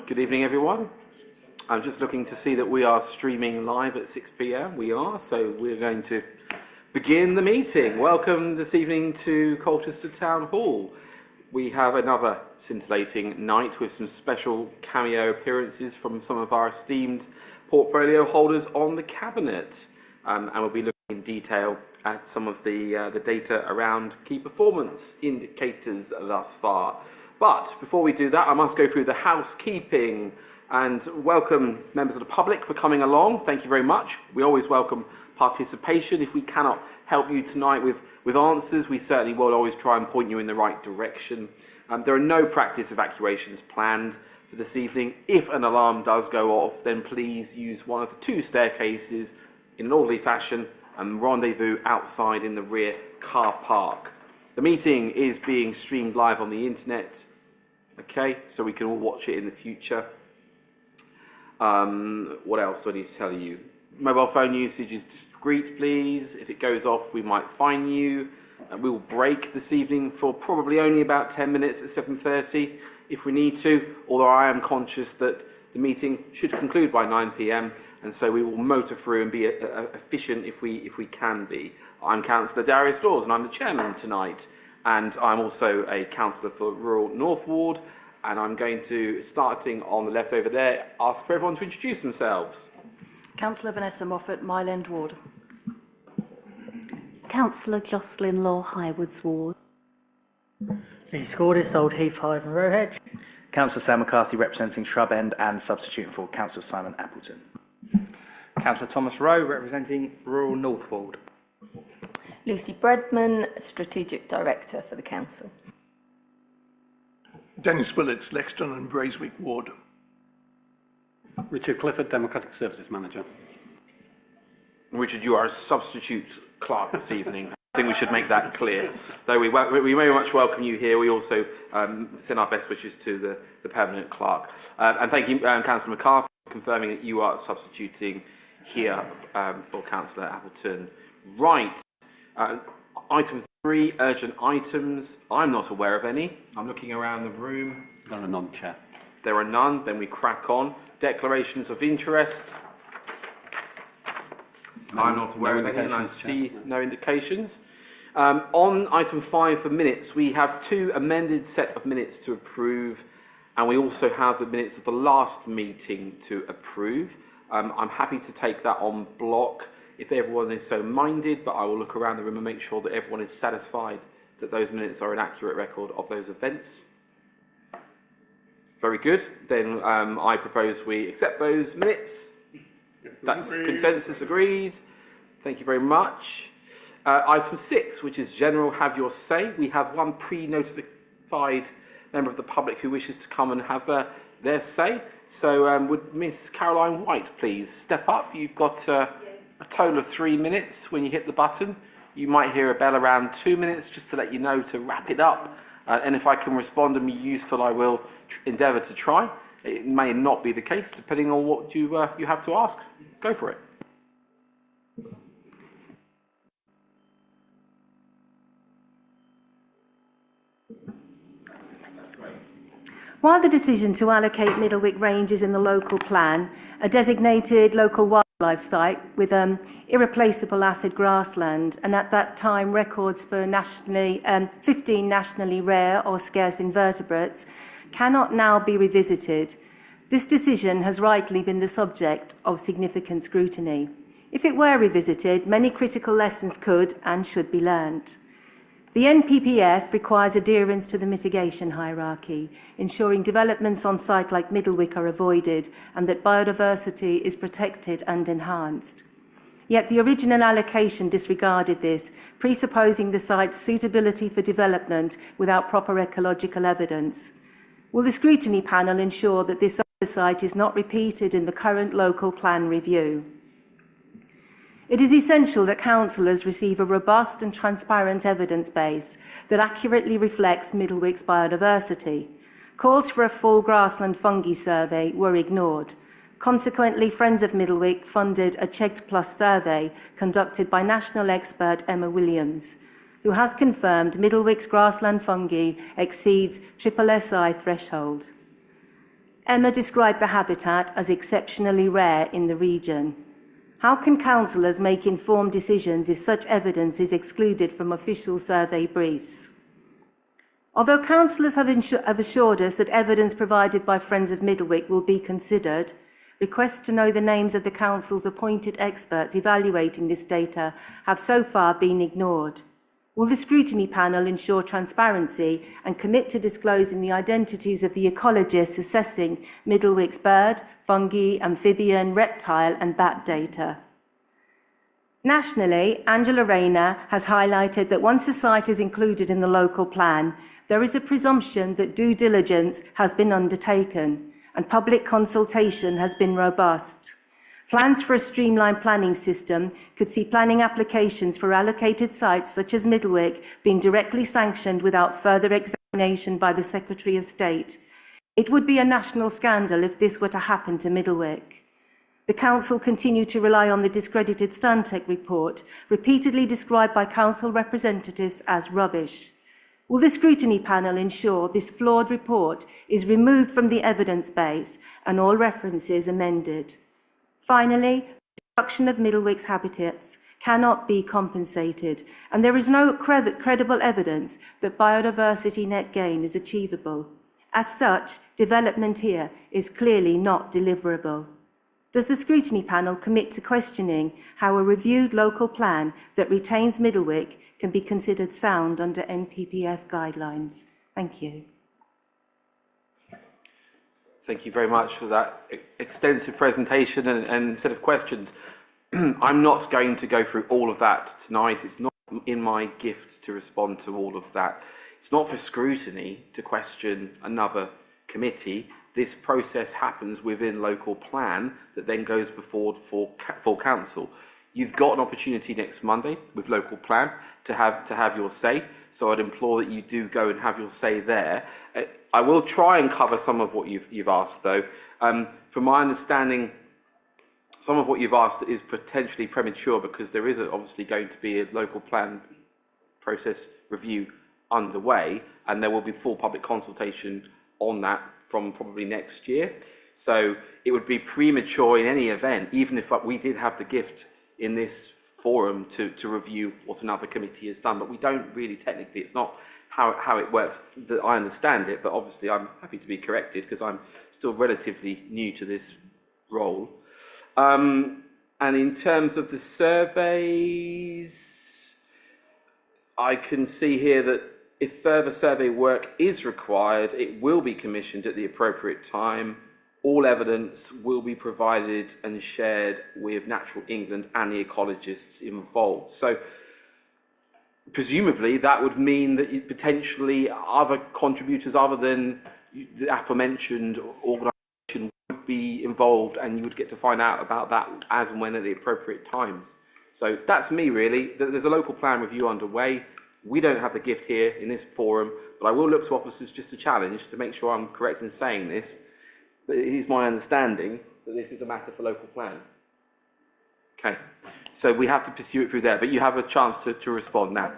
Good evening, everyone. I'm just looking to see that we are streaming live at 6 p.m. We are, so we're going to begin the meeting. Welcome this evening to Colchester Town Hall. We have another scintillating night with some special cameo appearances from some of our esteemed portfolio holders on the cabinet. And we'll be looking in detail at some of the data around key performance indicators thus far. But before we do that, I must go through the housekeeping and welcome members of the public for coming along. Thank you very much. We always welcome participation. If we cannot help you tonight with answers, we certainly will always try and point you in the right direction. There are no practice evacuations planned for this evening. If an alarm does go off, then please use one of the two staircases in an orderly fashion and rendezvous outside in the rear car park. The meeting is being streamed live on the internet, okay, so we can all watch it in the future. What else do I need to tell you? Mobile phone usage is discreet, please. If it goes off, we might fine you. We will break this evening for probably only about 10 minutes at 7:30 if we need to, although I am conscious that the meeting should conclude by 9 p.m, and so we will motor through and be efficient if we can be. I'm Councillor Darius Laws and I'm the chairman tonight, and I'm also a councillor for Rural North Ward, and I'm going to, starting on the left over there, ask for everyone to introduce themselves. Councillor Vanessa Moffat, Mile End Ward. Councillor Jocelyn Law, Highwoods Ward. Lee Scordis, Old Heath, Hive and Rowhedge. Councillor Sam McCarthy representing Shrub End and substituting for Councillor Simon Appleton. Councillor Thomas Rowe representing Rural North Ward. Lucy Bredman, Strategic Director for the Council. Dennis Willits, Lexton and Braeswick Ward. Richard Clifford, Democratic Services Manager. Richard, you are a substitute clerk this evening. I think we should make that clear. Though we very much welcome you here, we also send our best wishes to the permanent clerk. And thank you, Councillor McCarthy, for confirming that you are substituting here for Councillor Appleton. Right. Item 3, urgent items. I'm not aware of any. I'm looking around the room. There are none, Chair. There are none. Then we crack on. Declarations of interest. I'm not aware of any, and I see no indications. On item 5 for minutes, we have 2 amended set of minutes to approve, and we also have the minutes of the last meeting to approve. I'm happy to take that on block if everyone is so minded, but I will look around the room and make sure that everyone is satisfied that those minutes are an accurate record of those events. Very good. Then I propose we accept those minutes. That's consensus agreed. Thank you very much. Item 6, which is general have your say. We have one pre-notified member of the public who wishes to come and have their say. So would Miss Caroline White please step up? You've got a total of 3 minutes when you hit the button. You might hear a bell around 2 minutes just to let you know to wrap it up. And if I can respond and be useful, I will endeavour to try. It may not be the case, depending on what you have to ask. Go for it. While the decision to allocate Middlewick Ranges in the local plan, a designated local wildlife site with irreplaceable acid grassland, and at that time records for 15 nationally rare or scarce invertebrates, cannot now be revisited, this decision has rightly been the subject of significant scrutiny. If it were revisited, many critical lessons could and should be learnt. The NPPF requires adherence to the mitigation hierarchy, ensuring developments on sites like Middlewick are avoided and that biodiversity is protected and enhanced. Yet the original allocation disregarded this, presupposing the site's suitability for development without proper ecological evidence. Will the scrutiny panel ensure that this oversight is not repeated in the current local plan review? It is essential that councillors receive a robust and transparent evidence base that accurately reflects Middlewick's biodiversity. Calls for a full grassland fungi survey were ignored. Consequently, Friends of Middlewick funded a Checked Plus survey conducted by national expert Emma Williams, who has confirmed Middlewick's grassland fungi exceeds SSSI threshold. Emma described the habitat as exceptionally rare in the region. How can councillors make informed decisions if such evidence is excluded from official survey briefs? Although councillors have assured us that evidence provided by Friends of Middlewick will be considered, requests to know the names of the council's appointed experts evaluating this data have so far been ignored. Will the scrutiny panel ensure transparency and commit to disclosing the identities of the ecologists assessing Middlewick's bird, fungi, amphibian, reptile and bat data? Nationally, Angela Rayner has highlighted that once a site is included in the local plan, there is a presumption that due diligence has been undertaken and public consultation has been robust. Plans for a streamlined planning system could see planning applications for allocated sites such as Middlewick being directly sanctioned without further examination by the Secretary of State. It would be a national scandal if this were to happen to Middlewick. The Council continued to rely on the discredited Stantec report, repeatedly described by Council representatives as rubbish. Will the scrutiny panel ensure this flawed report is removed from the evidence base and all references amended? Finally, destruction of Middlewick's habitats cannot be compensated, and there is no credible evidence that biodiversity net gain is achievable. As such, development here is clearly not deliverable. Does the scrutiny panel commit to questioning how a reviewed local plan that retains Middlewick can be considered sound under NPPF guidelines? Thank you. Thank you very much for that extensive presentation and set of questions. I'm not going to go through all of that tonight. It's not in my gift to respond to all of that. It's not for scrutiny to question another committee. This process happens within local plan that then goes before full council. You've got an opportunity next Monday with local plan to have your say. So I'd implore that you do go and have your say there. I will try and cover some of what you've asked, though. From my understanding, some of what you've asked is potentially premature because there is obviously going to be a local plan process review underway, and there will be full public consultation on that from probably next year. So it would be premature in any event, even if we did have the gift in this forum to review what another committee has done, but we don't really technically. It's not how it works that I understand it, but obviously I'm happy to be corrected because I'm still relatively new to this role. And in terms of the surveys, I can see here that if further survey work is required, it will be commissioned at the appropriate time. All evidence will be provided and shared with Natural England and the ecologists involved. So presumably that would mean that potentially other contributors other than the aforementioned organisation would be involved, and you would get to find out about that as and when at the appropriate times. So that's me really. There's a local plan review underway. We don't have the gift here in this forum, but I will look to officers just to challenge to make sure I'm correct in saying this. But it is my understanding that this is a matter for local plan. Okay, so we have to pursue it through there, but you have a chance to respond now.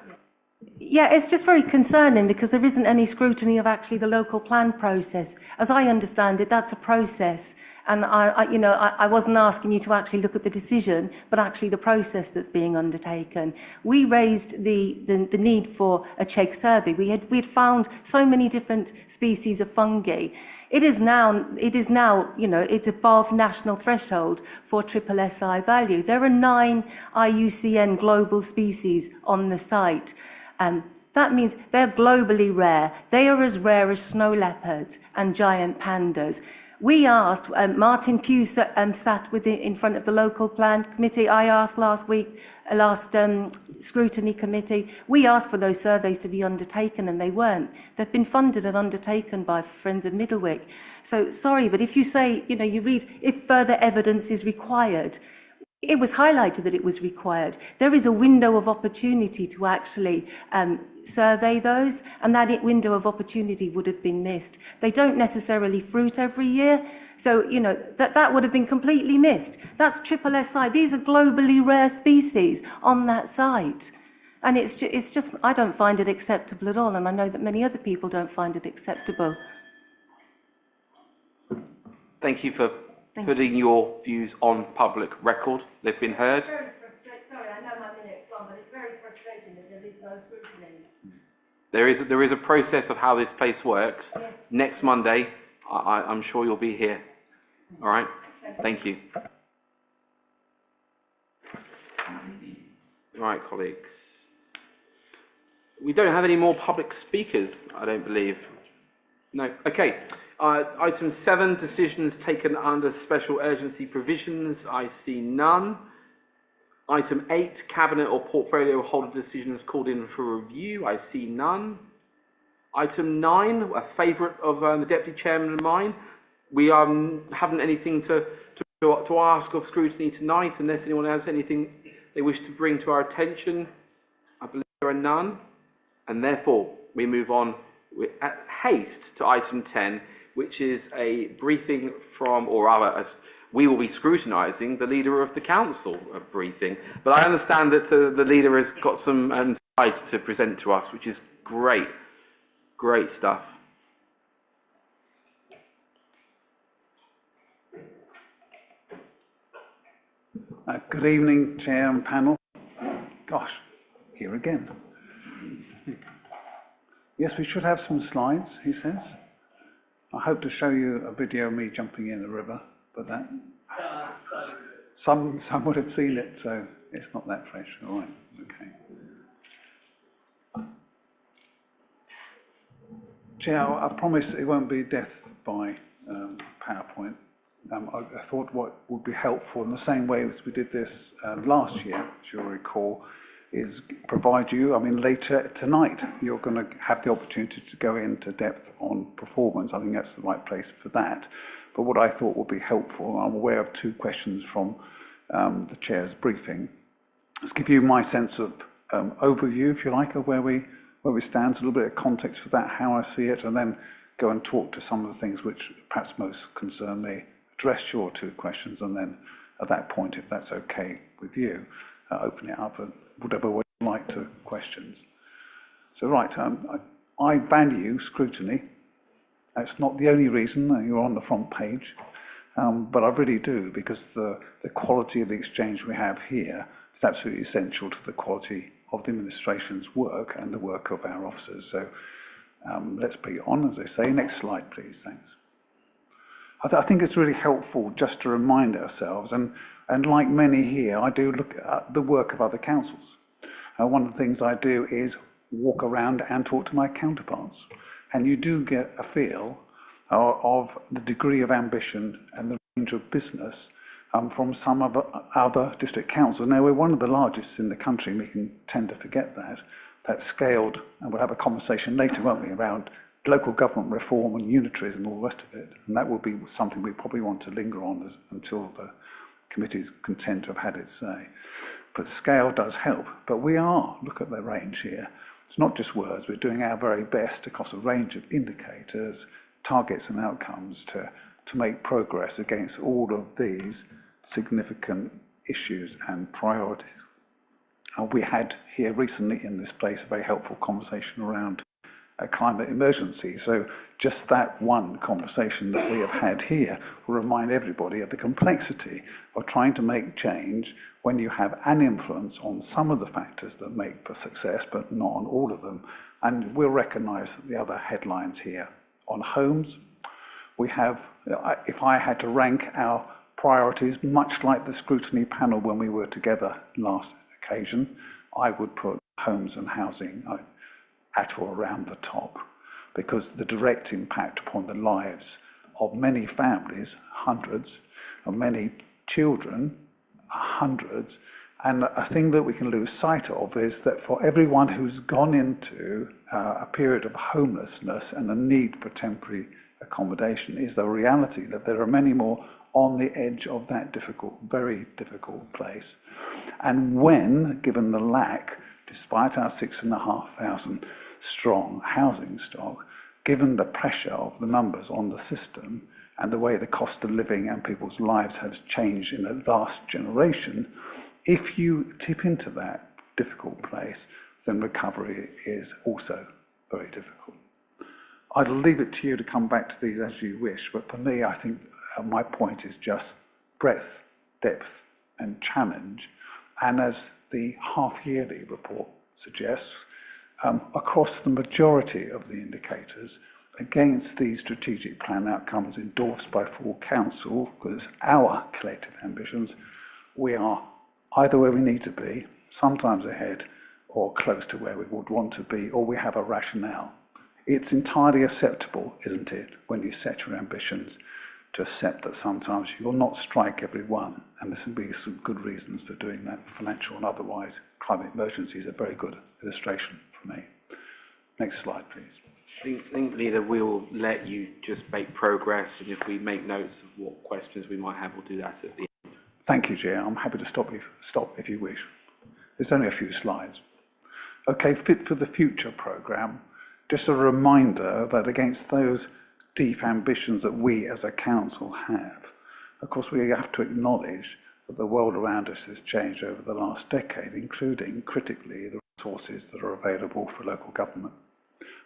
Yeah, it's just very concerning because there isn't any scrutiny of actually the local plan process. As I understand it, that's a process. And I wasn't asking you to actually look at the decision, but actually the process that's being undertaken. We raised the need for a check survey. We had found so many different species of fungi. It is now, it's above national threshold for SSSI value. There are 9 IUCN global species on the site. That means they're globally rare. They are as rare as snow leopards and giant pandas. We asked, Martin Pugh sat in front of the local plan committee. I asked last scrutiny committee. We asked for those surveys to be undertaken and they weren't. They've been funded and undertaken by Friends of Middlewick. So sorry, but if you say, you read, if further evidence is required, it was highlighted that it was required. There is a window of opportunity to actually survey those, and that window of opportunity would have been missed. They don't necessarily fruit every year, so that would have been completely missed. That's triple SI. These are globally rare species on that site. And it's just, I don't find it acceptable at all, and I know that many other people don't find it acceptable. Thank you for putting your views on public record. They've been heard. It's very frustrating. Sorry, I know my minute's gone, but it's very frustrating that there is no scrutiny. There is a process of how this place works. Yes. Next Monday, I'm sure you'll be here. All right? Thank you. All right, colleagues. We don't have any more public speakers, I don't believe. No. Okay. Item 7, decisions taken under special urgency provisions. I see none. Item 8, cabinet or portfolio holder decisions called in for review. I see none. Item 9, a favourite of the deputy chairman and mine. We haven't anything to ask of scrutiny tonight, unless anyone has anything they wish to bring to our attention. I believe there are none, and therefore we move on with haste to item 10, which is a briefing from, or rather, as we will be scrutinising the leader of the council briefing. But I understand that the leader has got some slides to present to us, which is great, great stuff. Good evening, Chair and panel. Gosh, here again. Yes, we should have some slides, he says. I hope to show you a video of me jumping in the river, but that some would have seen it, so it's not that fresh. All right, okay. Chair, I promise it won't be death by PowerPoint. I thought what would be helpful, in the same way as we did this last year, as you'll recall, is provide you, later tonight, you're going to have the opportunity to go into depth on performance. I think that's the right place for that. But what I thought would be helpful, I'm aware of 2 questions from the Chair's briefing. Let's give you my sense of overview, if you like, of where we stand, a little bit of context for that, how I see it, and then go and talk to some of the things which perhaps most concern me, address your 2 questions, and then at that point, if that's okay with you, open it up and whatever way you like to questions. So right, I value scrutiny. It's not the only reason you're on the front page, but I really do, because the quality of the exchange we have here is absolutely essential to the quality of the administration's work and the work of our officers. So let's be on, as they say. Next slide, please. Thanks. I think it's really helpful just to remind ourselves, and like many here, I do look at the work of other councils. One of the things I do is walk around and talk to my counterparts. And you do get a feel of the degree of ambition and the range of business from some of other district councils. Now, we're one of the largest in the country, and we can tend to forget that. That's scaled, and we'll have a conversation later, won't we, around local government reform and unitaries and all the rest of it. And that will be something we probably want to linger on until the committee's content to have had its say. But scale does help. But we are, look at the range here. It's not just words, we're doing our very best across a range of indicators, targets and outcomes to make progress against all of these significant issues and priorities. We had here recently in this place a very helpful conversation around a climate emergency. So just that one conversation that we have had here will remind everybody of the complexity of trying to make change when you have an influence on some of the factors that make for success, but not on all of them. And we'll recognise the other headlines here. On homes, we have, if I had to rank our priorities, much like the scrutiny panel when we were together last occasion, I would put homes and housing at or around the top, because the direct impact upon the lives of many families, hundreds, of many children, hundreds, and a thing that we can lose sight of is that for everyone who's gone into a period of homelessness and a need for temporary accommodation is the reality that there are many more on the edge of that difficult, very difficult place. And when, given the lack, despite our 6,500 strong housing stock, given the pressure of the numbers on the system and the way the cost of living and people's lives has changed in a vast generation, if you tip into that difficult place, then recovery is also very difficult. I'd leave it to you to come back to these as you wish, but for me, I think my point is just breadth, depth, and challenge. And as the half-yearly report suggests, across the majority of the indicators, against these strategic plan outcomes endorsed by full council, because our collective ambitions, we are either where we need to be, sometimes ahead, or close to where we would want to be, or we have a rationale. It's entirely acceptable, isn't it, when you set your ambitions, to accept that sometimes you'll not strike every one, and there will be some good reasons for doing that, financial and otherwise. Climate emergency is a very good illustration for me. Next slide, please. I think, Leader, we'll let you just make progress, and if we make notes of what questions we might have, we'll do that at the end. Thank you, Chair. I'm happy to stop if you wish. There's only a few slides. Okay, Fit for the Future programme. Just a reminder that against those deep ambitions that we as a council have, of course we have to acknowledge that the world around us has changed over the last decade, including, critically, the resources that are available for local government.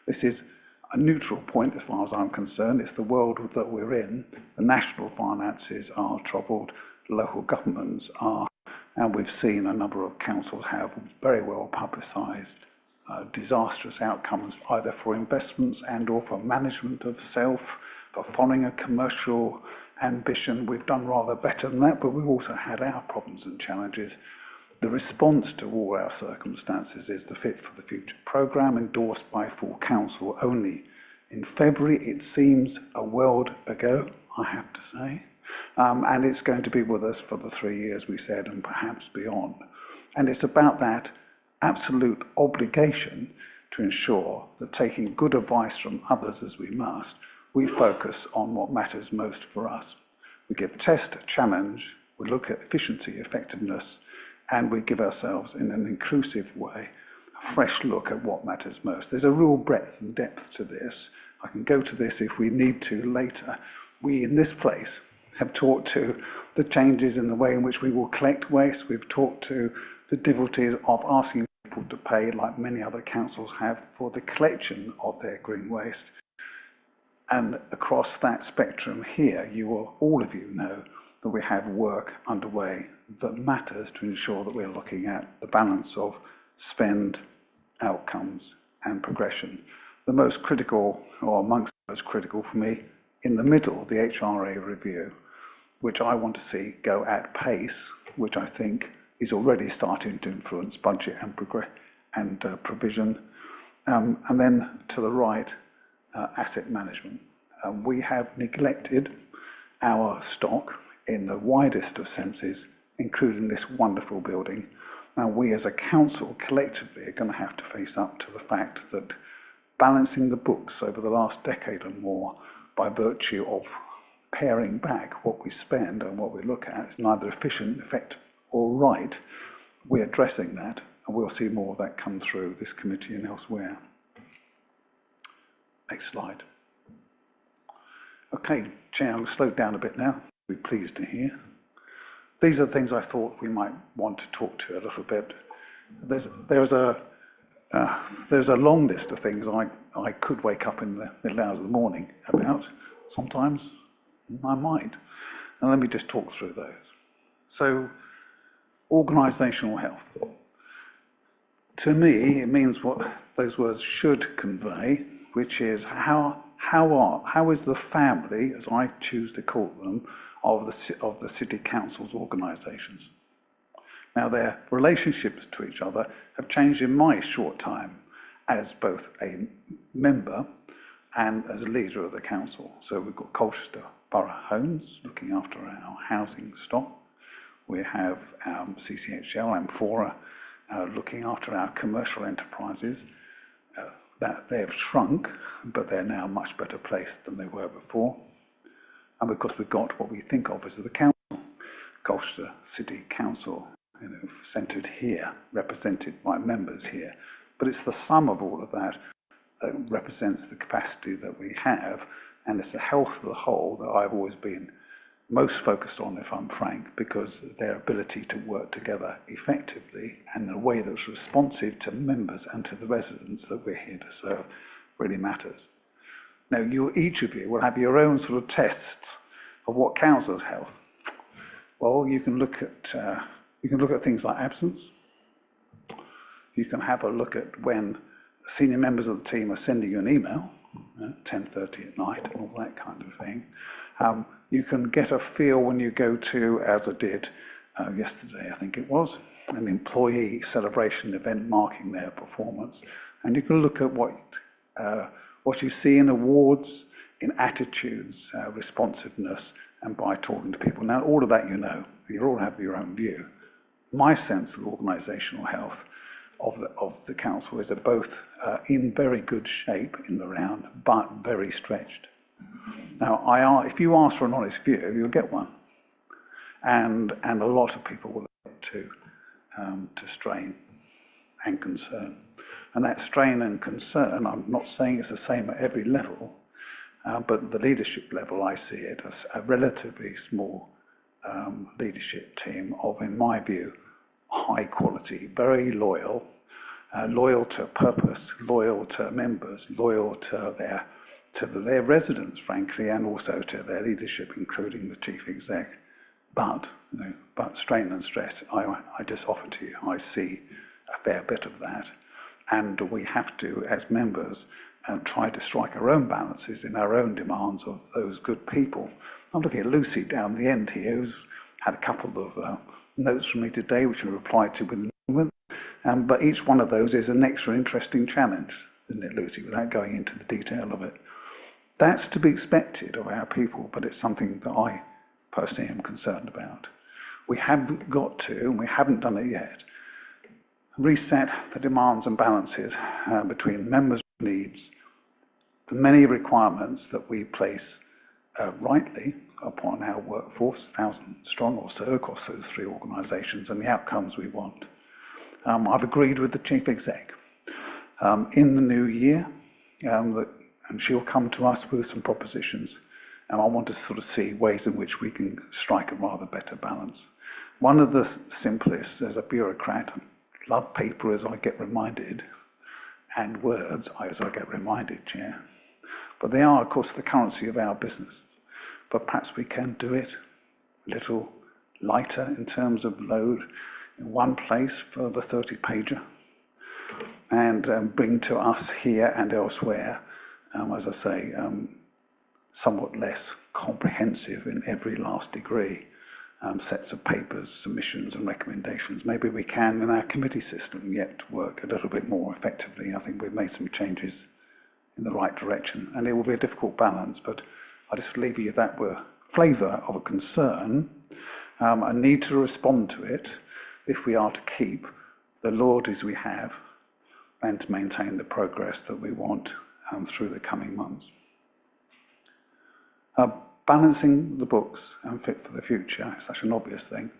This is a neutral point as far as I'm concerned. It's the world that we're in. The national finances are troubled, local governments are, and we've seen a number of councils have very well publicised disastrous outcomes, either for investments and or for management of self, for following a commercial ambition. We've done rather better than that, but we've also had our problems and challenges. The response to all our circumstances is the Fit for the Future programme, endorsed by full council only in February. It seems a world ago, I have to say, and it's going to be with us for the 3 years we said, and perhaps beyond. And it's about that absolute obligation to ensure that, taking good advice from others as we must, we focus on what matters most for us. We give test, challenge, we look at efficiency, effectiveness, and we give ourselves, in an inclusive way, a fresh look at what matters most. There's a real breadth and depth to this. I can go to this if we need to later. We in this place have talked to the changes in the way in which we will collect waste. We've talked to the difficulties of asking people to pay, like many other councils have, for the collection of their green waste. And across that spectrum here, you will, all of you know that we have work underway that matters to ensure that we're looking at the balance of spend, outcomes and progression. The most critical, or amongst the most critical for me, in the middle, the HRA review, which I want to see go at pace, which I think is already starting to influence budget and provision. And then to the right, asset management. We have neglected our stock in the widest of senses, including this wonderful building. Now, we as a council collectively are going to have to face up to the fact that balancing the books over the last decade and more by virtue of paring back what we spend and what we look at is neither efficient, effective or right. We're addressing that, and we'll see more of that come through this committee and elsewhere. Next slide. Okay, Chair, I'll slow down a bit now. Be pleased to hear. These are the things I thought we might want to talk to a little bit. There's a long list of things I could wake up in the middle hours of the morning about. Sometimes I might. And let me just talk through those. So, organisational health. To me, it means what those words should convey, which is how is the family, as I choose to call them, of the City Council's organisations. Now, their relationships to each other have changed in my short time as both a member and as a leader of the council. So we've got Colchester Borough Homes looking after our housing stock. We have CCHL and Fora looking after our commercial enterprises. That they've shrunk, but they're now much better placed than they were before. And because we've got what we think of as the council, Colchester City Council, centred here, represented by members here. But it's the sum of all of that that represents the capacity that we have, and it's the health of the whole that I've always been most focused on, if I'm frank, because their ability to work together effectively and in a way that's responsive to members and to the residents that we're here to serve really matters. Now, each of you will have your own sort of tests of what counts as health. Well, you can look at things like absence. You can have a look at when senior members of the team are sending you an email, 10:30 at night and all that kind of thing. You can get a feel when you go to, as I did yesterday, I think it was, an employee celebration event marking their performance. And you can look at what you see in awards, in attitudes, responsiveness, and by talking to people. Now, all of that you all have your own view. My sense of organisational health of the council is they're both in very good shape in the round, but very stretched. Now, if you ask for an honest view, you'll get one. And a lot of people will get to strain and concern. And that strain and concern, I'm not saying it's the same at every level, but at the leadership level, I see it as a relatively small leadership team of, in my view, high quality, very loyal, loyal to purpose, loyal to members, loyal to their residents, frankly, and also to their leadership, including the chief exec. But strain and stress, I just offer to you, I see a fair bit of that. And we have to, as members, try to strike our own balances in our own demands of those good people. I'm looking at Lucy down the end here, who's had a couple of notes from me today, which I replied to within a moment. But each one of those is an extra interesting challenge, isn't it, Lucy, without going into the detail of it. That's to be expected of our people, but it's something that I personally am concerned about. We have got to, and we haven't done it yet, reset the demands and balances between members' needs, the many requirements that we place rightly upon our workforce, 1,000 strong or so across those three organisations, and the outcomes we want. I've agreed with the chief exec in the new year, and she'll come to us with some propositions, and I want to sort of see ways in which we can strike a rather better balance. One of the simplest, as a bureaucrat, I love paper as I get reminded, and words as I get reminded, Chair. But they are, of course, the currency of our business. But perhaps we can do it a little lighter in terms of load in one place for the 30-pager, and bring to us here and elsewhere, as I say, somewhat less comprehensive in every last degree, sets of papers, submissions and recommendations. Maybe we can, in our committee system, yet work a little bit more effectively. I think we've made some changes in the right direction, and it will be a difficult balance, but I just leave you that with flavour of a concern, a need to respond to it if we are to keep the loyalties we have and to maintain the progress that we want through the coming months. Balancing the books and fit for the future is such an obvious thing.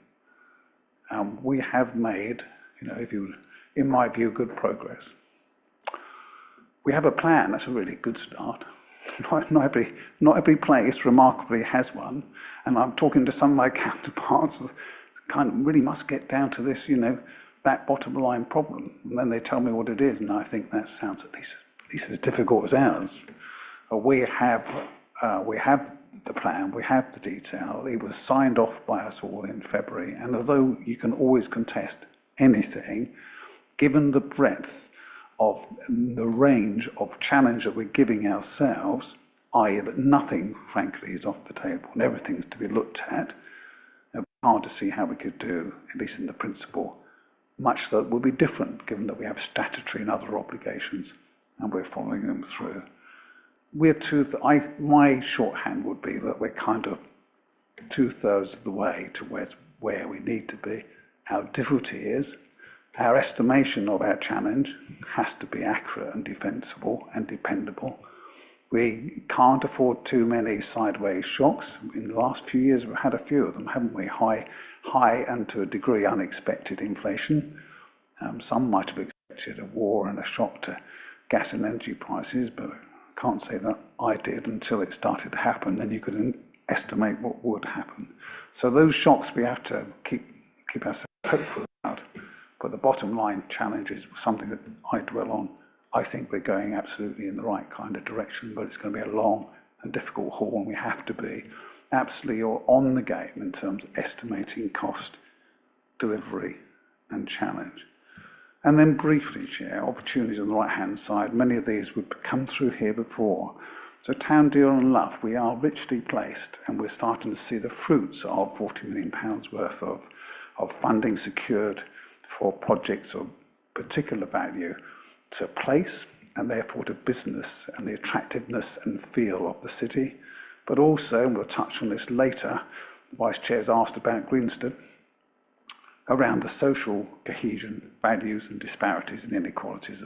We have made, in my view, good progress. We have a plan, that's a really good start. Not every place remarkably has one, and I'm talking to some of my counterparts, kind of really must get down to this, that bottom line problem, and then they tell me what it is, and I think that sounds at least as difficult as ours. We have the plan, we have the detail. It was signed off by us all in February, and although you can always contest anything, given the breadth of the range of challenge that we're giving ourselves, i.e. that nothing, frankly, is off the table and everything's to be looked at, it's hard to see how we could do, at least in the principle, much that will be different, given that we have statutory and other obligations and we're following them through. My shorthand would be that we're kind of 2/3 of the way to where we need to be. Our difficulty is our estimation of our challenge has to be accurate and defensible and dependable. We can't afford too many sideways shocks. In the last few years, we've had a few of them, haven't we? High and to a degree unexpected inflation. Some might have expected a war and a shock to gas and energy prices, but I can't say that I did until it started to happen. Then you could estimate what would happen. So those shocks we have to keep ourselves hopeful about. But the bottom line challenge is something that I dwell on. I think we're going absolutely in the right kind of direction, but it's going to be a long and difficult haul, and we have to be absolutely on the game in terms of estimating cost, delivery and challenge. And then briefly, Chair, opportunities on the right-hand side. Many of these would come through here before. So Town Deal and Luff, we are richly placed, and we're starting to see the fruits of £40 million worth of funding secured for projects of particular value to place and therefore to business and the attractiveness and feel of the city. But also, and we'll touch on this later, the Vice Chair's asked about Greenstead, around the social cohesion, values and disparities and inequalities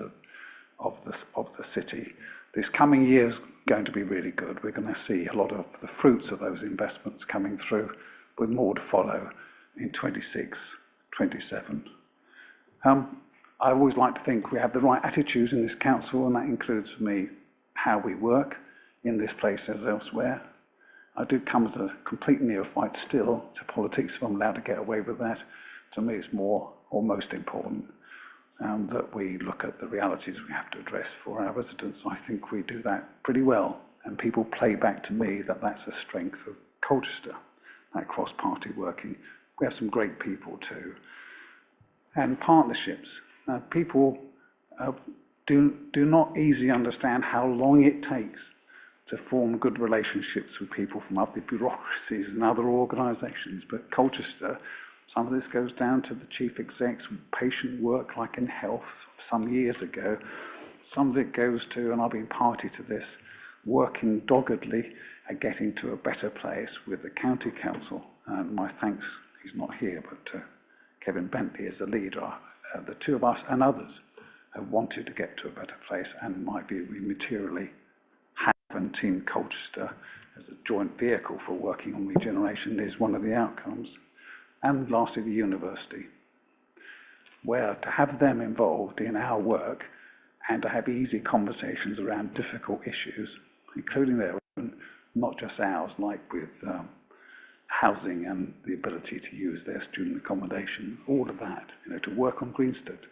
of the city. This coming year is going to be really good. We're going to see a lot of the fruits of those investments coming through, with more to follow in 26, 27. I always like to think we have the right attitudes in this council, and that includes for me how we work in this place as elsewhere. I do come as a complete neophyte still to politics, if I'm allowed to get away with that. To me, it's more or most important that we look at the realities we have to address for our residents. I think we do that pretty well, and people play back to me that that's a strength of Colchester, that cross-party working. We have some great people too. And partnerships. People do not easily understand how long it takes to form good relationships with people from other bureaucracies and other organisations. But Colchester, some of this goes down to the chief exec's patient work, like in health some years ago. Some of it goes to, and I've been party to this, working doggedly at getting to a better place with the county council. And my thanks, he's not here, but Kevin Bentley as the leader, the two of us and others have wanted to get to a better place, and in my view we materially have, and Team Colchester as a joint vehicle for working on regeneration is one of the outcomes. And lastly, the university, where to have them involved in our work and to have easy conversations around difficult issues, including their own, not just ours, like with housing and the ability to use their student accommodation, all of that, to work on Greenstead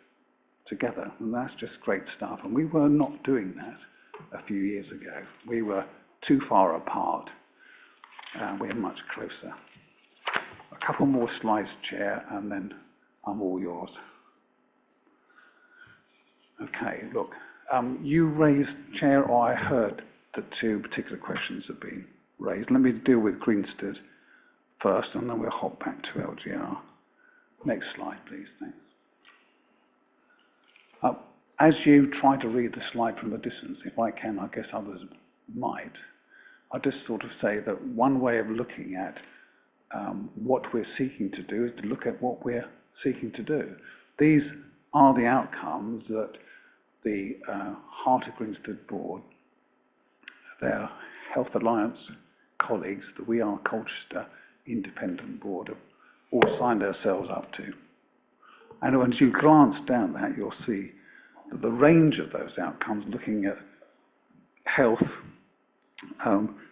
together. And that's just great stuff. And we were not doing that a few years ago. We were too far apart. We're much closer. A couple more slides, Chair, and then I'm all yours. Okay, look, you raised, Chair, or I heard the two particular questions have been raised. Let me deal with Greenstead first, and then we'll hop back to LGR. Next slide, please, thanks. As you try to read the slide from the distance, if I can, I guess others might, I'll just sort of say that one way of looking at what we're seeking to do is to look at what we're seeking to do. These are the outcomes that the Heart of Greenstead Board, their Health Alliance colleagues, the We Are Colchester Independent Board have all signed ourselves up to. And when you glance down that, you'll see that the range of those outcomes, looking at health,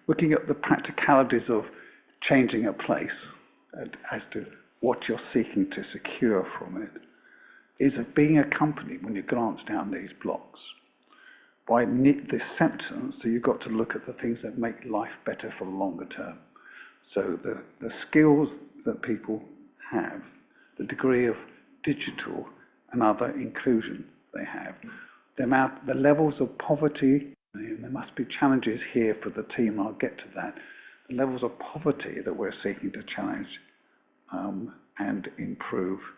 looking at the practicalities of changing a place as to what you're seeking to secure from it, is being accompanied, when you glance down these blocks, by the acceptance that you've got to look at the things that make life better for the longer term. So the skills that people have, the degree of digital and other inclusion they have, the levels of poverty, and there must be challenges here for the team, I'll get to that, the levels of poverty that we're seeking to challenge and improve,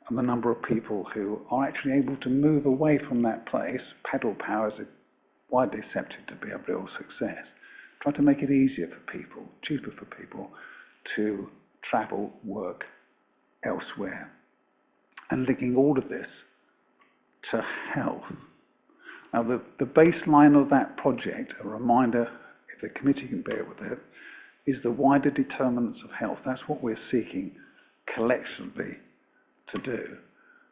and the number of people who are actually able to move away from that place. Pedal power is widely accepted to be a real success. Try to make it easier for people, cheaper for people to travel, work elsewhere. And linking all of this to health. Now, the baseline of that project, a reminder, if the committee can bear with it, is the wider determinants of health. That's what we're seeking collectively to do.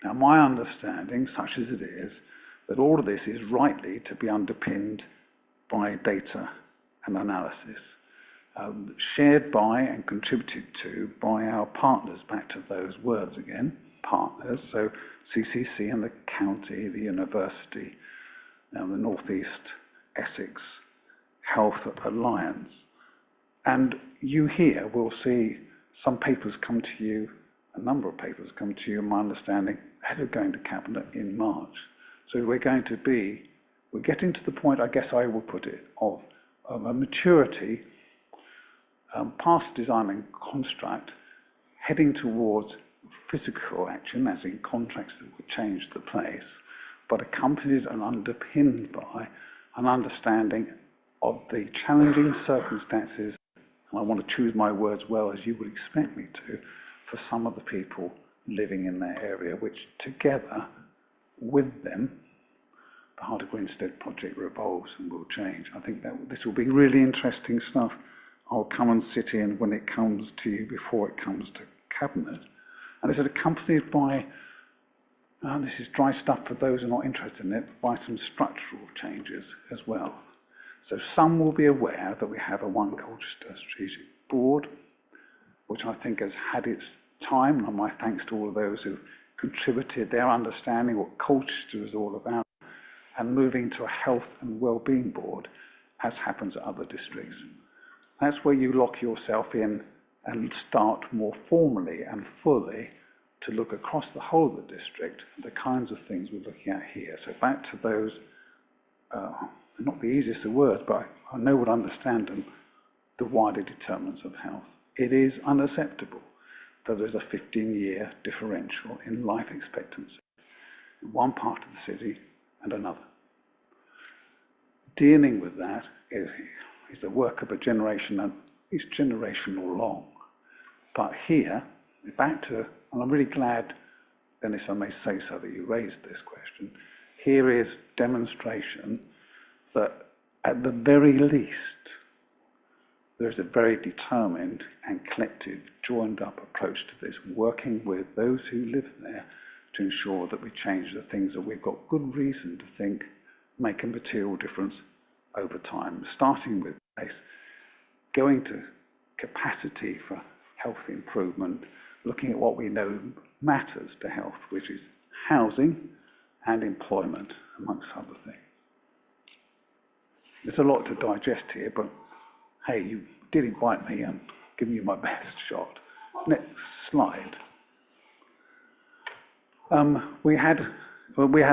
Now, my understanding, such as it is, that all of this is rightly to be underpinned by data and analysis, shared by and contributed to by our partners, back to those words again, partners, so CCC and the county, the university, the North East Essex Health Alliance. And you here will see some papers come to you, a number of papers come to you, my understanding, ahead of going to Cabinet in March. So we're getting to the point, I guess I would put it, of a maturity, past design and construct, heading towards physical action, as in contracts that would change the place, but accompanied and underpinned by an understanding of the challenging circumstances, and I want to choose my words well, as you would expect me to, for some of the people living in that area, which together with them, the Heart of Grinstead project revolves and will change. I think that this will be really interesting stuff. I'll come and sit in when it comes to you before it comes to Cabinet. And it's accompanied by, this is dry stuff for those who are not interested in it, by some structural changes as well. So some will be aware that we have a One Colchester Strategic Board, which I think has had its time, and my thanks to all of those who've contributed their understanding what Colchester is all about, and moving to a health and wellbeing board, as happens at other districts. That's where you lock yourself in and start more formally and fully to look across the whole of the district at the kinds of things we're looking at here. So back to those, not the easiest of words, but I know would understand them, the wider determinants of health. It is unacceptable that there is a 15-year differential in life expectancy in one part of the city and another. Dealing with that is the work of a generation, and it's generational long. But here, back to, and I'm really glad, Dennis, if I may say so, that you raised this question. Here is demonstration that at the very least, there is a very determined and collective, joined up approach to this, working with those who live there to ensure that we change the things that we've got good reason to think make a material difference over time, starting with place, going to capacity for health improvement, looking at what we know matters to health, which is housing and employment, amongst other things. There's a lot to digest here, but hey, you did invite me and give you my best shot. Next slide. We had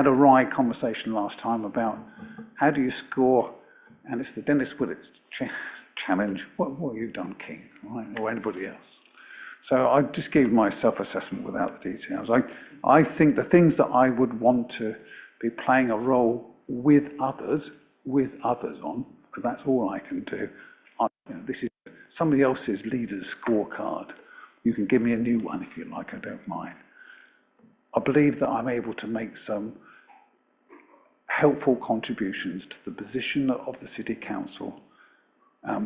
a wry conversation last time about how do you score, and it's the Dennis Willits challenge. What have you done, King, right? Or anybody else? So I just gave my self-assessment without the details. I think the things that I would want to be playing a role with others on, because that's all I can do. This is somebody else's leader's scorecard. You can give me a new one if you like, I don't mind. I believe that I'm able to make some helpful contributions to the position of the City Council,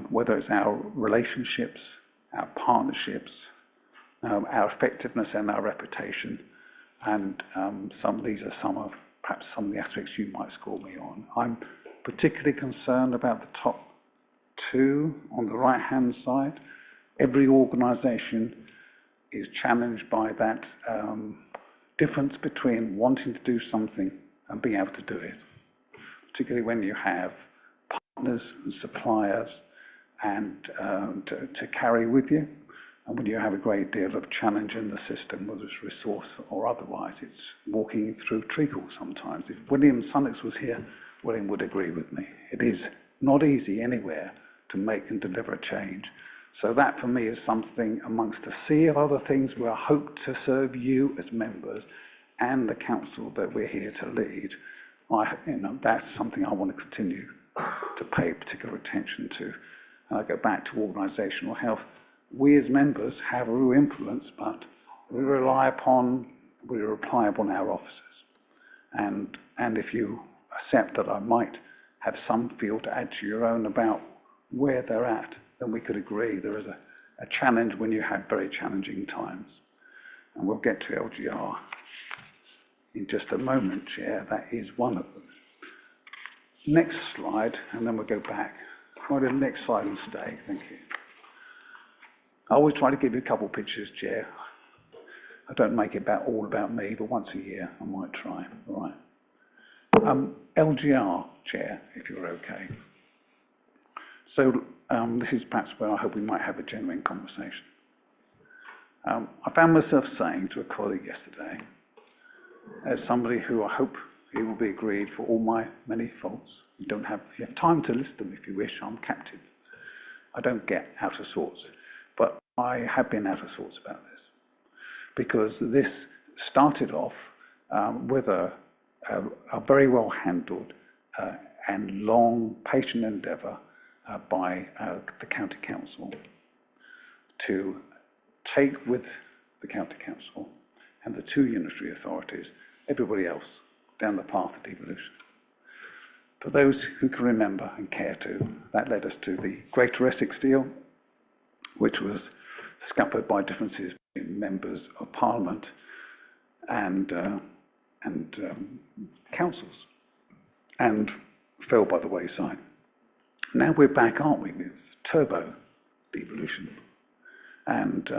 whether it's our relationships, our partnerships, our effectiveness and our reputation, and these are perhaps some of the aspects you might score me on. I'm particularly concerned about the top two on the right-hand side. Every organisation is challenged by that difference between wanting to do something and being able to do it, particularly when you have partners and suppliers and to carry with you, and when you have a great deal of challenge in the system, whether it's resource or otherwise. It's walking through treacle sometimes. If William Sunnox was here, William would agree with me. It is not easy anywhere to make and deliver a change. So that for me is something amongst a sea of other things where I hope to serve you as members and the council that we're here to lead. That's something I want to continue to pay particular attention to. And I go back to organisational health. We as members have a real influence, but we rely upon our officers. And if you accept that I might have some feel to add to your own about where they're at, then we could agree there is a challenge when you have very challenging times. And we'll get to LGR in just a moment, Chair. That is one of them. Next slide, and then we'll go back. Well, the next slide and stay, thank you. I always try to give you a couple of pictures, Chair. I don't make it all about me, but once a year I might try, all right. LGR, Chair, if you're okay. So this is perhaps where I hope we might have a genuine conversation. I found myself saying to a colleague yesterday, as somebody who I hope it will be agreed for all my many faults, you have time to list them if you wish, I'm captive. I don't get out of sorts, but I have been out of sorts about this, because this started off with a very well handled and long patient endeavour by the County Council to take with the County Council and the two unitary authorities everybody else down the path of devolution. For those who can remember and care to, that led us to the Greater Essex deal, which was scuppered by differences between members of Parliament and councils, and fell by the wayside. Now we're back, aren't we, with turbo devolution and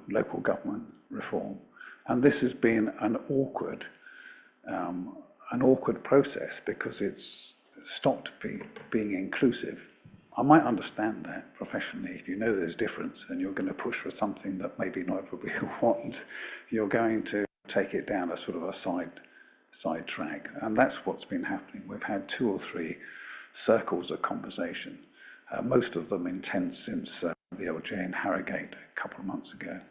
local government reform. And this has been an awkward process because it's stopped being inclusive. I might understand that professionally. If you know there's difference and you're going to push for something that maybe not everybody will want, you're going to take it down a sort of a side track. And that's what's been happening. We've had 2 or 3 circles of conversation, most of them intense since the LJ in Harrogate a couple of months ago.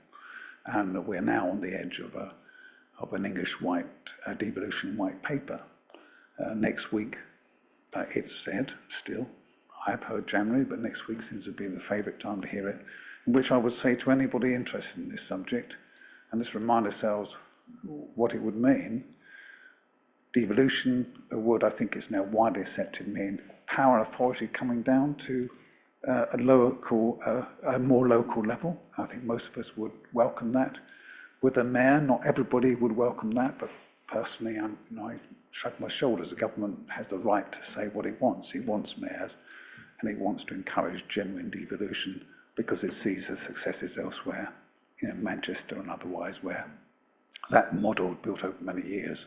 And we're now on the edge of an English devolution white paper. Next week, it's said, still, I've heard January, but next week seems to be the favourite time to hear it, in which I would say to anybody interested in this subject, and let's remind ourselves what it would mean. Devolution would, I think it's now widely accepted, mean power and authority coming down to a more local level. I think most of us would welcome that. With the mayor, not everybody would welcome that, but personally, I shrug my shoulders. The government has the right to say what it wants. It wants mayors, and it wants to encourage genuine devolution because it sees the successes elsewhere, Manchester and otherwise, where that model built over many years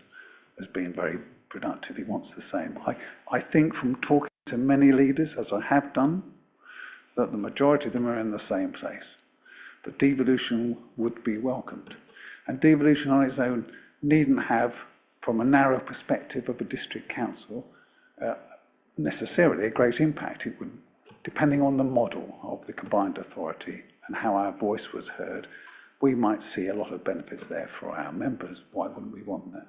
has been very productive. He wants the same. I think from talking to many leaders, as I have done, that the majority of them are in the same place. That devolution would be welcomed. And devolution on its own needn't have, from a narrow perspective of a district council, necessarily a great impact. It would, depending on the model of the combined authority and how our voice was heard, we might see a lot of benefits there for our members. Why wouldn't we want that?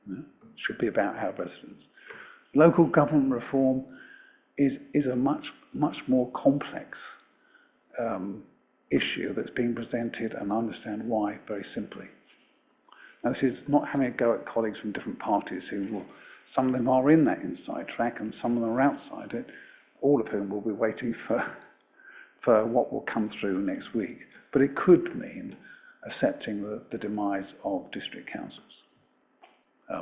It should be about our residents. Local government reform is a much more complex issue that's being presented, and I understand why very simply. Now, this is not having a go at colleagues from different parties who will, some of them are in that inside track and some of them are outside it, all of whom will be waiting for what will come through next week. But it could mean accepting the demise of district councils.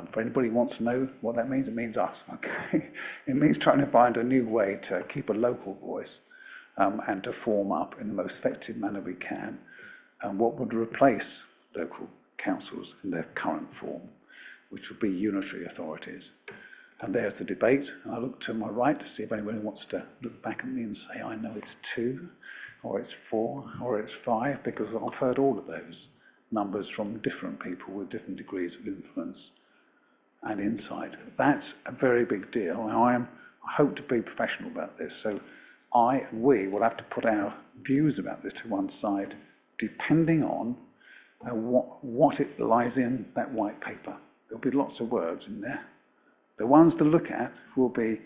For anybody who wants to know what that means, it means us, okay? It means trying to find a new way to keep a local voice and to form up in the most effective manner we can what would replace local councils in their current form, which would be unitary authorities. And there's the debate. I look to my right to see if anybody wants to look back at me and say, I know it's 2, or it's 4, or it's 5, because I've heard all of those numbers from different people with different degrees of influence and insight. That's a very big deal. Now, I hope to be professional about this, so I and we will have to put our views about this to one side, depending on what it lies in that white paper. There'll be lots of words in there. The ones to look at will be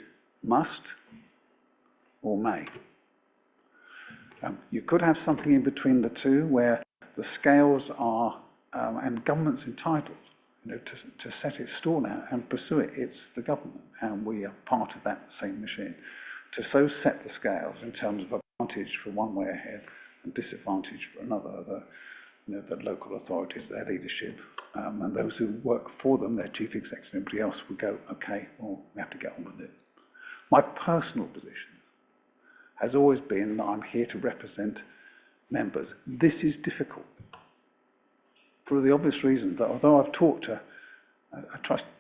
must or may. You could have something in between the two where the scales are, and government's entitled, to set its stall out and pursue it. It's the government, and we are part of that same machine. To so set the scales in terms of advantage for one way ahead and disadvantage for another, the local authorities, their leadership, and those who work for them, their chief execs and everybody else would go, okay, well, we have to get on with it. My personal position has always been that I'm here to represent members. This is difficult for the obvious reason that although I've talked to, I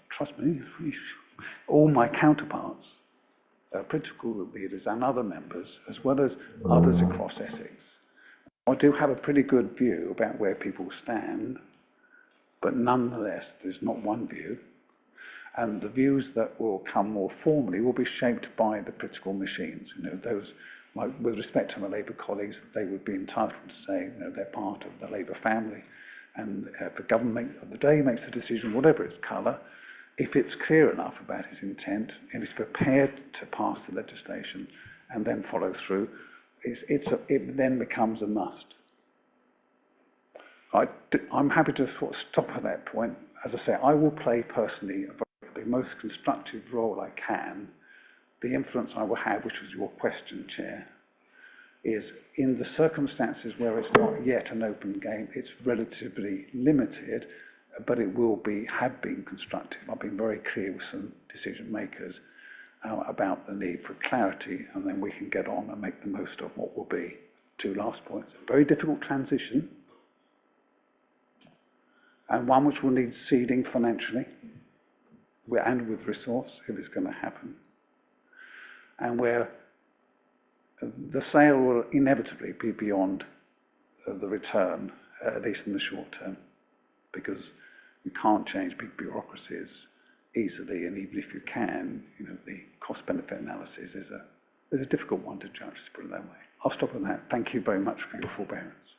trust me, all my counterparts, political group leaders and other members, as well as others across Essex, I do have a pretty good view about where people stand, but nonetheless, there's not one view. And the views that will come more formally will be shaped by the political machines. Those, with respect to my Labour colleagues, they would be entitled to say, they're part of the Labour family. And if the government of the day makes a decision, whatever its colour, if it's clear enough about its intent, if it's prepared to pass the legislation and then follow through, it then becomes a must. I'm happy to sort of stop at that point. As I say, I will play personally the most constructive role I can. The influence I will have, which was your question, Chair, is in the circumstances where it's not yet an open game, it's relatively limited, but it will have been constructive. I've been very clear with some decision makers about the need for clarity, and then we can get on and make the most of what will be, two last points, a very difficult transition, and one which will need seeding financially and with resource if it's going to happen, and where the sale will inevitably be beyond the return, at least in the short term, because you can't change big bureaucracies easily, and even if you can, the cost-benefit analysis is a difficult one to judge, let's put it that way. I'll stop at that. Thank you very much for your forbearance.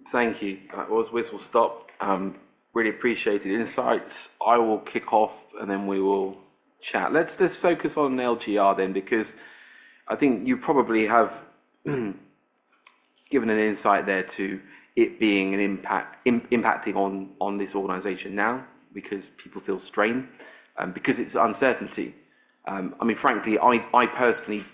Thank you. That was whistle stop. Really appreciated insights. I will kick off and then we will chat. Let's focus on LGR then, because I think you probably have given an insight there to it being an impacting on this organisation now, because people feel strain, because it's uncertainty. I mean, frankly, I personally,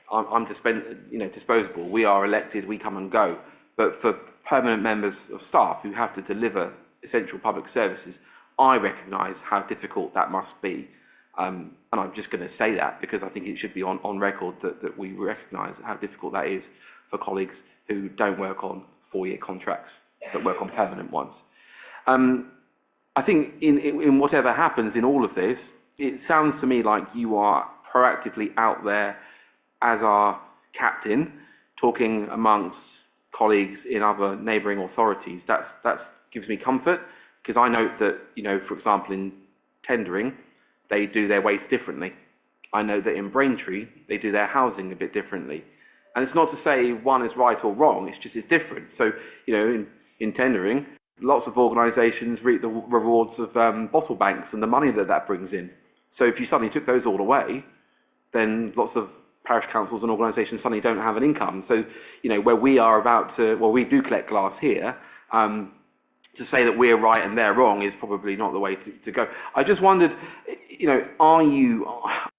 I'm disposable. We are elected, we come and go. But for permanent members of staff who have to deliver essential public services, I recognise how difficult that must be. And I'm just going to say that because I think it should be on record that we recognise how difficult that is for colleagues who don't work on 4-year contracts, but work on permanent ones. I think in whatever happens in all of this, it sounds to me like you are proactively out there as our captain, talking amongst colleagues in other neighbouring authorities. That's gives me comfort, because I note that, for example, in tendering, they do their waste differently. I know that in Braintree, they do their housing a bit differently. And it's not to say one is right or wrong, it's just it's different. So, in tendering, lots of organisations reap the rewards of bottle banks and the money that brings in. So if you suddenly took those all away, then lots of parish councils and organisations suddenly don't have an income. So, where we are about to, we do collect glass here, to say that we're right and they're wrong is probably not the way to go. I just wondered, are you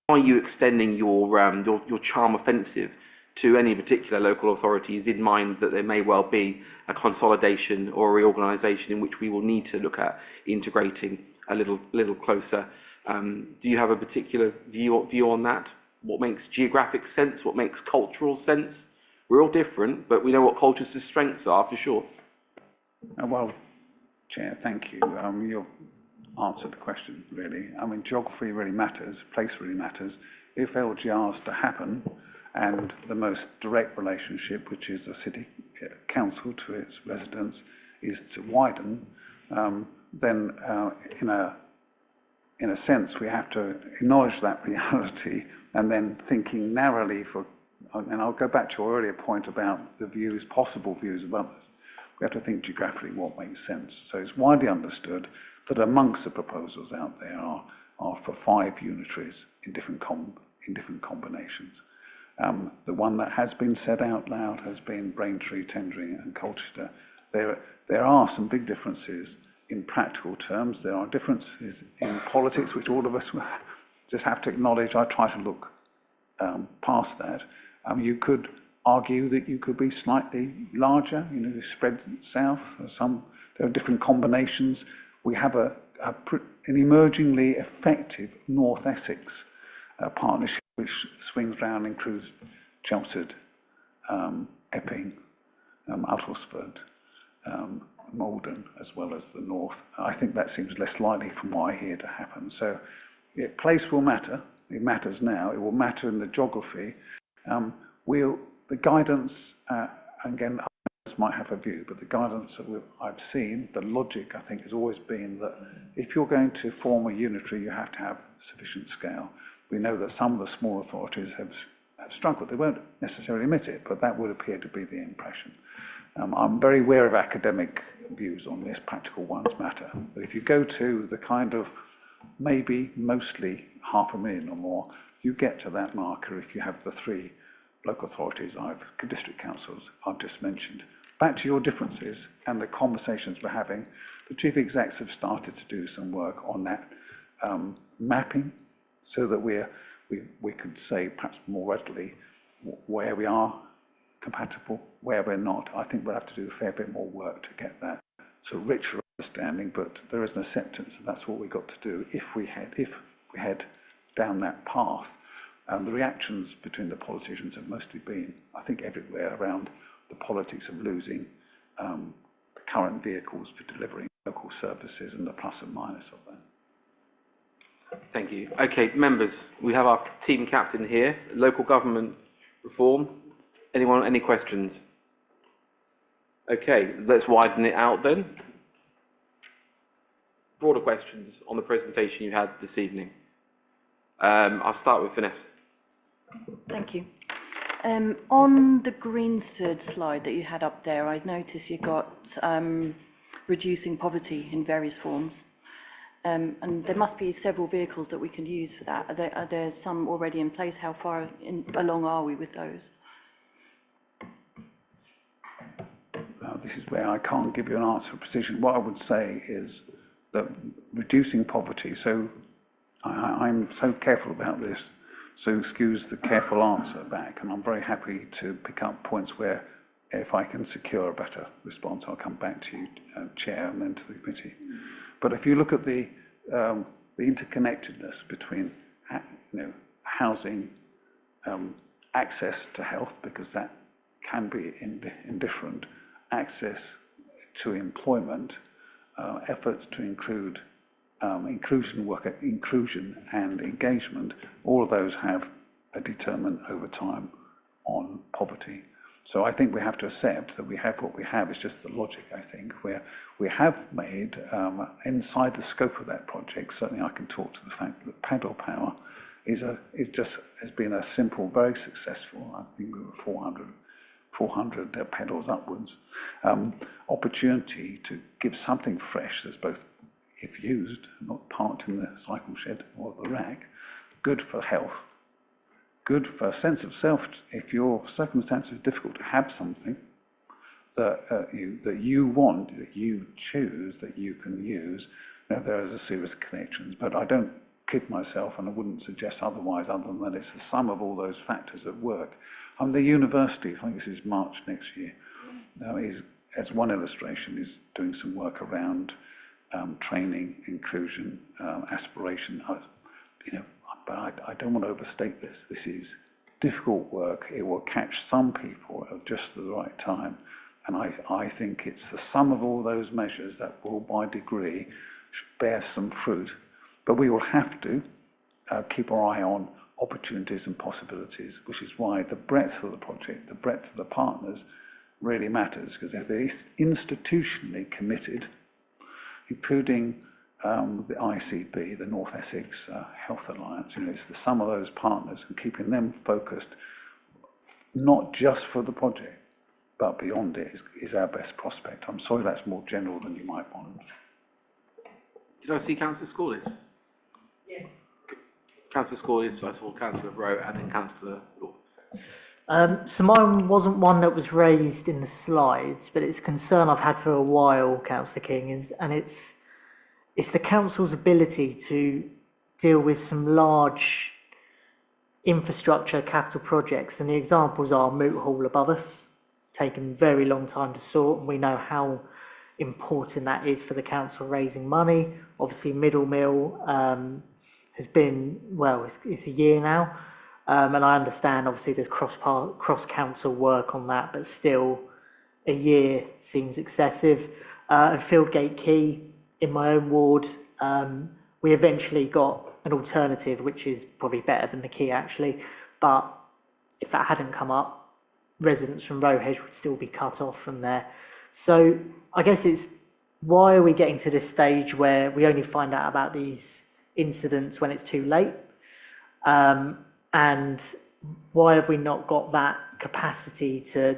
extending your charm offensive to any particular local authorities, in mind that there may well be a consolidation or a reorganisation in which we will need to look at integrating a little closer? Do you have a particular view on that? What makes geographic sense? What makes cultural sense? We're all different, but we know what Colchester's strengths are for sure. Well, Chair, thank you. You've answered the question, really. I mean, geography really matters, place really matters. If LGR's to happen, and the most direct relationship, which is a city council to its residents, is to widen, then in a sense we have to acknowledge that reality, and then thinking narrowly and I'll go back to your earlier point about the possible views of others. We have to think geographically what makes sense. So it's widely understood that amongst the proposals out there are for 5 unitaries in different combinations. The one that has been said out loud has been Braintree, Tendring and Colchester. There are some big differences in practical terms, there are differences in politics, which all of us just have to acknowledge. I try to look past that. You could argue that you could be slightly larger, you know, spread south. There are different combinations. We have an emergingly effective North Essex partnership, which swings round and includes Chelmsford, Epping, Uttlesford, Malden, as well as the north. I think that seems less likely from what I hear to happen. So place will matter. It matters now. It will matter in the geography. The guidance, again, others might have a view, but the guidance that I've seen, the logic, I think, has always been that if you're going to form a unitary, you have to have sufficient scale. We know that some of the small authorities have struggled. They won't necessarily admit it, but that would appear to be the impression. I'm very aware of academic views on this, practical ones matter. But if you go to the kind of maybe mostly 500,000 or more, you get to that marker if you have the 3 local authorities, district councils I've just mentioned. Back to your differences and the conversations we're having, the chief execs have started to do some work on that mapping, so that we could say perhaps more readily where we are compatible, where we're not. I think we'll have to do a fair bit more work to get that sort of richer understanding, but there is an acceptance that that's what we've got to do if we head down that path. The reactions between the politicians have mostly been, I think, everywhere around the politics of losing the current vehicles for delivering local services and the plus and minus of that. Thank you. Okay, members, we have our team captain here. Local government reform. Anyone, any questions? Okay, let's widen it out then. Broader questions on the presentation you had this evening. I'll start with Vanessa. Thank you. On the Greensted slide that you had up there, I noticed you got reducing poverty in various forms. And there must be several vehicles that we can use for that. Are there some already in place? How far along are we with those? This is where I can't give you an answer with precision. What I would say is that reducing poverty, so I'm so careful about this, so excuse the careful answer back, and I'm very happy to pick up points where if I can secure a better response, I'll come back to you, Chair, and then to the committee. But if you look at the interconnectedness between housing, access to health, because that can be indifferent, access to employment, efforts to include inclusion and engagement, all of those have a determinant over time on poverty. So I think we have to accept that we have what we have. It's just the logic, I think, where we have made, inside the scope of that project, certainly I can talk to the fact that Paddle Power has been a simple, very successful, I think we were 400 pedals upwards, opportunity to give something fresh that's both, if used, not parked in the cycle shed or the rack, good for health, good for a sense of self. If your circumstance is difficult, to have something that you want, that you choose, that you can use, there is a series of connections. But I don't kid myself, and I wouldn't suggest otherwise, other than it's the sum of all those factors at work. The university, I think this is March next year, as one illustration, is doing some work around training, inclusion, aspiration. But I don't want to overstate this. This is difficult work. It will catch some people at just the right time. And I think it's the sum of all those measures that will, by degree, bear some fruit. But we will have to keep our eye on opportunities and possibilities, which is why the breadth of the project, the breadth of the partners really matters, because if they're institutionally committed, including the ICB, the North Essex Health Alliance, it's the sum of those partners and keeping them focused, not just for the project, but beyond it is our best prospect. I'm sorry that's more general than you might want. Did I see Councillor Scorless? Yes. Councillor Scorless, I saw Councillor Rowe and then Councillor Law. So mine wasn't one that was raised in the slides, but it's a concern I've had for a while, Councillor King, it's the council's ability to deal with some large infrastructure capital projects, and the examples are Moot Hall above us, taken very long time to sort, and we know how important that is for the council raising money. Obviously, Middle Mill has been, well, it's a year now, and I understand obviously there's cross-council work on that, but still a year seems excessive. And Fieldgate Quay in my own ward, we eventually got an alternative which is probably better than the quay actually, but if that hadn't come up, residents from Rowhedge would still be cut off from there. So I guess it's, why are we getting to this stage where we only find out about these incidents when it's too late? And why have we not got that capacity to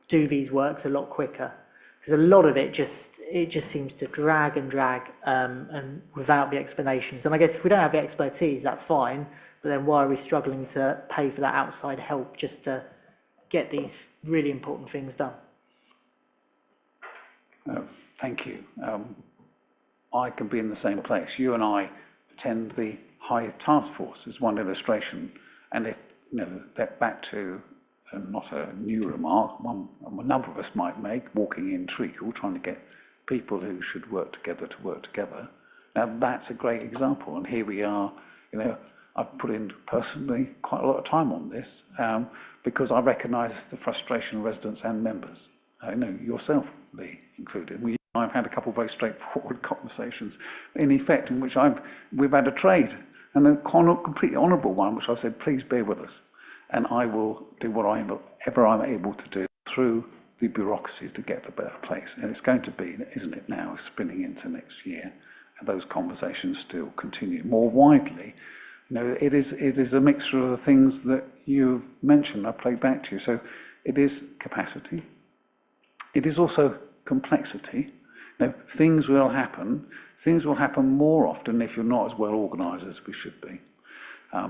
do these works a lot quicker? Because a lot of it just seems to drag and without the explanations. And I guess if we don't have the expertise, that's fine. But then why are we struggling to pay for that outside help just to get these really important things done? Thank you. I can be in the same place. You and I attend the Hythe Task Force as one illustration. And if, that back to not a new remark, a number of us might make, walking in treacle, trying to get people who should work together to work together. Now that's a great example, and here we are. I've put in personally quite a lot of time on this because I recognise the frustration of residents and members. I know yourself, Lee, included. I've had a couple of very straightforward conversations, in effect, in which we've had a trade, and a completely honourable one, which I've said, please bear with us. And I will do whatever I'm able to do through the bureaucracy to get to a better place. And it's going to be, isn't it now, spinning into next year. And those conversations still continue. More widely, it is a mixture of the things that you've mentioned. I play back to you. So it is capacity. It is also complexity. Things will happen. Things will happen more often if you're not as well organised as we should be.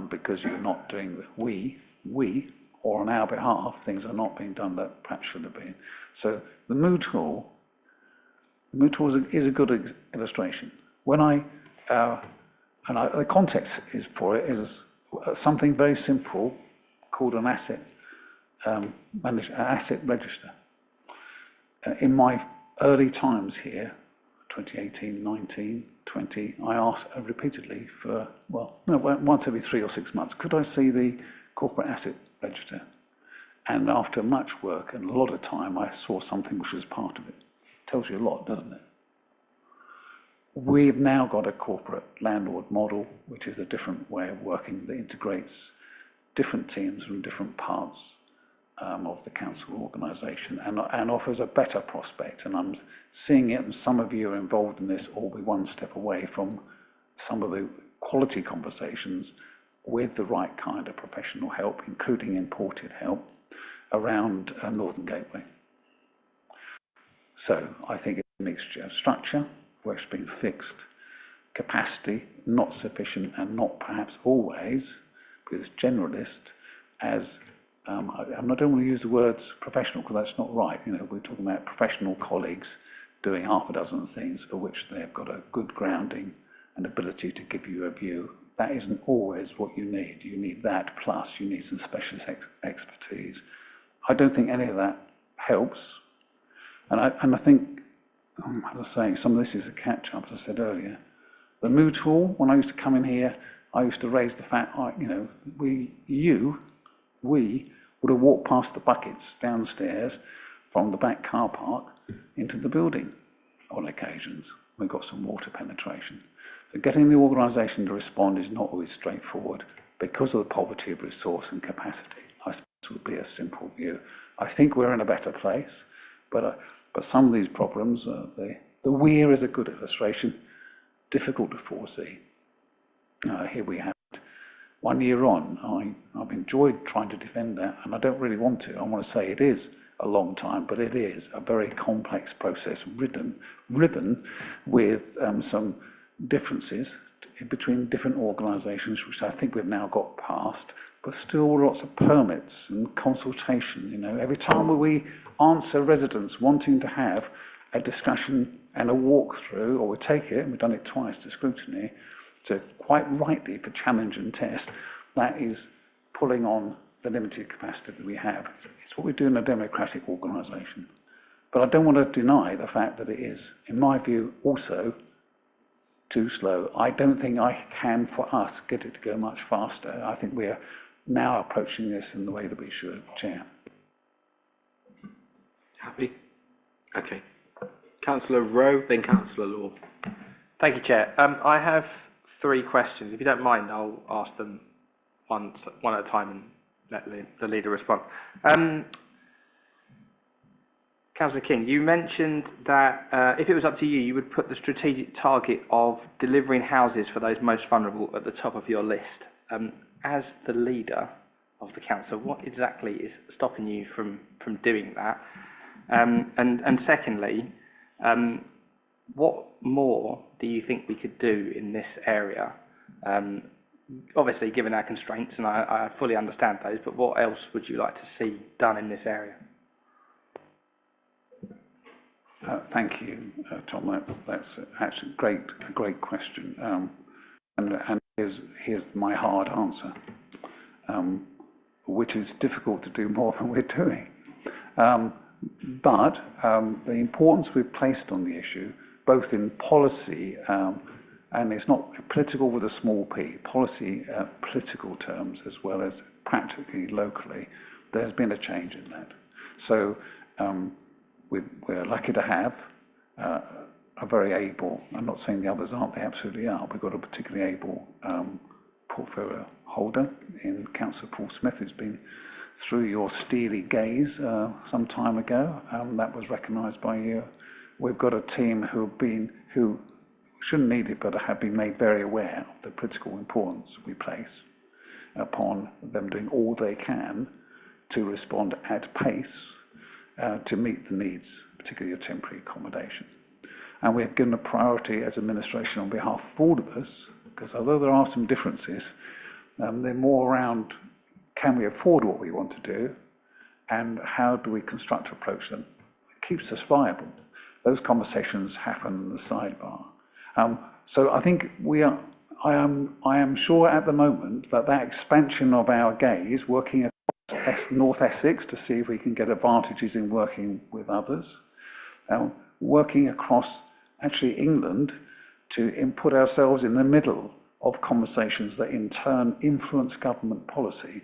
Because you're not doing or on our behalf, things are not being done that perhaps should have been. So the Moot Hall is a good illustration. When the context is something very simple called an asset register. In my early times here, 2018, 19, 20, I asked repeatedly for, once every 3 or 6 months, could I see the corporate asset register? And after much work and a lot of time, I saw something which was part of it. Tells you a lot, doesn't it? We've now got a corporate landlord model, which is a different way of working that integrates different teams from different parts of the council organisation and offers a better prospect. And I'm seeing it, and some of you are involved in this, all be one step away from some of the quality conversations with the right kind of professional help, including imported help, around Northern Gateway. So I think it's a mixture of structure, where it's been fixed, capacity, not sufficient and not perhaps always, because generalist, as I don't want to use the words professional because that's not right. We're talking about professional colleagues doing half a dozen things for which they've got a good grounding and ability to give you a view. That isn't always what you need. You need that, plus you need some specialist expertise. I don't think any of that helps. And I think, as I was saying, some of this is a catch-up, as I said earlier. The Moot Hall, when I used to come in here, I used to raise the fact, we would have walked past the buckets downstairs from the back car park into the building on occasions. We got some water penetration. So getting the organisation to respond is not always straightforward because of the poverty of resource and capacity. I suppose would be a simple view. I think we're in a better place, but some of these problems, the weir is a good illustration, difficult to foresee. Here we have it. 1 year on, I've enjoyed trying to defend that, and I don't really want to. I want to say it is a long time, but it is a very complex process, riven with some differences between different organisations, which I think we've now got past, but still lots of permits and consultation. You know, every time we answer residents wanting to have a discussion and a walkthrough, or we take it, and we've done it twice to scrutiny, to quite rightly for challenge and test, that is pulling on the limited capacity that we have. It's what we do in a democratic organisation. But I don't want to deny the fact that it is, in my view, also too slow. I don't think I can, for us, get it to go much faster. I think we're now approaching this in the way that we should, Chair. Happy? Okay. Councillor Rowe, then Councillor Law. Thank you, Chair. I have 3 questions. If you don't mind, I'll ask them one at a time and let the leader respond. Councillor King, you mentioned that if it was up to you, you would put the strategic target of delivering houses for those most vulnerable at the top of your list. As the leader of the council, what exactly is stopping you from doing that? And secondly, what more do you think we could do in this area? Obviously, given our constraints, and I fully understand those, but what else would you like to see done in this area? Thank you, Tom. That's actually a great question. And here's my hard answer, which is difficult to do more than we're doing. But the importance we've placed on the issue, both in policy, and it's not political with a small p, policy, political terms, as well as practically locally, there's been a change in that. So we're lucky to have a very able, I'm not saying the others aren't, they absolutely are, we've got a particularly able portfolio holder in Councillor Paul Smith, who's been through your steely gaze some time ago. That was recognised by you. We've got a team who shouldn't need it, but have been made very aware of the political importance we place upon them doing all they can to respond at pace to meet the needs, particularly of temporary accommodation. And we've given a priority as administration on behalf of all of us, because although there are some differences, they're more around, can we afford what we want to do, and how do we construct an approach that keeps us viable? Those conversations happen in the sidebar. So I think I am sure at the moment that expansion of our gaze, working across North Essex to see if we can get advantages in working with others, working across actually England to put ourselves in the middle of conversations that in turn influence government policy,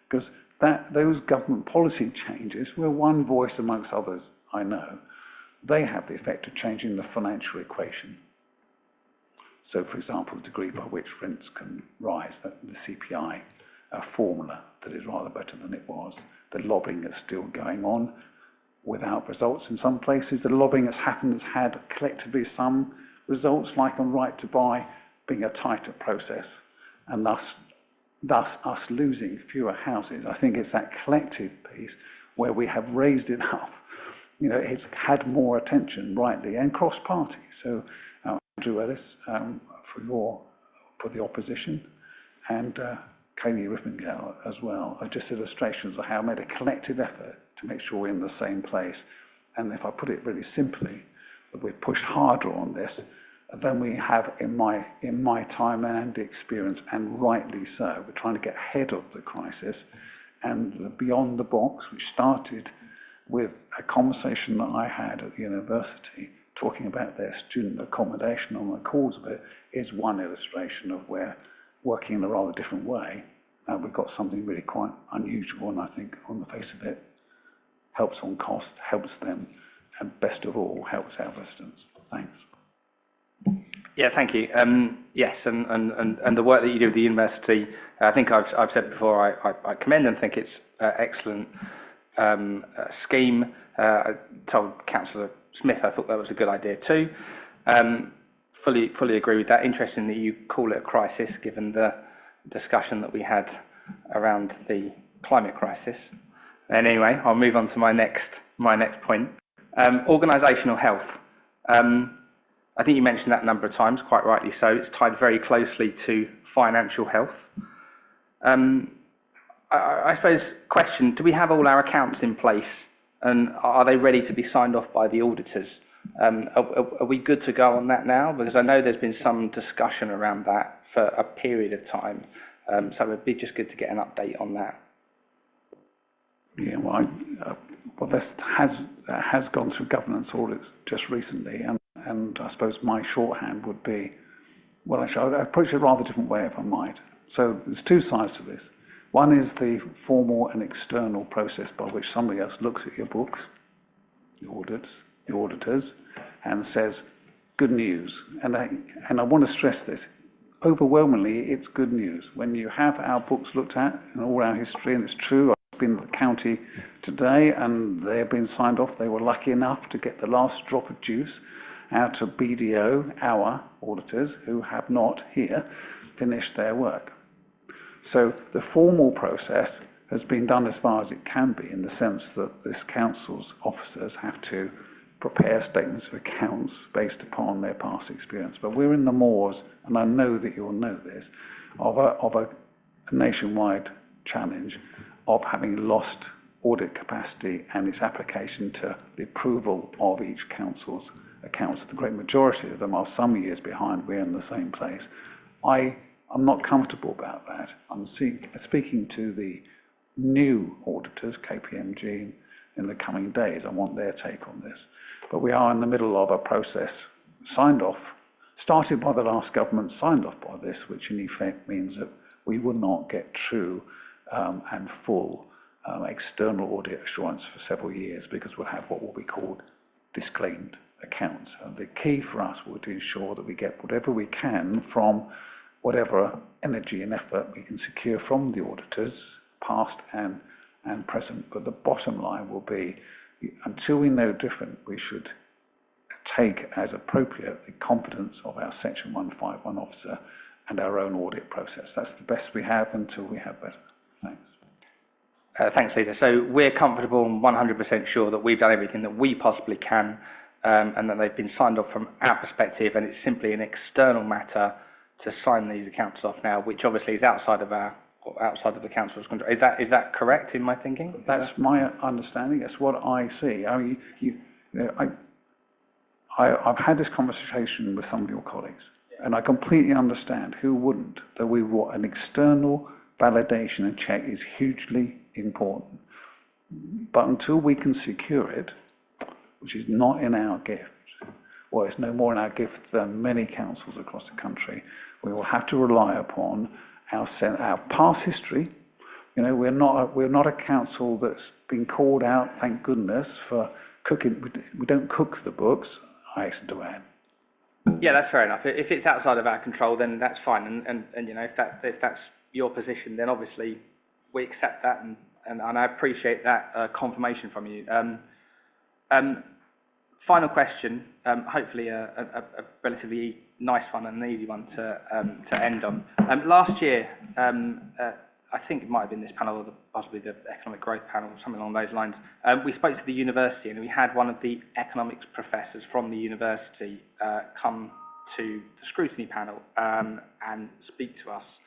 because those government policy changes, we're one voice amongst others, I know, they have the effect of changing the financial equation. So, for example, the degree by which rents can rise, the CPI formula that is rather better than it was, the lobbying that's still going on without results in some places, the lobbying that's happened has had collectively some results, like a right to buy being a tighter process, and thus us losing fewer houses. I think it's that collective piece where we have raised it up. You know, it's had more attention, rightly, and cross-party. So, Andrew Ellis for the opposition, and Kaylee Rippingale as well, are just illustrations of how I made a collective effort to make sure we're in the same place. And if I put it really simply, that we've pushed harder on this than we have in my time and experience, and rightly so. We're trying to get ahead of the crisis, and the beyond the box, which started with a conversation that I had at the university talking about their student accommodation on the cause of it, is one illustration of where, working in a rather different way, we've got something really quite unusual, and I think on the face of it helps on cost, helps them, and best of all helps our residents. Thanks. Yeah, thank you. Yes, and the work that you do with the university, I think I've said before, I commend and think it's excellent scheme. I told Councillor Smith I thought that was a good idea too. Fully agree with that. Interesting that you call it a crisis, given the discussion that we had around the climate crisis. And anyway, I'll move on to my next point. Organisational health. I think you mentioned that a number of times, quite rightly so. It's tied very closely to financial health. I suppose, question, do we have all our accounts in place and are they ready to be signed off by the auditors? Are we good to go on that now? Because I know there's been some discussion around that for a period of time. So it would be just good to get an update on that. Yeah, well, this has gone through governance audits just recently, and I suppose my shorthand would be, well, actually, I'd approach it a rather different way if I might. So there's two sides to this. One is the formal and external process by which somebody else looks at your books, the auditors, and says, good news. And I want to stress this. Overwhelmingly, it's good news. When you have our books looked at and all our history, and it's true, I've been at the county today and they've been signed off. They were lucky enough to get the last drop of juice out of BDO, our auditors, who have not here finished their work. So the formal process has been done as far as it can be, in the sense that this council's officers have to prepare statements of accounts based upon their past experience. But we're in the moors, and I know that you'll know this, of a nationwide challenge of having lost audit capacity and its application to the approval of each council's accounts. The great majority of them are some years behind. We're in the same place. I'm not comfortable about that. I'm speaking to the new auditors, KPMG, in the coming days. I want their take on this. But we are in the middle of a process signed off, started by the last government, signed off by this, which in effect means that we will not get true and full external audit assurance for several years, because we'll have what will be called disclaimed accounts. And the key for us will be to ensure that we get whatever we can from whatever energy and effort we can secure from the auditors, past and present. But the bottom line will be, until we know different, we should take as appropriate the confidence of our Section 151 officer and our own audit process. That's the best we have until we have better. Thanks. Thanks, Leader. So we're comfortable and 100% sure that we've done everything that we possibly can, and that they've been signed off from our perspective, and it's simply an external matter to sign these accounts off now, which obviously is outside of the council's control. Is that correct in my thinking? That's my understanding. That's what I see. I mean, I've had this conversation with some of your colleagues, and I completely understand, who wouldn't, that an external validation and check is hugely important. But until we can secure it, which is not in our gift, or it's no more in our gift than many councils across the country, we will have to rely upon our past history. You know, we're not a council that's been called out, thank goodness, for cooking. We don't cook the books, I hasten to add. Yeah, that's fair enough. If it's outside of our control, then that's fine. And you know, if that's your position, then obviously we accept that, and I appreciate that confirmation from you. Final question, hopefully a relatively nice one and an easy one to end on. Last year, I think it might have been this panel, or possibly the economic growth panel, or something along those lines. We spoke to the university, and we had one of the economics professors from the university come to the scrutiny panel and speak to us.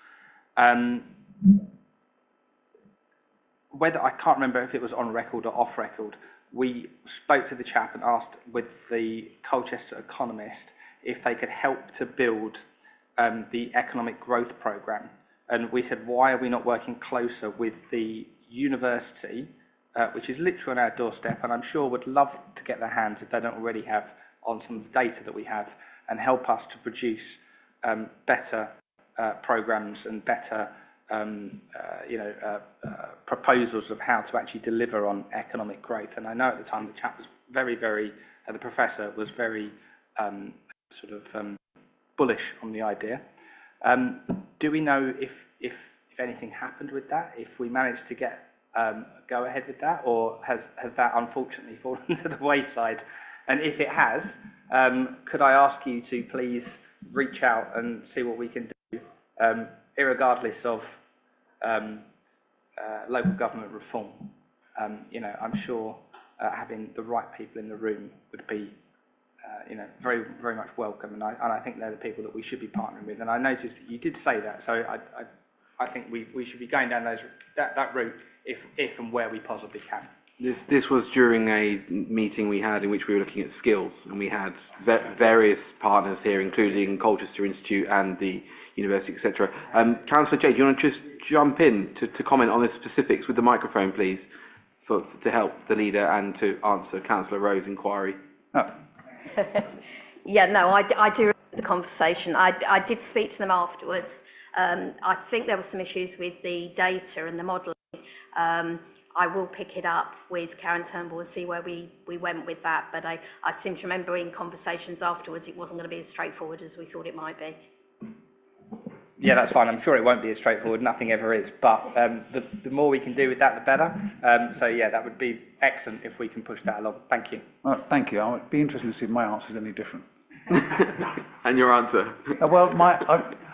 Whether, I can't remember if it was on record or off record, we spoke to the chap and asked with the Colchester economist if they could help to build the economic growth programme. And we said, why are we not working closer with the university, which is literally on our doorstep, and I'm sure would love to get their hands, if they don't already have, on some of the data that we have, and help us to produce better programmes and better proposals of how to actually deliver on economic growth. And I know at the time the chap was the professor was very bullish on the idea. Do we know if anything happened with that, if we managed to get go ahead with that, or has that unfortunately fallen to the wayside? And if it has, could I ask you to please reach out and see what we can do, irregardless of local government reform? I'm sure having the right people in the room would be very, very much welcome, and I think they're the people that we should be partnering with. And I noticed that you did say that, so I think we should be going down that route if and where we possibly can. This was during a meeting we had in which we were looking at skills, and we had various partners here, including Colchester Institute and the university, etc. Councillor Jay, do you want to just jump in to comment on the specifics with the microphone, please, to help the leader and to answer Councillor Rowe's inquiry? Yeah, no, I do remember the conversation. I did speak to them afterwards. I think there were some issues with the data and the modelling. I will pick it up with Karen Turnbull and see where we went with that, but I seem to remember in conversations afterwards it wasn't going to be as straightforward as we thought it might be. Yeah, that's fine. I'm sure it won't be as straightforward. Nothing ever is. But the more we can do with that, the better. So, yeah, that would be excellent if we can push that along. Thank you. Thank you. I would be interested to see if my answer is any different. And your answer?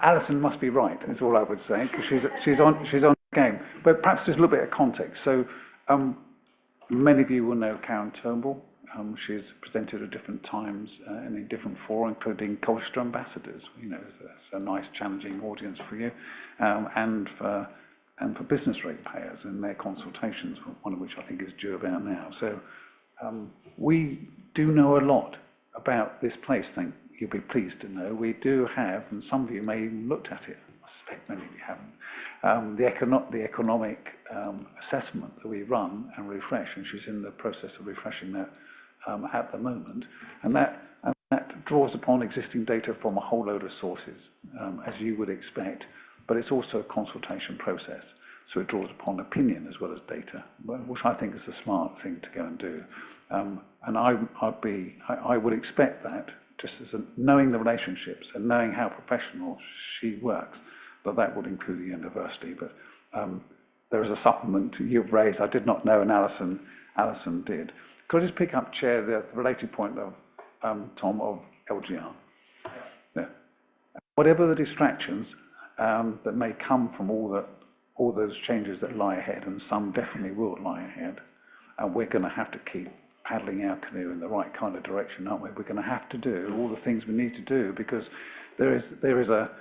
Alison must be right, is all I would say, because she's on the game. But perhaps just a little bit of context. So, many of you will know Karen Turnbull. She's presented at different times and in different fora, including Colchester ambassadors. You know, it's a nice, challenging audience for you, and for business ratepayers and their consultations, one of which I think is due about now. So we do know a lot about this place. You'll be pleased to know we do have, and some of you may have even looked at it. I suspect many of you haven't. The economic assessment that we run and refresh, and she's in the process of refreshing that at the moment, and that draws upon existing data from a whole load of sources, as you would expect, but it's also a consultation process, so it draws upon opinion as well as data, which I think is a smart thing to go and do. And I would expect that, just as knowing the relationships and knowing how professional she works, that would include the university. But there is a supplement you've raised I did not know, and Alison did. Could I just pick up, Chair, the related point of Tom, of LGR? Yeah. Whatever the distractions that may come from all those changes that lie ahead, and some definitely will lie ahead, and we're going to have to keep paddling our canoe in the right kind of direction, aren't we? We're going to have to do all the things we need to do, because there is a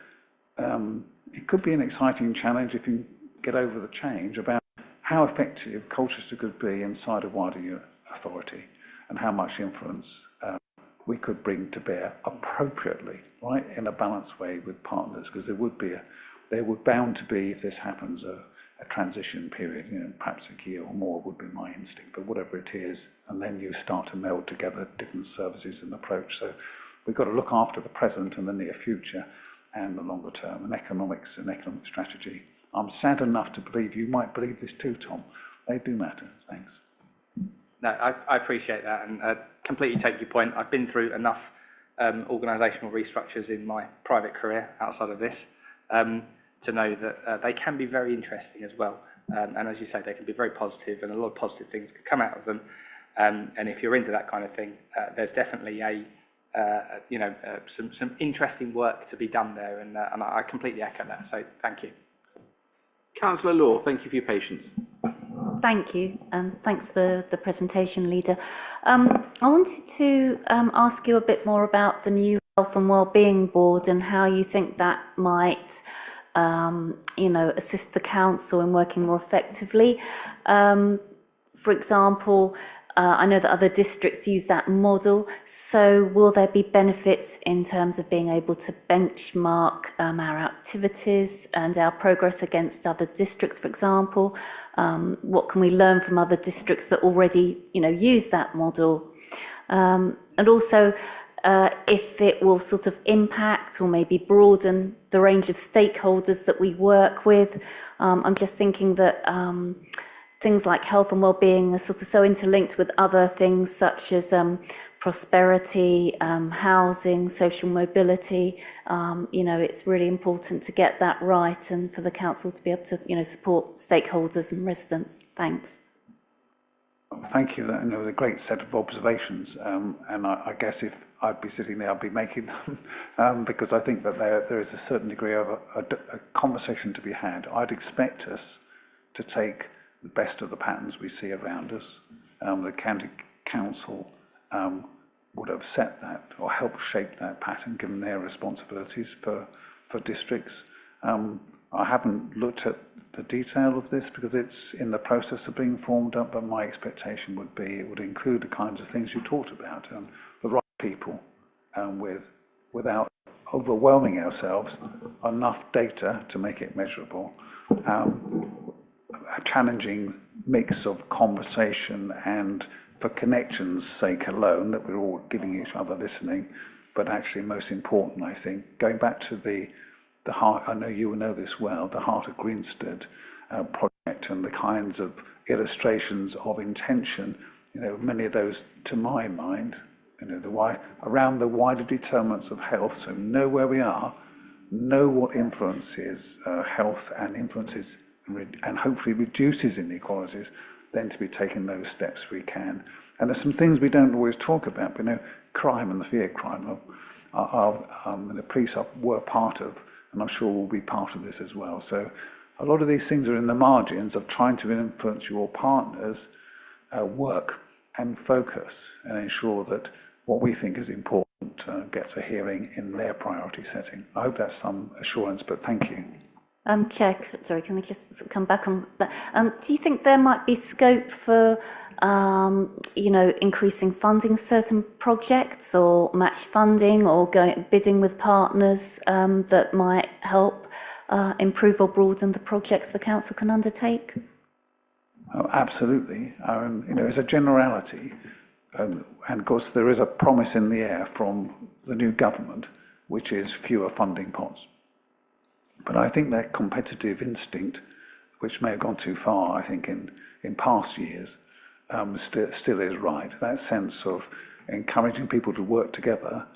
it could be an exciting challenge if you get over the change about how effective Colchester could be inside a wider authority, and how much influence we could bring to bear appropriately, right, in a balanced way with partners, because there would bound to be, if this happens, a transition period, perhaps a year or more would be my instinct, but whatever it is, and then you start to meld together different services and approach. So we've got to look after the present and the near future and the longer term, and economics and economic strategy. I'm sad enough to believe you might believe this too, Tom. They do matter. Thanks. No, I appreciate that, and completely take your point. I've been through enough organisational restructures in my private career outside of this to know that they can be very interesting as well. And as you say, they can be very positive, and a lot of positive things can come out of them. And if you're into that kind of thing, there's definitely some interesting work to be done there, and I completely echo that. So thank you. Councillor Law, thank you for your patience. Thank you, and thanks for the presentation, Leader. I wanted to ask you a bit more about the new Health and Wellbeing Board and how you think that might, assist the council in working more effectively. For example, I know that other districts use that model, so will there be benefits in terms of being able to benchmark our activities and our progress against other districts, for example? What can we learn from other districts that already, use that model? And also, if it will sort of impact or maybe broaden the range of stakeholders that we work with. I'm just thinking that things like health and well-being are sort of so interlinked with other things such as prosperity, housing, social mobility. It's really important to get that right and for the council to be able to, support stakeholders and residents. Thanks. Thank you. That was a great set of observations, and I guess if I'd be sitting there, I'd be making them, because I think that there is a certain degree of a conversation to be had. I'd expect us to take the best of the patterns we see around us. The county council would have set that or helped shape that pattern, given their responsibilities for districts. I haven't looked at the detail of this because it's in the process of being formed up, but my expectation would be it would include the kinds of things you talked about, the right people, without overwhelming ourselves, enough data to make it measurable, a challenging mix of conversation and, for connections' sake alone, that we're all giving each other listening, but actually most important, I think, going back to the heart, I know you will know this well, the Heart of Greenstead project and the kinds of illustrations of intention, many of those, to my mind, around the wider determinants of health, so know where we are, know what influences health and influences and hopefully reduces inequalities, then to be taking those steps we can. And there's some things we don't always talk about, but crime and the fear of crime the police were part of, and I'm sure will be part of this as well. So a lot of these things are in the margins of trying to influence your partners' work and focus and ensure that what we think is important gets a hearing in their priority setting. I hope that's some assurance, but thank you. Chair, sorry, can I just come back on that? Do you think there might be scope for, increasing funding of certain projects or match funding or bidding with partners that might help improve or broaden the projects the council can undertake? Oh, absolutely. As a generality, and of course there is a promise in the air from the new government, which is fewer funding pots. But I think that competitive instinct, which may have gone too far, I think, in past years, still is right. That sense of encouraging people to work together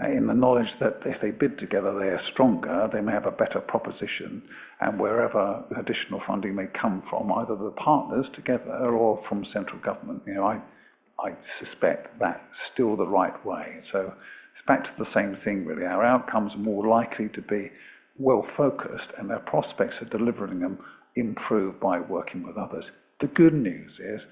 in the knowledge that if they bid together, they are stronger, they may have a better proposition, and wherever additional funding may come from, either the partners together or from central government, I suspect that's still the right way. So it's back to the same thing, really. Our outcomes are more likely to be well focused and our prospects of delivering them improve by working with others. The good news is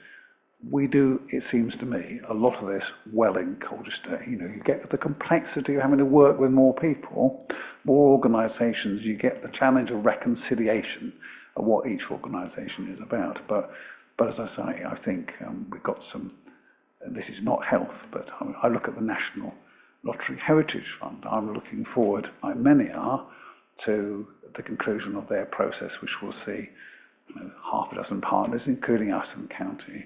we do, it seems to me, a lot of this well in Colchester. You get the complexity of having to work with more people, more organisations, you get the challenge of reconciliation of what each organisation is about. But as I say, I think we've got some, and this is not health, but I look at the National Lottery Heritage Fund. I'm looking forward, like many are, to the conclusion of their process, which will see half a dozen partners, including us and county,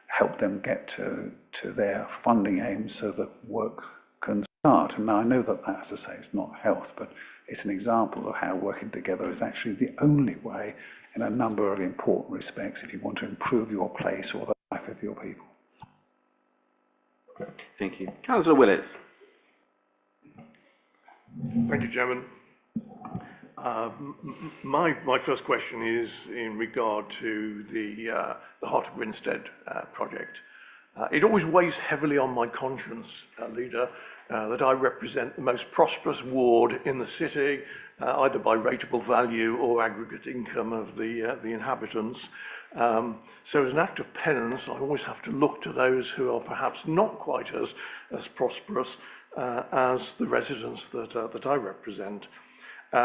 help them get to their funding aims so that work can start. And now I know that, as I say, it's not health, but it's an example of how working together is actually the only way in a number of important respects if you want to improve your place or the life of your people. Thank you. Councillor Willits. Thank you, Chairman. My first question is in regard to the Heart of Grinstead project. It always weighs heavily on my conscience, Leader, that I represent the most prosperous ward in the city, either by rateable value or aggregate income of the inhabitants. So as an act of penance, I always have to look to those who are perhaps not quite as prosperous as the residents that I represent.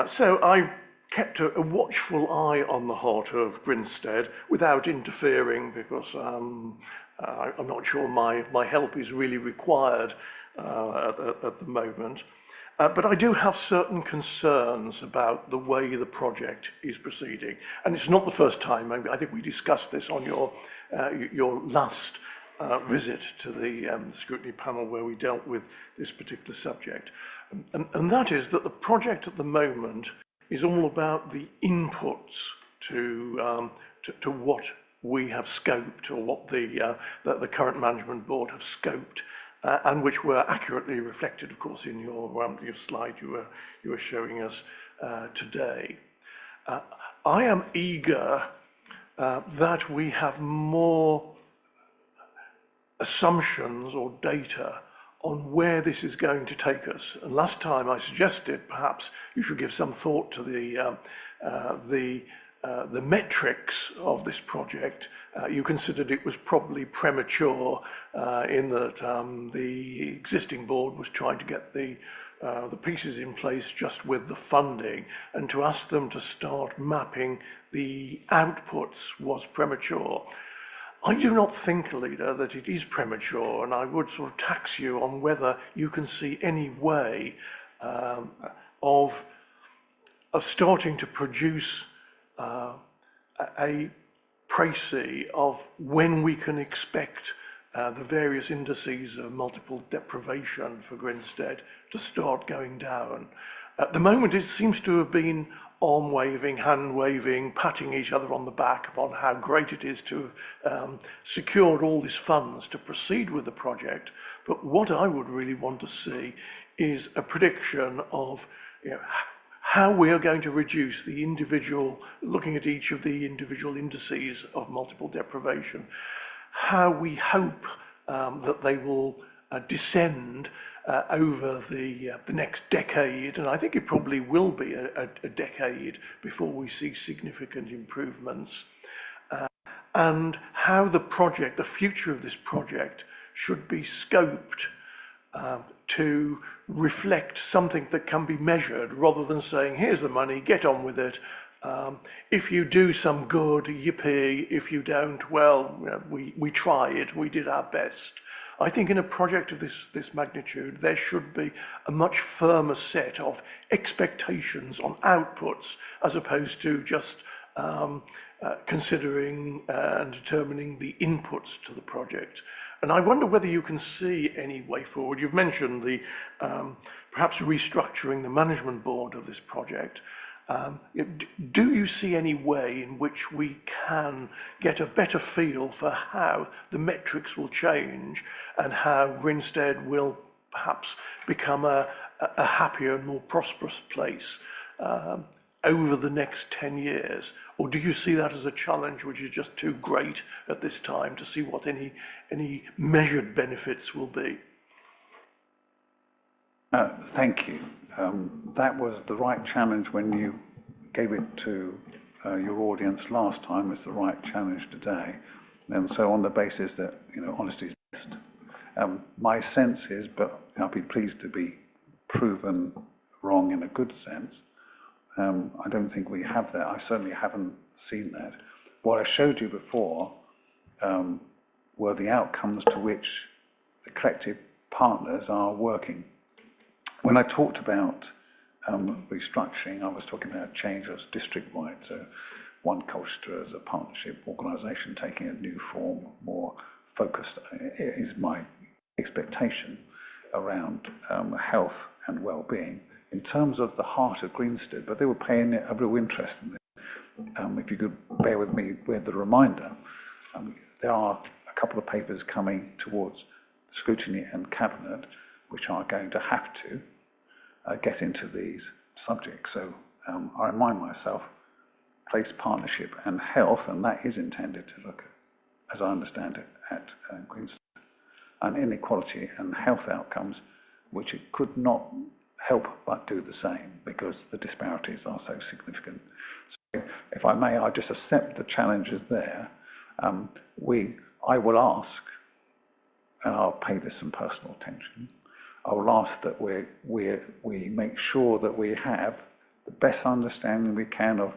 So I kept a watchful eye on the Heart of Grinstead without interfering, because I'm not sure my help is really required at the moment. But I do have certain concerns about the way the project is proceeding. And it's not the first time. I think we discussed this on your last visit to the scrutiny panel where we dealt with this particular subject. And that is that the project at the moment is all about the inputs to what we have scoped, or what the current management board have scoped, and which were accurately reflected, of course, in your slide you were showing us today. I am eager that we have more assumptions or data on where this is going to take us. And last time I suggested perhaps you should give some thought to the the metrics of this project, you considered it was probably premature in that the existing board was trying to get the pieces in place just with the funding, and to ask them to start mapping the outputs was premature. I do not think, Leader, that it is premature, and I would sort of tax you on whether you can see any way of starting to produce a précis of when we can expect the various indices of multiple deprivation for Grinstead to start going down. At the moment, it seems to have been arm waving, hand waving, patting each other on the back upon how great it is to have secured all these funds to proceed with the project. But what I would really want to see is a prediction of, you know, how we are going to reduce the individual, looking at each of the individual indices of multiple deprivation, how we hope that they will descend over the next decade, and I think it probably will be a decade before we see significant improvements, and how the project, the future of this project, should be scoped to reflect something that can be measured, rather than saying, here's the money, get on with it. If you do some good, yippee. If you don't, well, we tried, we did our best. I think in a project of this magnitude, there should be a much firmer set of expectations on outputs, as opposed to just considering and determining the inputs to the project. And I wonder whether you can see any way forward. You've mentioned the perhaps restructuring the management board of this project. Do you see any way in which we can get a better feel for how the metrics will change and how Grinstead will perhaps become a happier and more prosperous place over the next 10 years? Or do you see that as a challenge which is just too great at this time to see what any measured benefits will be? Thank you. That was the right challenge when you gave it to your audience last time. It's the right challenge today. And so on the basis that, honesty is best. My sense is, but I'll be pleased to be proven wrong in a good sense. I don't think we have that. I certainly haven't seen that. What I showed you before were the outcomes to which the collective partners are working. When I talked about restructuring, I was talking about change as district-wide. So One Colchester as a partnership organisation taking a new form, more focused, is my expectation around health and well-being. In terms of the heart of Grinstead, but they were paying a real interest in this. If you could bear with me with the reminder, there are a couple of papers coming towards Scrutiny and Cabinet which are going to have to get into these subjects. So I remind myself, place, partnership and health, and that is intended to look at, as I understand it, at Grinstead, and inequality and health outcomes, which it could not help but do the same because the disparities are so significant. So if I may, I just accept the challenges there. I will ask, and I'll pay this some personal attention, I will ask that we make sure that we have the best understanding we can of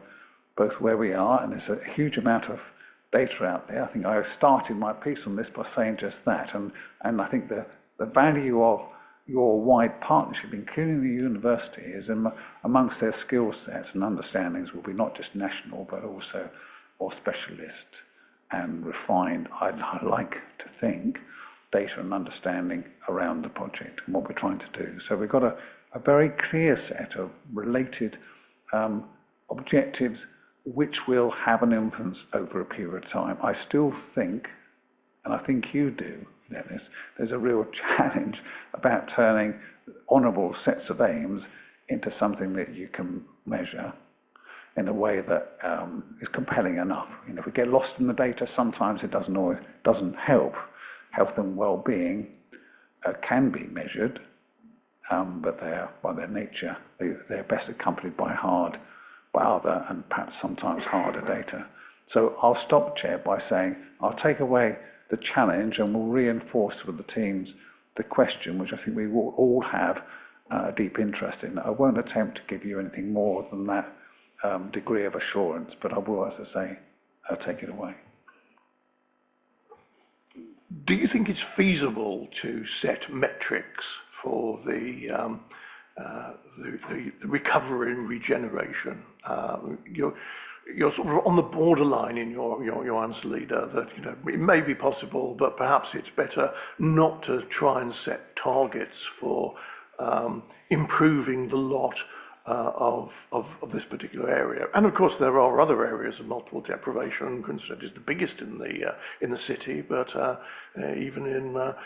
both where we are, and there's a huge amount of data out there. I think I started my piece on this by saying just that, and I think the value of your wide partnership, including the university, is amongst their skill sets and understandings will be not just national, but also more specialist and refined, I'd like to think, data and understanding around the project and what we're trying to do. So we've got a very clear set of related objectives which will have an influence over a period of time. I still think, and I think you do, Dennis, there's a real challenge about turning honourable sets of aims into something that you can measure in a way that is compelling enough. If we get lost in the data, sometimes it doesn't help. Health and well-being can be measured, but by their nature, they're best accompanied by hard but other and perhaps sometimes harder data. So I'll stop, Chair, by saying I'll take away the challenge and we'll reinforce with the teams the question, which I think we will all have a deep interest in. I won't attempt to give you anything more than that degree of assurance, but I will, as I say, take it away. Do you think it's feasible to set metrics for the recovery and regeneration? You're sort of on the borderline in your answer, Leader, that it may be possible, but perhaps it's better not to try and set targets for improving the lot of this particular area. And of course, there are other areas of multiple deprivation. Grinstead is the biggest in the city, but even in the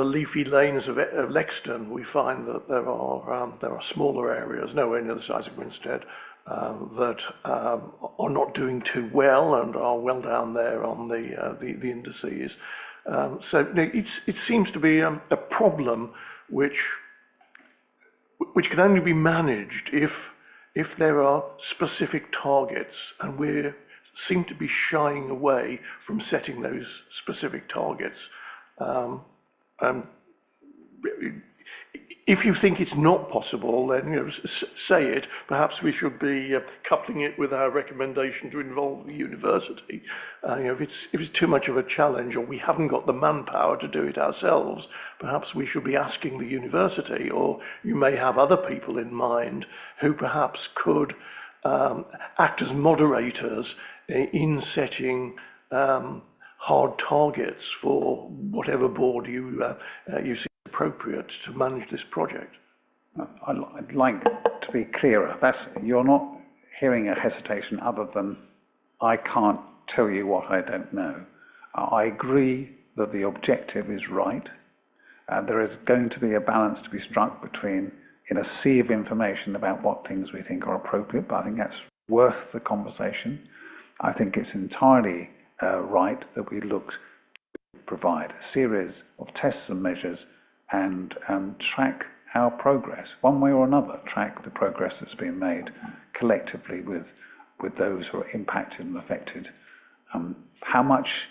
leafy lanes of Lexton, we find that there are smaller areas, nowhere near the size of Grinstead, that are not doing too well and are well down there on the indices. So it seems to be a problem which can only be managed if there are specific targets, and we seem to be shying away from setting those specific targets. If you think it's not possible, then say it. Perhaps we should be coupling it with our recommendation to involve the university. If it's too much of a challenge, or we haven't got the manpower to do it ourselves, perhaps we should be asking the university, or you may have other people in mind who perhaps could act as moderators in setting hard targets for whatever board you see appropriate to manage this project. I'd like to be clearer. You're not hearing a hesitation other than I can't tell you what I don't know. I agree that the objective is right. There is going to be a balance to be struck between, in a sea of information about what things we think are appropriate, but I think that's worth the conversation. I think it's entirely right that we look to provide a series of tests and measures and track our progress, one way or another, track the progress that's been made collectively with those who are impacted and affected. How much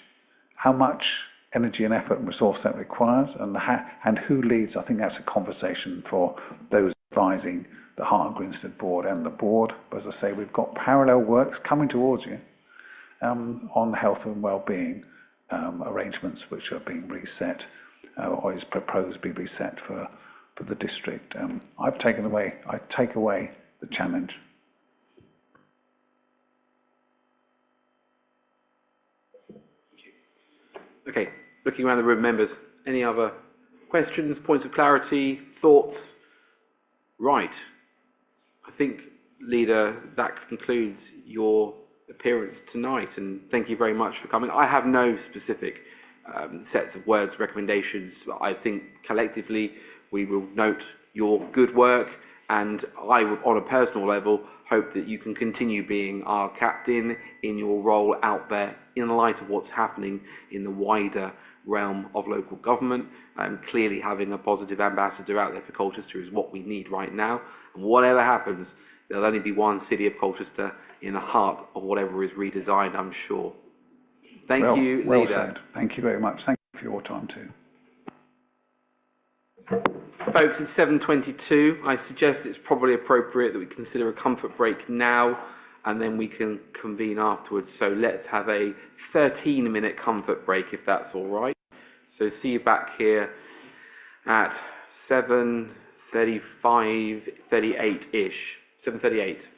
energy and effort and resource that requires, and who leads, I think that's a conversation for those advising the Hart and Grinstead board and the board. As I say, we've got parallel works coming towards you on health and well-being arrangements which are being reset, or is proposed to be reset for the district. I take away the challenge. Okay, looking around the room, members, any other questions, points of clarity, thoughts? Right. I think, Leader, that concludes your appearance tonight, and thank you very much for coming. I have no specific sets of words, recommendations. I think collectively we will note your good work, and I would, on a personal level, hope that you can continue being our captain in your role out there in light of what's happening in the wider realm of local government. Clearly having a positive ambassador out there for Colchester is what we need right now, and whatever happens, there'll only be one city of Colchester in the heart of whatever is redesigned, I'm sure. Thank you, Leader. Well said. Thank you very much. Thank you for your time too. Folks, it's 7:22. I suggest it's probably appropriate that we consider a comfort break now, and then we can convene afterwards. So let's have a 13-minute comfort break, if that's all right. So see you back here at 7:35, 38-ish. 7:38.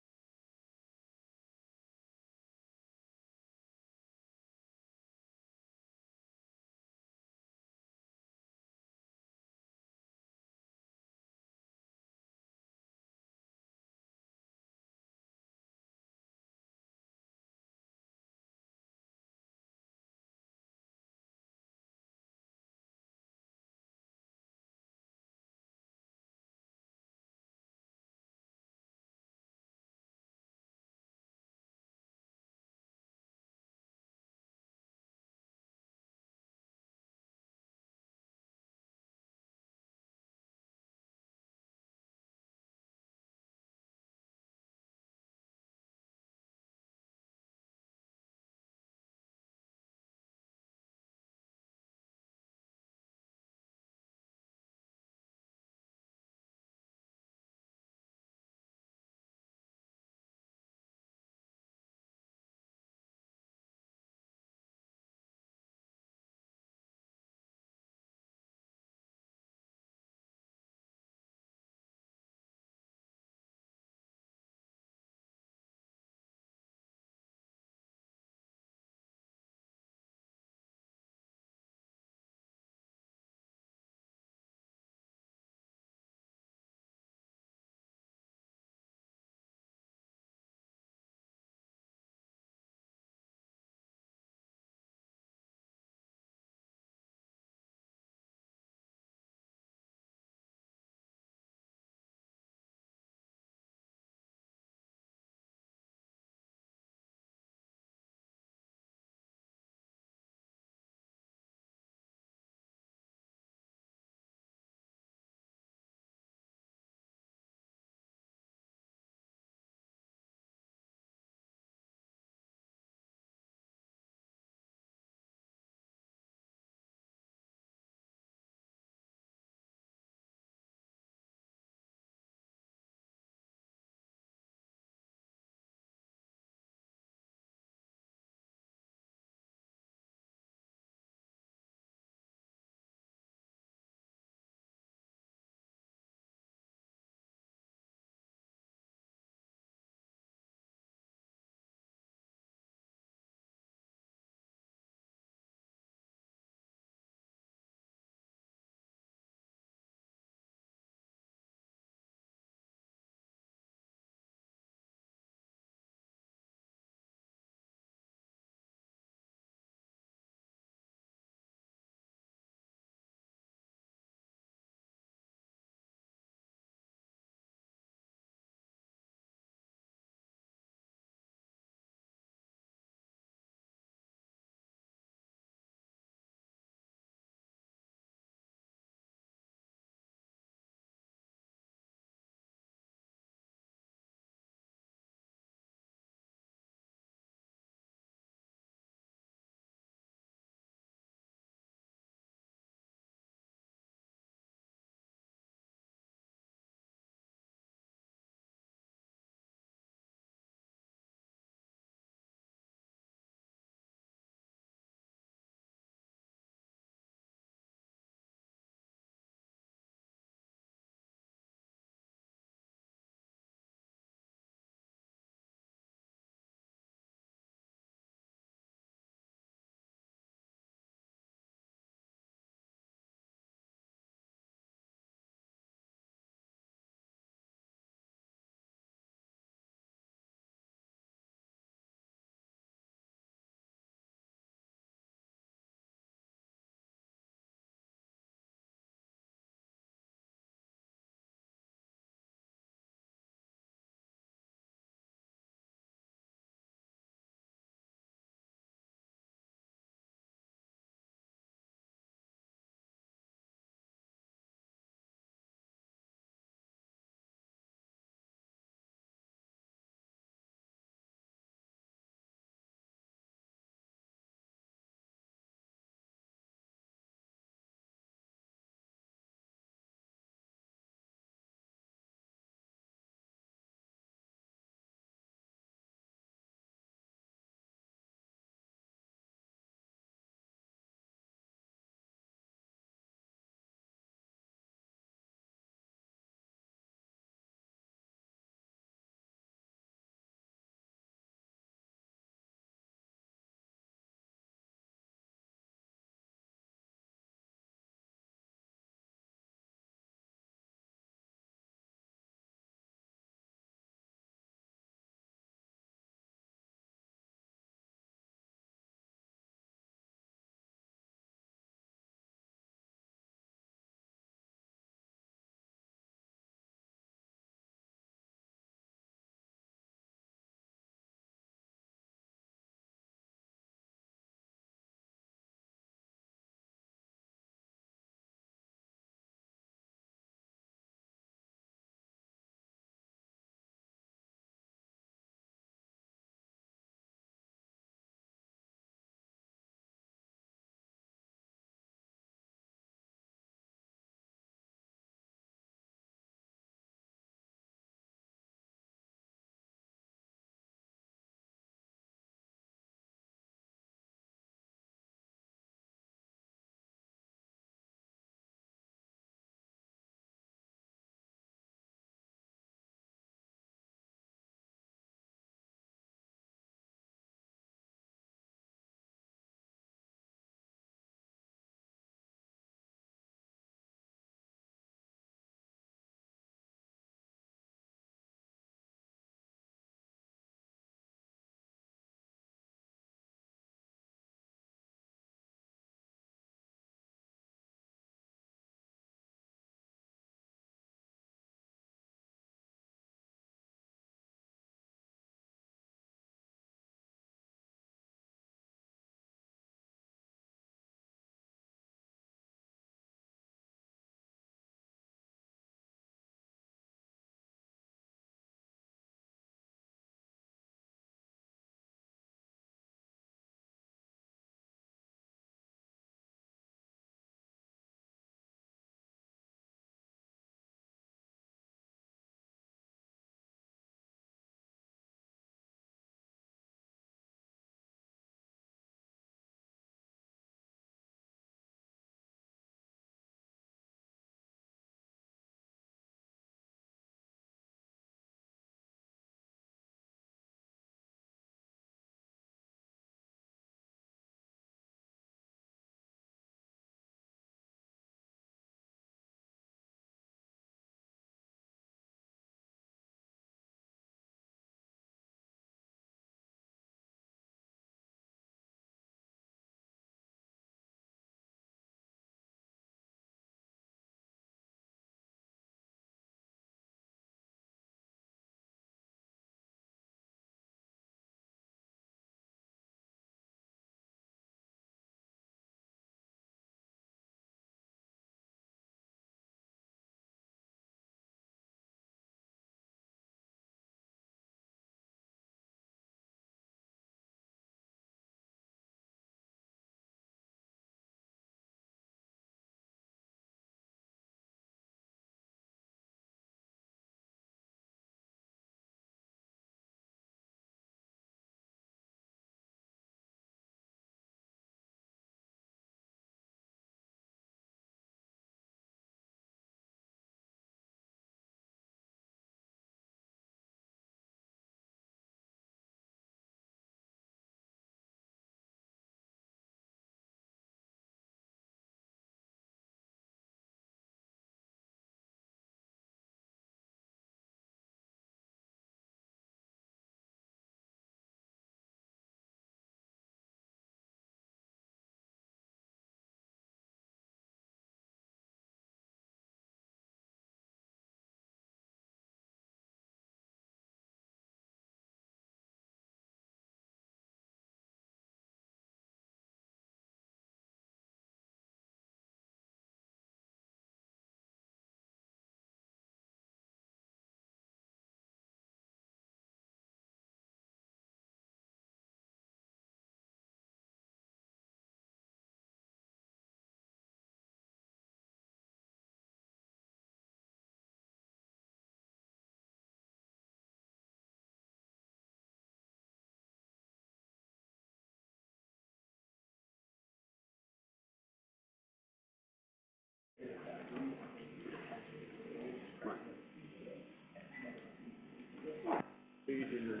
Okay,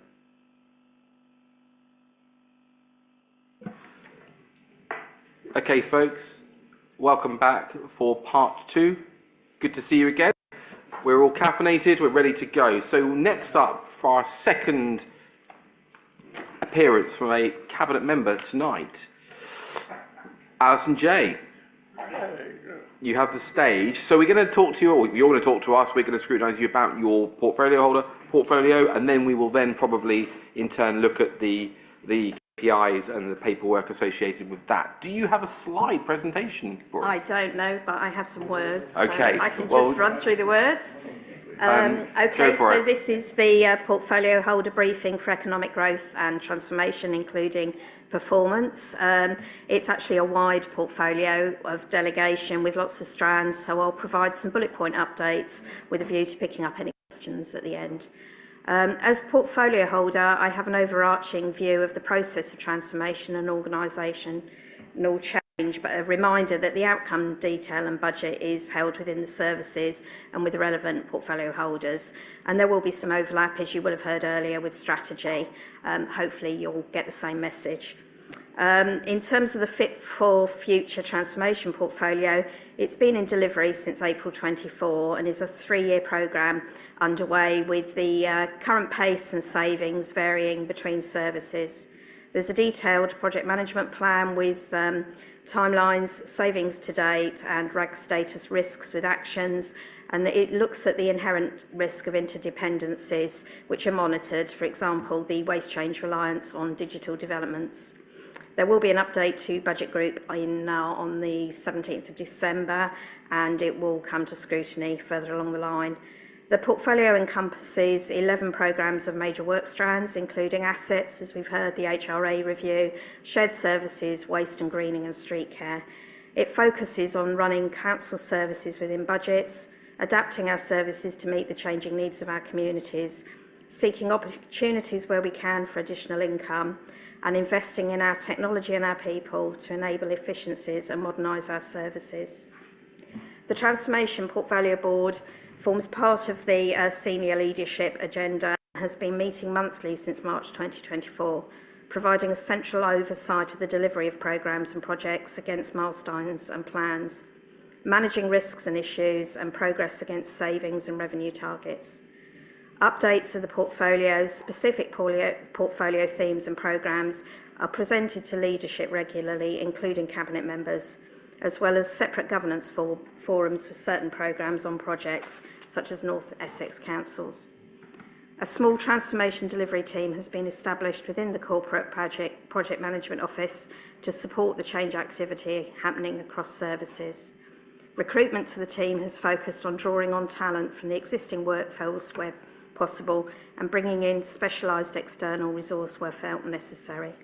folks, welcome back for part 2. Good to see you again. We're all caffeinated, we're ready to go. So next up for our second appearance from a cabinet member tonight, Alison J. You have the stage. So we're going to talk to you, or you're going to talk to us, we're going to scrutinise you about your portfolio, and then we will then probably in turn look at the KPIs and the paperwork associated with that. Do you have a slide presentation for us? I don't know, but I have some words. Okay. So I can just run through the words. Okay, so this is the portfolio holder briefing for economic growth and transformation, including performance. It's actually a wide portfolio of delegation with lots of strands, so I'll provide some bullet point updates with a view to picking up any questions at the end. As portfolio holder, I have an overarching view of the process of transformation and organisational change, but a reminder that the outcome detail and budget is held within the services and with the relevant portfolio holders. And there will be some overlap, as you will have heard earlier, with strategy. Hopefully you'll get the same message. In terms of the Fit for Future transformation portfolio, it's been in delivery since April 24 and is a 3-year programme underway with the current pace and savings varying between services. There's a detailed project management plan with timelines, savings to date and RAG status risks with actions, and it looks at the inherent risk of interdependencies which are monitored, for example, the waste change reliance on digital developments. There will be an update to Budget Group on the 17th of December, and it will come to scrutiny further along the line. The portfolio encompasses 11 programmes of major work strands, including assets, as we've heard, the HRA review, shared services, waste and greening and street care. It focuses on running council services within budgets, adapting our services to meet the changing needs of our communities, seeking opportunities where we can for additional income, and investing in our technology and our people to enable efficiencies and modernise our services. The Transformation Portfolio Board forms part of the senior leadership agenda and has been meeting monthly since March 2024, providing a central oversight of the delivery of programmes and projects against milestones and plans, managing risks and issues and progress against savings and revenue targets. Updates of the portfolio, specific portfolio themes and programmes are presented to leadership regularly, including cabinet members, as well as separate governance forums for certain programmes on projects, such as North Essex Councils. A small transformation delivery team has been established within the Corporate Project Management Office to support the change activity happening across services. Recruitment to the team has focused on drawing on talent from the existing workforce where possible and bringing in specialised external resource where felt necessary.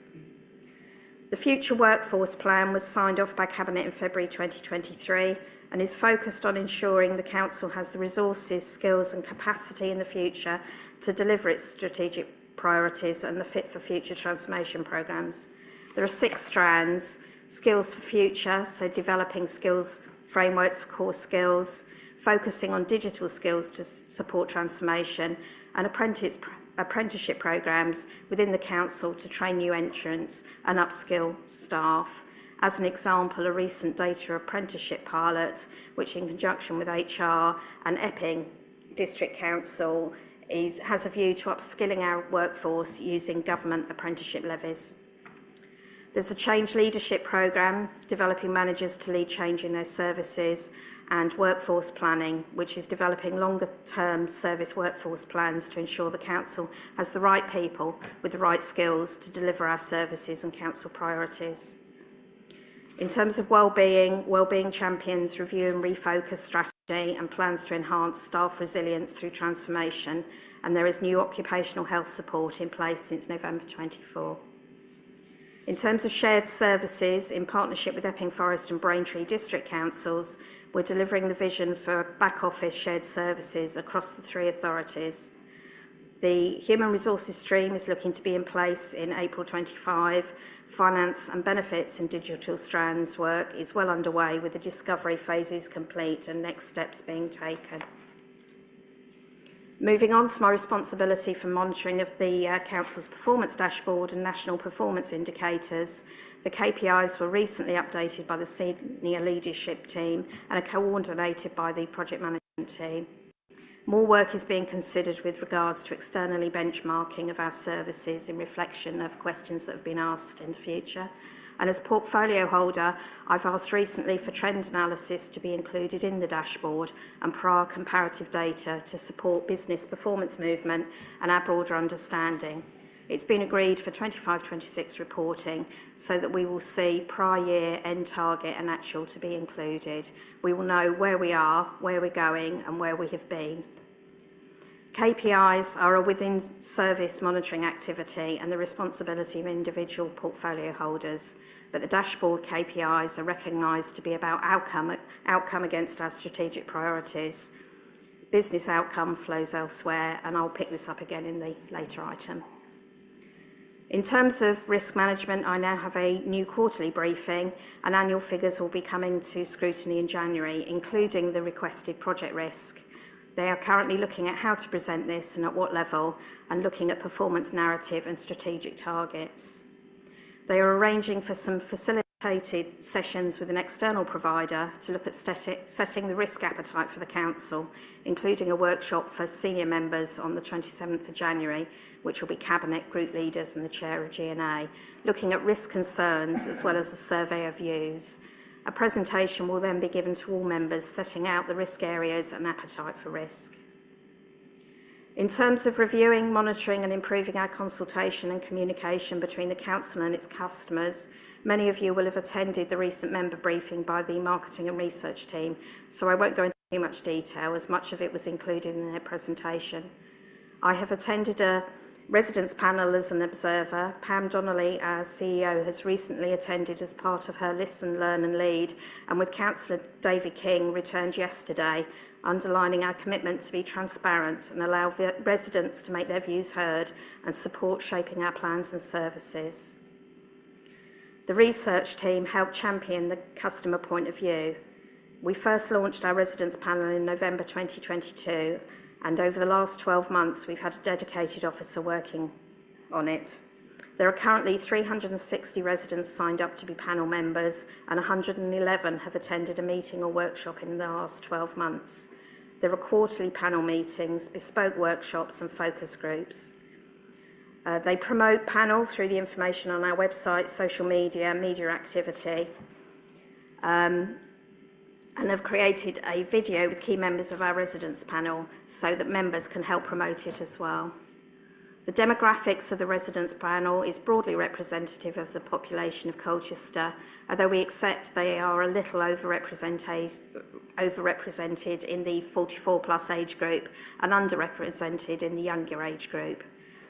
The Future Workforce Plan was signed off by Cabinet in February 2023 and is focused on ensuring the Council has the resources, skills and capacity in the future to deliver its strategic priorities and the Fit for Future transformation programmes. There are 6 strands: skills for future, so developing skills frameworks for core skills, focusing on digital skills to support transformation, and apprenticeship programmes within the Council to train new entrants and upskill staff. As an example, a recent data apprenticeship pilot, which in conjunction with HR and Epping District Council has a view to upskilling our workforce using government apprenticeship levies. There's a change leadership programme, developing managers to lead change in their services, and workforce planning, which is developing longer-term service workforce plans to ensure the Council has the right people with the right skills to deliver our services and Council priorities. In terms of wellbeing champions review and refocus strategy and plans to enhance staff resilience through transformation, and there is new occupational health support in place since November 24. In terms of shared services, in partnership with Epping Forest and Braintree District Councils, we're delivering the vision for back office shared services across the 3 authorities. The human resources stream is looking to be in place in April 25. Finance and benefits and digital strands work is well underway with the discovery phases complete and next steps being taken. Moving on to my responsibility for monitoring of the Council's performance dashboard and national performance indicators, the KPIs were recently updated by the senior leadership team and are coordinated by the project management team. More work is being considered with regards to externally benchmarking of our services in reflection of questions that have been asked in the future. And as portfolio holder, I've asked recently for trend analysis to be included in the dashboard and prior comparative data to support business performance movement and our broader understanding. It's been agreed for 25-26 reporting so that we will see prior year, end target and actual to be included. We will know where we are, where we're going and where we have been. KPIs are a within service monitoring activity and the responsibility of individual portfolio holders, but the dashboard KPIs are recognised to be about outcome against our strategic priorities. Business outcome flows elsewhere, and I'll pick this up again in the later item. In terms of risk management, I now have a new quarterly briefing, and annual figures will be coming to scrutiny in January, including the requested project risk. They are currently looking at how to present this and at what level, and looking at performance narrative and strategic targets. They are arranging for some facilitated sessions with an external provider to look at setting the risk appetite for the Council, including a workshop for senior members on the 27th of January, which will be Cabinet, Group Leaders and the Chair of G&A, looking at risk concerns as well as a survey of views. A presentation will then be given to all members setting out the risk areas and appetite for risk. In terms of reviewing, monitoring and improving our consultation and communication between the Council and its customers, many of you will have attended the recent member briefing by the Marketing and Research team, so I won't go into too much detail as much of it was included in their presentation. I have attended a residents panel as an observer. Pam Donnelly, our CEO, has recently attended as part of her Listen, Learn and Lead, and with Councillor David King returned yesterday, underlining our commitment to be transparent and allow residents to make their views heard and support shaping our plans and services. The research team helped champion the customer point of view. We first launched our residents panel in November 2022, and over the last 12 months we've had a dedicated officer working on it. There are currently 360 residents signed up to be panel members, and 111 have attended a meeting or workshop in the last 12 months. There are quarterly panel meetings, bespoke workshops and focus groups. They promote panel through the information on our website, social media, media activity, and have created a video with key members of our residents panel so that members can help promote it as well. The demographics of the residents panel is broadly representative of the population of Colchester, although we accept they are a little overrepresented in the 44 plus age group and underrepresented in the younger age group.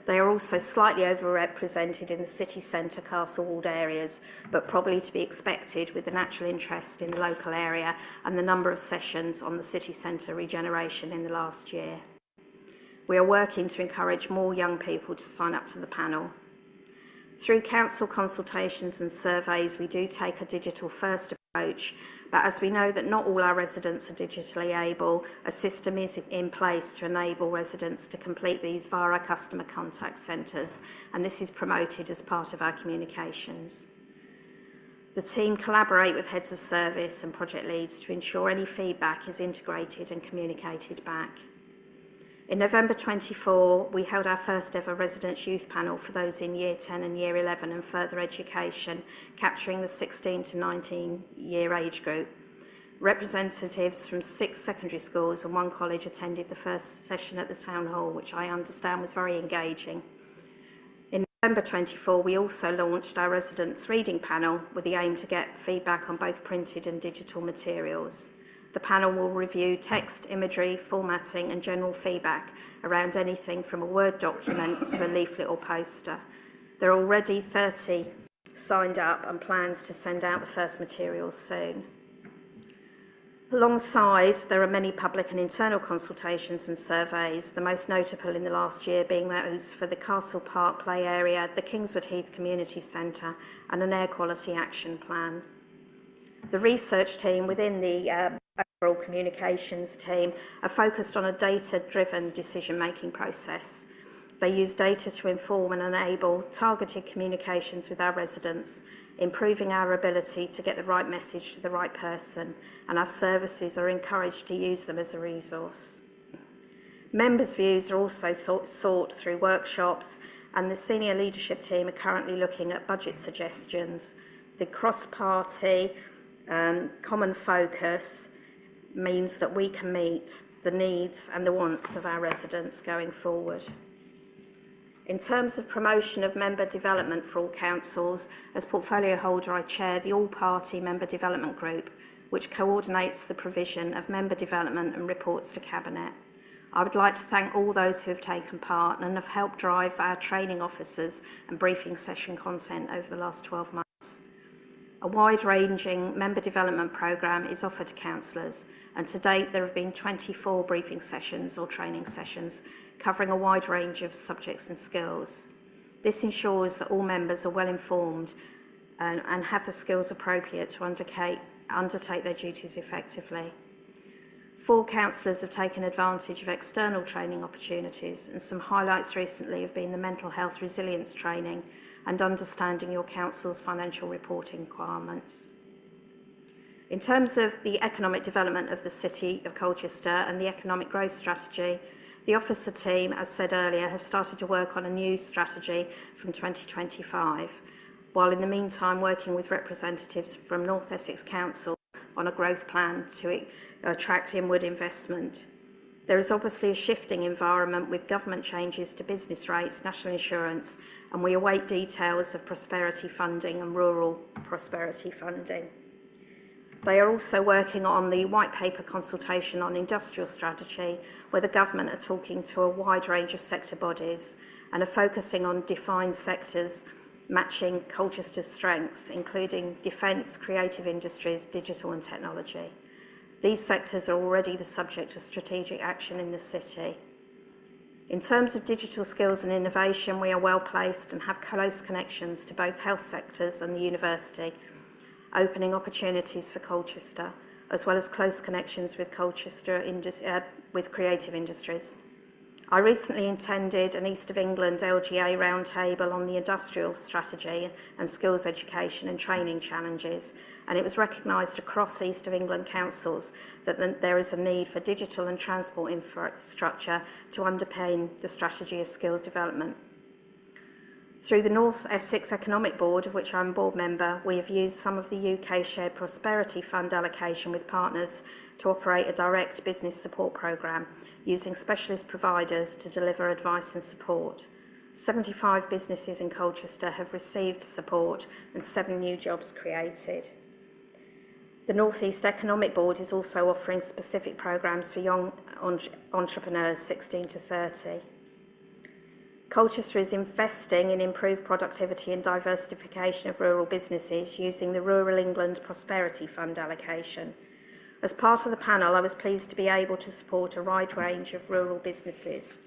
They are also slightly overrepresented in the city centre, Castle Ward areas, but probably to be expected with the natural interest in the local area and the number of sessions on the city centre regeneration in the last year. We are working to encourage more young people to sign up to the panel. Through council consultations and surveys, we do take a digital first approach, but as we know that not all our residents are digitally able, a system is in place to enable residents to complete these via our customer contact centres, and this is promoted as part of our communications. The team collaborate with heads of service and project leads to ensure any feedback is integrated and communicated back. In November 24, we held our first ever residents youth panel for those in Year 10 and Year 11 and further education, capturing the 16 to 19 year age group. Representatives from 6 secondary schools and 1 college attended the first session at the Town Hall, which I understand was very engaging. In November 24, we also launched our residents reading panel with the aim to get feedback on both printed and digital materials. The panel will review text, imagery, formatting and general feedback around anything from a Word document to a leaflet or poster. There are already 30 signed up and plans to send out the first materials soon. Alongside, there are many public and internal consultations and surveys, the most notable in the last year being those for the Castle Park Play Area, the Kingswood Heath Community Centre and an Air Quality Action Plan. The research team within the overall communications team are focused on a data-driven decision-making process. They use data to inform and enable targeted communications with our residents, improving our ability to get the right message to the right person, and our services are encouraged to use them as a resource. Members' views are also sought through workshops, and the senior leadership team are currently looking at budget suggestions. The cross-party common focus means that we can meet the needs and the wants of our residents going forward. In terms of promotion of member development for all councils, as portfolio holder I chair the all-party member development group, which coordinates the provision of member development and reports to Cabinet. I would like to thank all those who have taken part and have helped drive our training officers and briefing session content over the last 12 months. A wide-ranging member development programme is offered to councillors, and to date there have been 24 briefing sessions or training sessions covering a wide range of subjects and skills. This ensures that all members are well informed and have the skills appropriate to undertake their duties effectively. 4 councillors have taken advantage of external training opportunities, and some highlights recently have been the mental health resilience training and understanding your council's financial reporting requirements. In terms of the economic development of the City of Colchester and the economic growth strategy, the officer team, as said earlier, have started to work on a new strategy from 2025, while in the meantime working with representatives from North Essex Council on a growth plan to attract inward investment. There is obviously a shifting environment with government changes to business rates, national insurance, and we await details of prosperity funding and rural prosperity funding. They are also working on the white paper consultation on industrial strategy, where the government are talking to a wide range of sector bodies and are focusing on defined sectors matching Colchester's strengths, including defence, creative industries, digital and technology. These sectors are already the subject of strategic action in the city. In terms of digital skills and innovation, we are well placed and have close connections to both health sectors and the university, opening opportunities for Colchester, as well as close connections with with creative industries. I recently attended an East of England LGA roundtable on the industrial strategy and skills education and training challenges, and it was recognised across East of England councils that there is a need for digital and transport infrastructure to underpin the strategy of skills development. Through the North Essex Economic Board, of which I'm a board member, we have used some of the UK Shared Prosperity Fund allocation with partners to operate a direct business support programme, using specialist providers to deliver advice and support. 75 businesses in Colchester have received support and 7 new jobs created. The North East Economic Board is also offering specific programmes for young entrepreneurs 16 to 30. Colchester is investing in improved productivity and diversification of rural businesses using the Rural England Prosperity Fund allocation. As part of the panel, I was pleased to be able to support a wide range of rural businesses.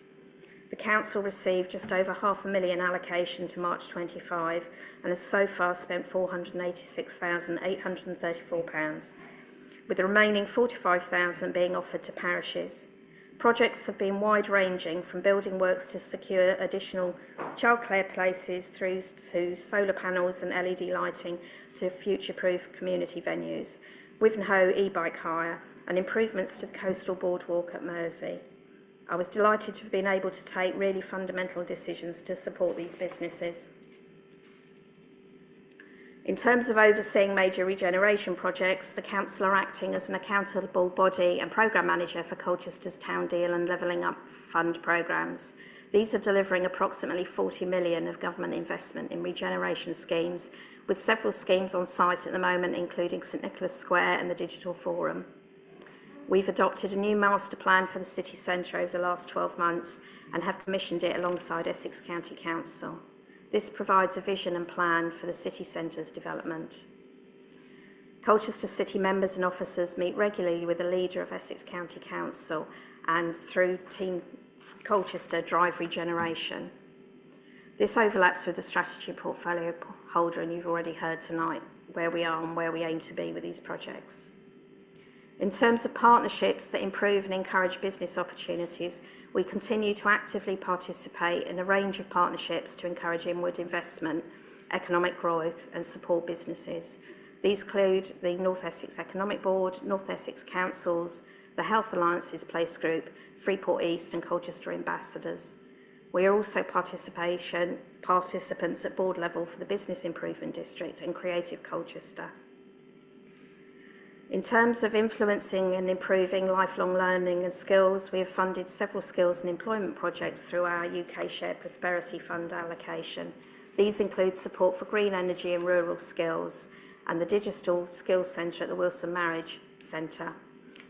The council received just over £500,000 allocation to March 25 and has so far spent £486,834, with the remaining £45,000 being offered to parishes. Projects have been wide-ranging, from building works to secure additional childcare places through to solar panels and LED lighting to future-proof community venues, Wivenhoe e-bike hire and improvements to the coastal boardwalk at Mersey. I was delighted to have been able to take really fundamental decisions to support these businesses. In terms of overseeing major regeneration projects, the council are acting as an accountable body and programme manager for Colchester's Town Deal and Levelling Up Fund programmes. These are delivering approximately 40 million of government investment in regeneration schemes, with several schemes on site at the moment, including St Nicholas Square and the Digital Forum. We've adopted a new master plan for the city centre over the last 12 months and have commissioned it alongside Essex County Council. This provides a vision and plan for the city centre's development. Colchester City members and officers meet regularly with the leader of Essex County Council and, through Team Colchester, drive regeneration. This overlaps with the strategy portfolio holder, and you've already heard tonight where we are and where we aim to be with these projects. In terms of partnerships that improve and encourage business opportunities, we continue to actively participate in a range of partnerships to encourage inward investment, economic growth and support businesses. These include the North Essex Economic Board, North Essex Councils, the Health Alliances Place Group, Freeport East and Colchester Ambassadors. We are also participants at board level for the Business Improvement District and Creative Colchester. In terms of influencing and improving lifelong learning and skills, we have funded several skills and employment projects through our UK Shared Prosperity Fund allocation. These include support for green energy and rural skills and the Digital Skills Centre at the Wilson Marriage Centre.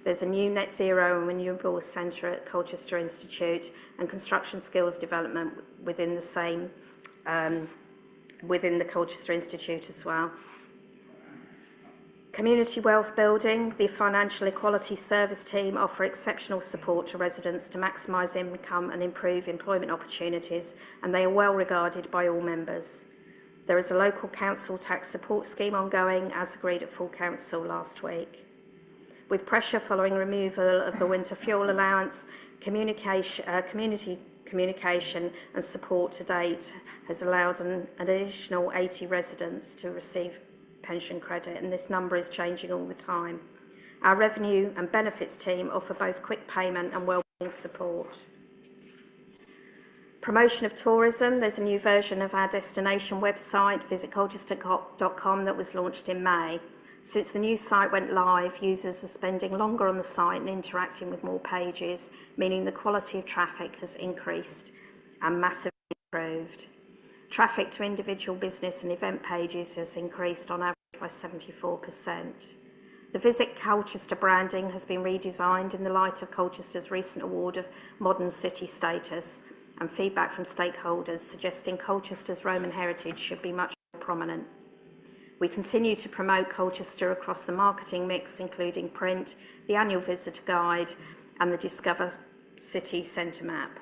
There's a new Net Zero and Renewables Centre at Colchester Institute and construction skills development within the same, within the Colchester Institute as well. Community wealth building, the Financial Equality Service team offer exceptional support to residents to maximise income and improve employment opportunities, and they are well regarded by all members. There is a local council tax support scheme ongoing, as agreed at full council last week. With pressure following removal of the winter fuel allowance, community communication and support to date has allowed an additional 80 residents to receive pension credit, and this number is changing all the time. Our revenue and benefits team offer both quick payment and wellbeing support. Promotion of tourism, there's a new version of our destination website, visitcolchester.com, that was launched in May. Since the new site went live, users are spending longer on the site and interacting with more pages, meaning the quality of traffic has increased and massively improved. Traffic to individual business and event pages has increased on average by 74%. The Visit Colchester branding has been redesigned in the light of Colchester's recent award of Modern City status, and feedback from stakeholders suggesting Colchester's Roman heritage should be much more prominent. We continue to promote Colchester across the marketing mix, including print, the annual visitor guide, and the Discover City Centre map.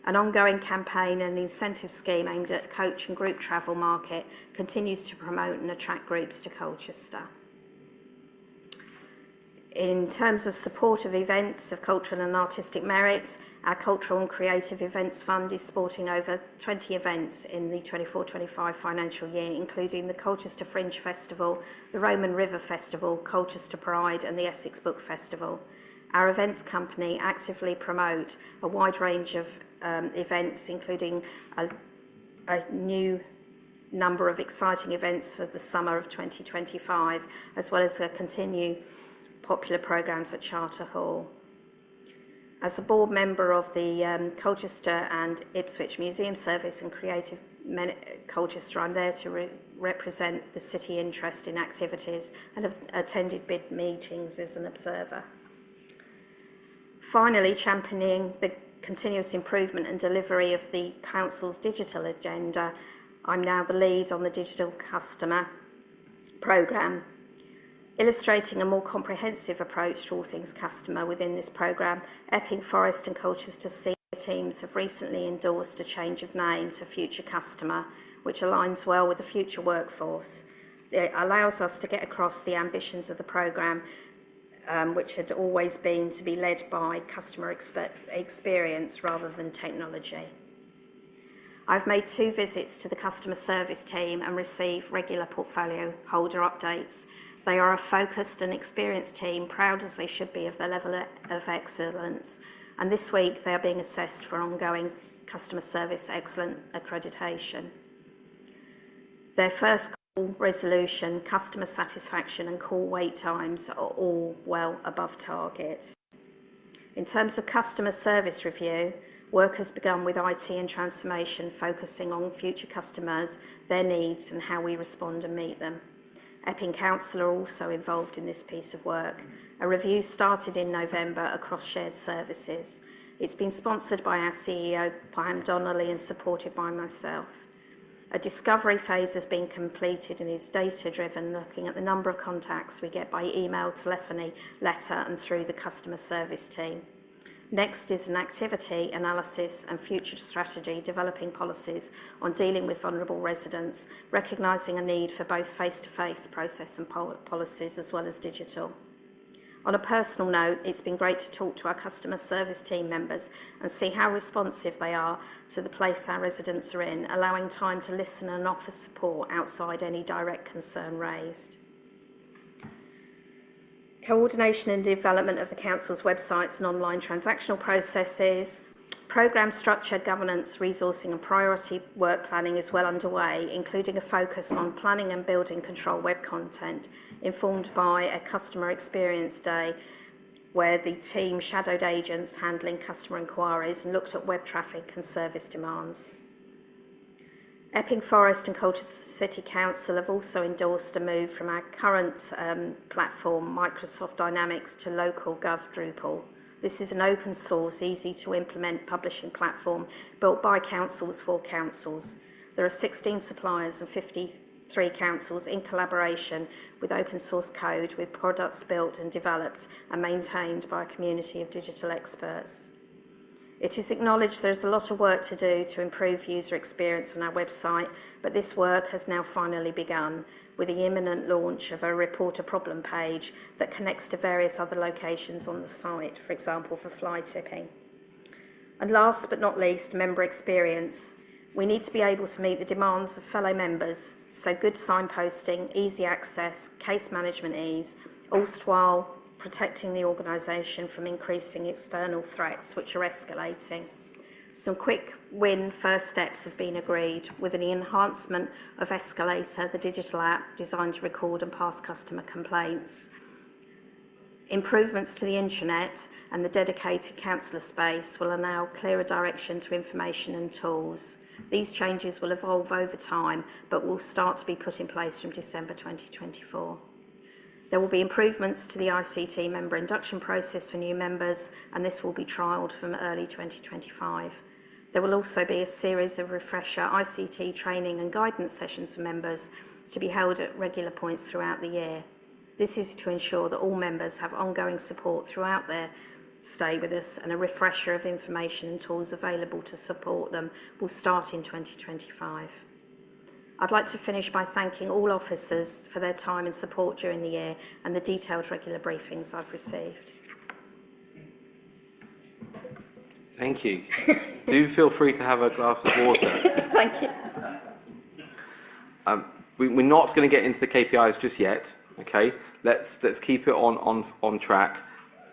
An ongoing campaign and incentive scheme aimed at coach and group travel market continues to promote and attract groups to Colchester. In terms of support of events of cultural and artistic merit, our Cultural and Creative Events Fund is supporting over 20 events in the 24-25 financial year, including the Colchester Fringe Festival, the Roman River Festival, Colchester Pride and the Essex Book Festival. Our events company actively promote a wide range of events, including a new number of exciting events for the summer of 2025, as well as continue popular programmes at Charter Hall. As a board member of the Colchester and Ipswich Museum Service and Creative Colchester, I'm there to represent the city interest in activities and have attended bid meetings as an observer. Finally, championing the continuous improvement and delivery of the Council's digital agenda, I'm now the lead on the Digital Customer programme. Illustrating a more comprehensive approach to all things customer within this programme, Epping Forest and Colchester senior teams have recently endorsed a change of name to Future Customer, which aligns well with the future workforce. It allows us to get across the ambitions of the programme, which had always been to be led by customer experience rather than technology. I've made 2 visits to the customer service team and received regular portfolio holder updates. They are a focused and experienced team, proud as they should be of their level of excellence, and this week they are being assessed for ongoing customer service excellent accreditation. Their first call resolution, customer satisfaction and call wait times are all well above target. In terms of customer service review, work has begun with IT and transformation, focusing on future customers, their needs and how we respond and meet them. Epping Council are also involved in this piece of work. A review started in November across shared services. It's been sponsored by our CEO, Pam Donnelly, and supported by myself. A discovery phase has been completed and is data-driven, looking at the number of contacts we get by email, telephony, letter and through the customer service team. Next is an activity analysis and future strategy, developing policies on dealing with vulnerable residents, recognising a need for both face-to-face process and policies as well as digital. On a personal note, it's been great to talk to our customer service team members and see how responsive they are to the place our residents are in, allowing time to listen and offer support outside any direct concern raised. Coordination and development of the Council's websites and online transactional processes. Programme structure, governance, resourcing and priority work planning is well underway, including a focus on planning and building control web content, informed by a customer experience day where the team shadowed agents handling customer inquiries and looked at web traffic and service demands. Epping Forest and Colchester City Council have also endorsed a move from our current platform, Microsoft Dynamics, to local Gov Drupal. This is an open source, easy to implement publishing platform built by councils for councils. There are 16 suppliers and 53 councils in collaboration with open source code, with products built and developed and maintained by a community of digital experts. It is acknowledged there is a lot of work to do to improve user experience on our website, but this work has now finally begun with the imminent launch of a report a problem page that connects to various other locations on the site, for example, for fly tipping. And last but not least, member experience. We need to be able to meet the demands of fellow members, so good signposting, easy access, case management ease, all while protecting the organisation from increasing external threats which are escalating. Some quick win first steps have been agreed with an enhancement of Escalator, the digital app designed to record and pass customer complaints. Improvements to the intranet and the dedicated councillor space will allow clearer direction to information and tools. These changes will evolve over time, but will start to be put in place from December 2024. There will be improvements to the ICT member induction process for new members, and this will be trialled from early 2025. There will also be a series of refresher ICT training and guidance sessions for members to be held at regular points throughout the year. This is to ensure that all members have ongoing support throughout their stay with us, and a refresher of information and tools available to support them will start in 2025. I'd like to finish by thanking all officers for their time and support during the year and the detailed regular briefings I've received. Thank you. Do feel free to have a glass of water. Thank you. We're not going to get into the KPIs just yet. Okay, let's keep it on track.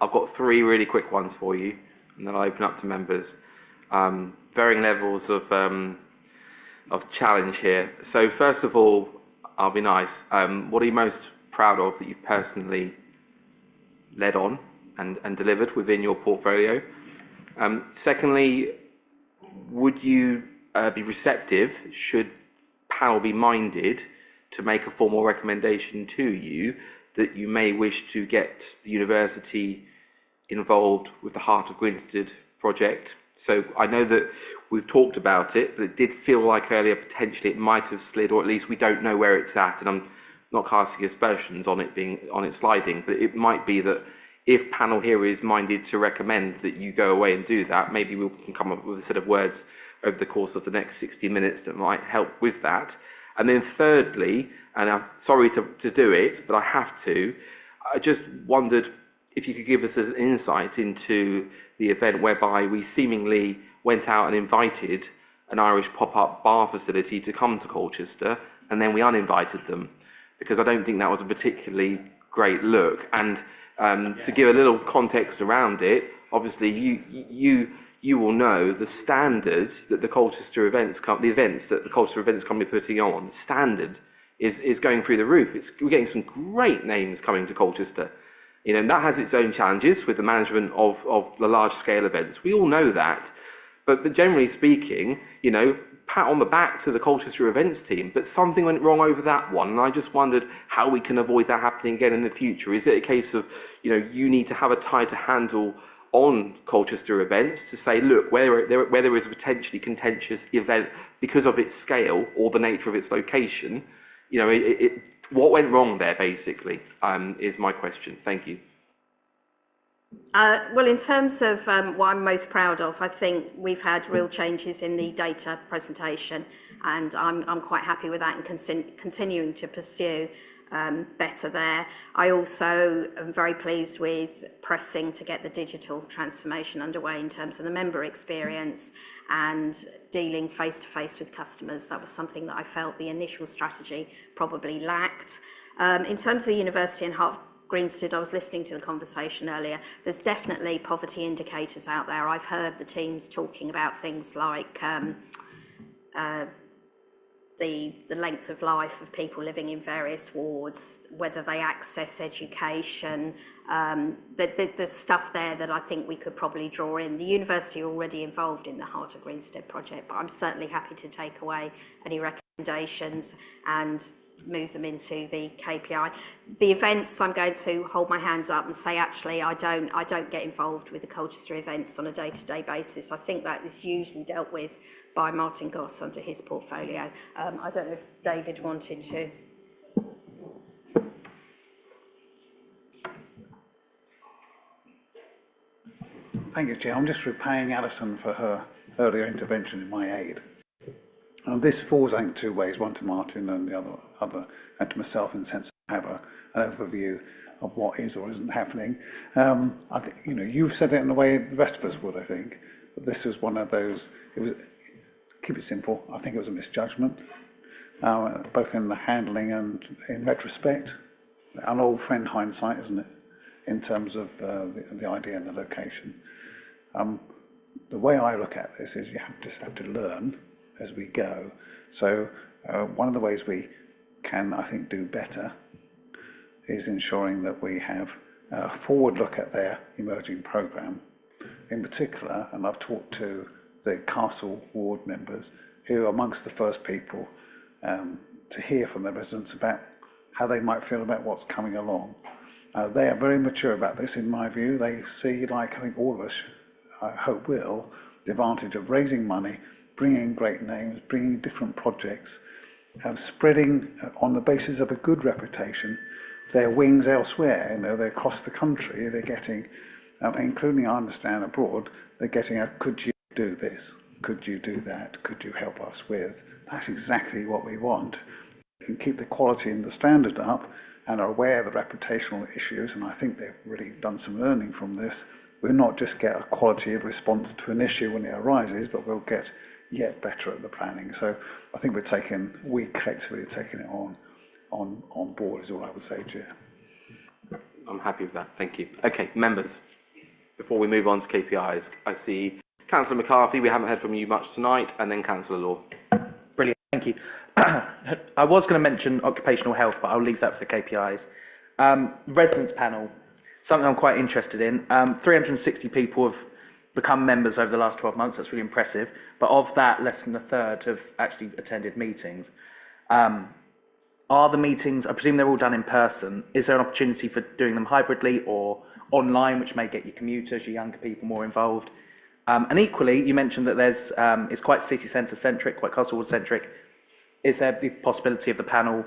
I've got 3 really quick ones for you, and then I'll open up to members. Varying levels of challenge here. So first of all, I'll be nice. What are you most proud of that you've personally led on and delivered within your portfolio? Secondly, would you be receptive, should panel be minded, to make a formal recommendation to you that you may wish to get the university involved with the Heart of Grinstead project? So I know that we've talked about it, but it did feel like earlier potentially it might have slid, or at least we don't know where it's at, and I'm not casting aspersions on it sliding, but it might be that if panel here is minded to recommend that you go away and do that, maybe we can come up with a set of words over the course of the next 60 minutes that might help with that. And then thirdly, and I'm sorry to do it, but I have to, I just wondered if you could give us an insight into the event whereby we seemingly went out and invited an Irish pop-up bar facility to come to Colchester, and then we uninvited them, because I don't think that was a particularly great look. And to give a little context around it, obviously you will know the standard that the Colchester events the events that the Colchester Events Company are putting on, the standard is going through the roof. We're getting some great names coming to Colchester. You know, and that has its own challenges with the management of the large scale events. We all know that. But generally speaking, you know, pat on the back to the Colchester events team, but something went wrong over that one. And I just wondered how we can avoid that happening again in the future. Is it a case of, you know, you need to have a tighter handle on Colchester events to say, look, where there is a potentially contentious event because of its scale or the nature of its location, you know, what went wrong there, basically, is my question. Thank you. Well, in terms of what I'm most proud of, I think we've had real changes in the data presentation, and I'm quite happy with that and continuing to pursue better there. I also am very pleased with pressing to get the digital transformation underway in terms of the member experience and dealing face-to-face with customers. That was something that I felt the initial strategy probably lacked. In terms of the university and Hart Greenstead, I was listening to the conversation earlier. There's definitely poverty indicators out there. I've heard the teams talking about things like the length of life of people living in various wards, whether they access education. There's stuff there that I think we could probably draw in. The university are already involved in the Heart of Greenstead project, but I'm certainly happy to take away any recommendations and move them into the KPI. The events, I'm going to hold my hands up and say, actually, I don't get involved with the Colchester events on a day-to-day basis. I think that is usually dealt with by Martin Goss under his portfolio. I don't know if David wanted to. Thank you, Chair. I'm just repaying Alison for her earlier intervention in my aid. And this falls, I think, two ways, one to Martin and the other and to myself, in the sense of have an overview of what is or isn't happening. I think, you've said it in a way the rest of us would, I think. That this was one of those, keep it simple, I think it was a misjudgment, both in the handling and in retrospect. An old friend hindsight, isn't it, in terms of the idea and the location. The way I look at this is just have to learn as we go. So one of the ways we can, I think, do better is ensuring that we have a forward look at their emerging programme. In particular, and I've talked to the Castle ward members, who are amongst the first people to hear from their residents about how they might feel about what's coming along. They are very mature about this, in my view. They see, like I think all of us, I hope will, the advantage of raising money, bringing great names, bringing different projects, spreading on the basis of a good reputation their wings elsewhere. They're across the country, they're getting, including, I understand, abroad, they're getting a, could you do this? Could you do that? Could you help us with? That's exactly what we want. We can keep the quality and the standard up and are aware of the reputational issues, and I think they've really done some learning from this. We'll not just get a quality of response to an issue when it arises, but we'll get yet better at the planning. So I think we collectively are taking it on board, is all I would say, Chair. I'm happy with that, thank you. Okay, members, before we move on to KPIs, I see Councillor McCarthy, we haven't heard from you much tonight, and then Councillor Law. Brilliant, thank you. I was going to mention occupational health, but I'll leave that for the KPIs. Residents panel, something I'm quite interested in. 360 people have become members over the last 12 months. That's really impressive. But of that, less than a third have actually attended meetings. Are the meetings, I presume they're all done in person. Is there an opportunity for doing them hybridly or online, which may get your commuters, your younger people more involved? And equally, you mentioned that it's quite city centre centric, quite Castlewood centric. Is there the possibility of the panel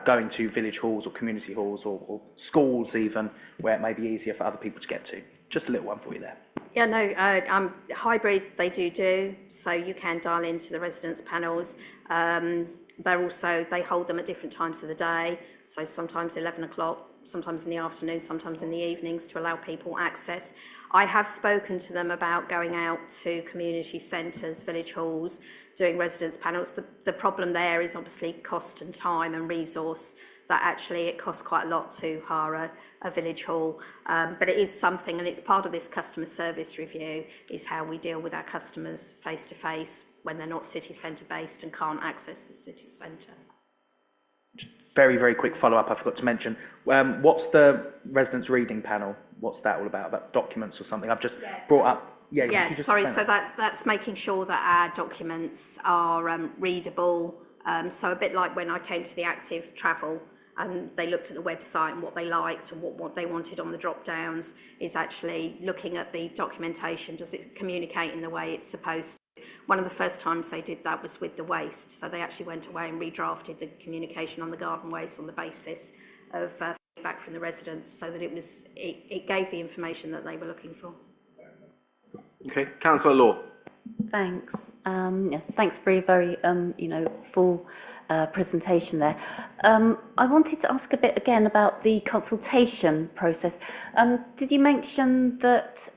going to village halls or community halls or schools even, where it may be easier for other people to get to? Just a little one for you there. Yeah, no, hybrid they do, so you can dial into the residents panels. They hold them at different times of the day, so sometimes 11 o'clock, sometimes in the afternoon, sometimes in the evenings, to allow people access. I have spoken to them about going out to community centres, village halls, doing residents panels. The problem there is obviously cost and time and resource, that actually it costs quite a lot to hire a village hall, but it is something, and it's part of this customer service review, is how we deal with our customers face to face when they're not city centre based and can't access the city centre. Very, very quick follow-up I forgot to mention. What's the residents reading panel? What's that all about documents or something? I've just brought up. Yes, sorry, so that's making sure that our documents are readable. So a bit like when I came to the active travel and they looked at the website and what they liked and what they wanted on the drop downs, is actually looking at the documentation. Does it communicate in the way it's supposed to? One of the first times they did that was with the waste. So they actually went away and redrafted the communication on the garden waste on the basis of feedback from the residents, so that it gave the information that they were looking for. Okay, Councillor Law. Thanks. Yeah, thanks for a very, full presentation there. I wanted to ask a bit again about the consultation process. Did you mention that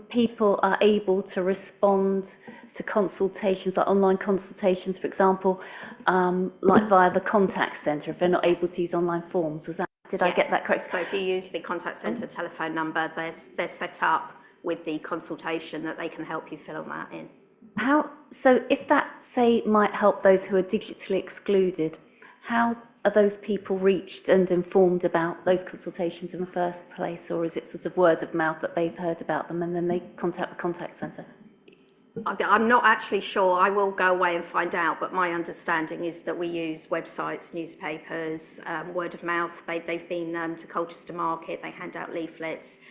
people are able to respond to consultations, like online consultations, for example, like via the contact centre, if they're not able to use online forms? Did I get that correct? So if you use the contact centre telephone number, they're set up with the consultation that they can help you fill that in. So if that, say, might help those who are digitally excluded, how are those people reached and informed about those consultations in the first place? Or is it sort of word of mouth that they've heard about them and then they contact the contact centre? I'm not actually sure. I will go away and find out, but my understanding is that we use websites, newspapers, word of mouth. They've been to Colchester Market. They hand out leaflets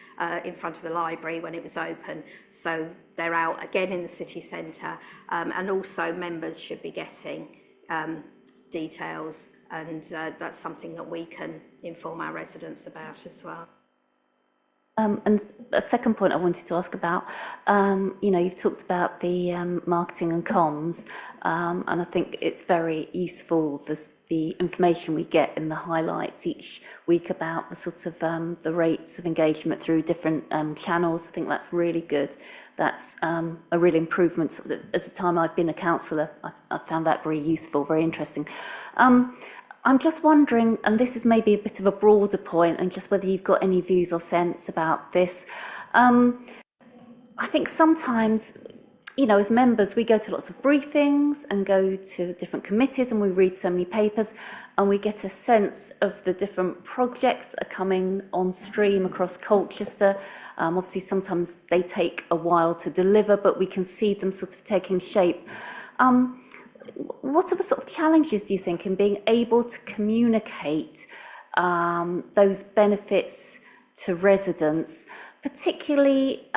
in front of the library when it was open. So they're out again in the city centre, and also members should be getting details, and that's something that we can inform our residents about as well. And a second point I wanted to ask about, you've talked about the marketing and comms, and I think it's very useful, the information we get in the highlights each week about the sort of the rates of engagement through different channels. I think that's really good. That's a real improvement. As the time I've been a councillor, I found that very useful, very interesting. I'm just wondering, and this is maybe a bit of a broader point, and just whether you've got any views or sense about this. I think sometimes, as members, we go to lots of briefings and go to different committees and we read so many papers and we get a sense of the different projects that are coming on stream across Colchester. Obviously, sometimes they take a while to deliver, but we can see them sort of taking shape. What are the sort of challenges, do you think, in being able to communicate those benefits to residents? Particularly,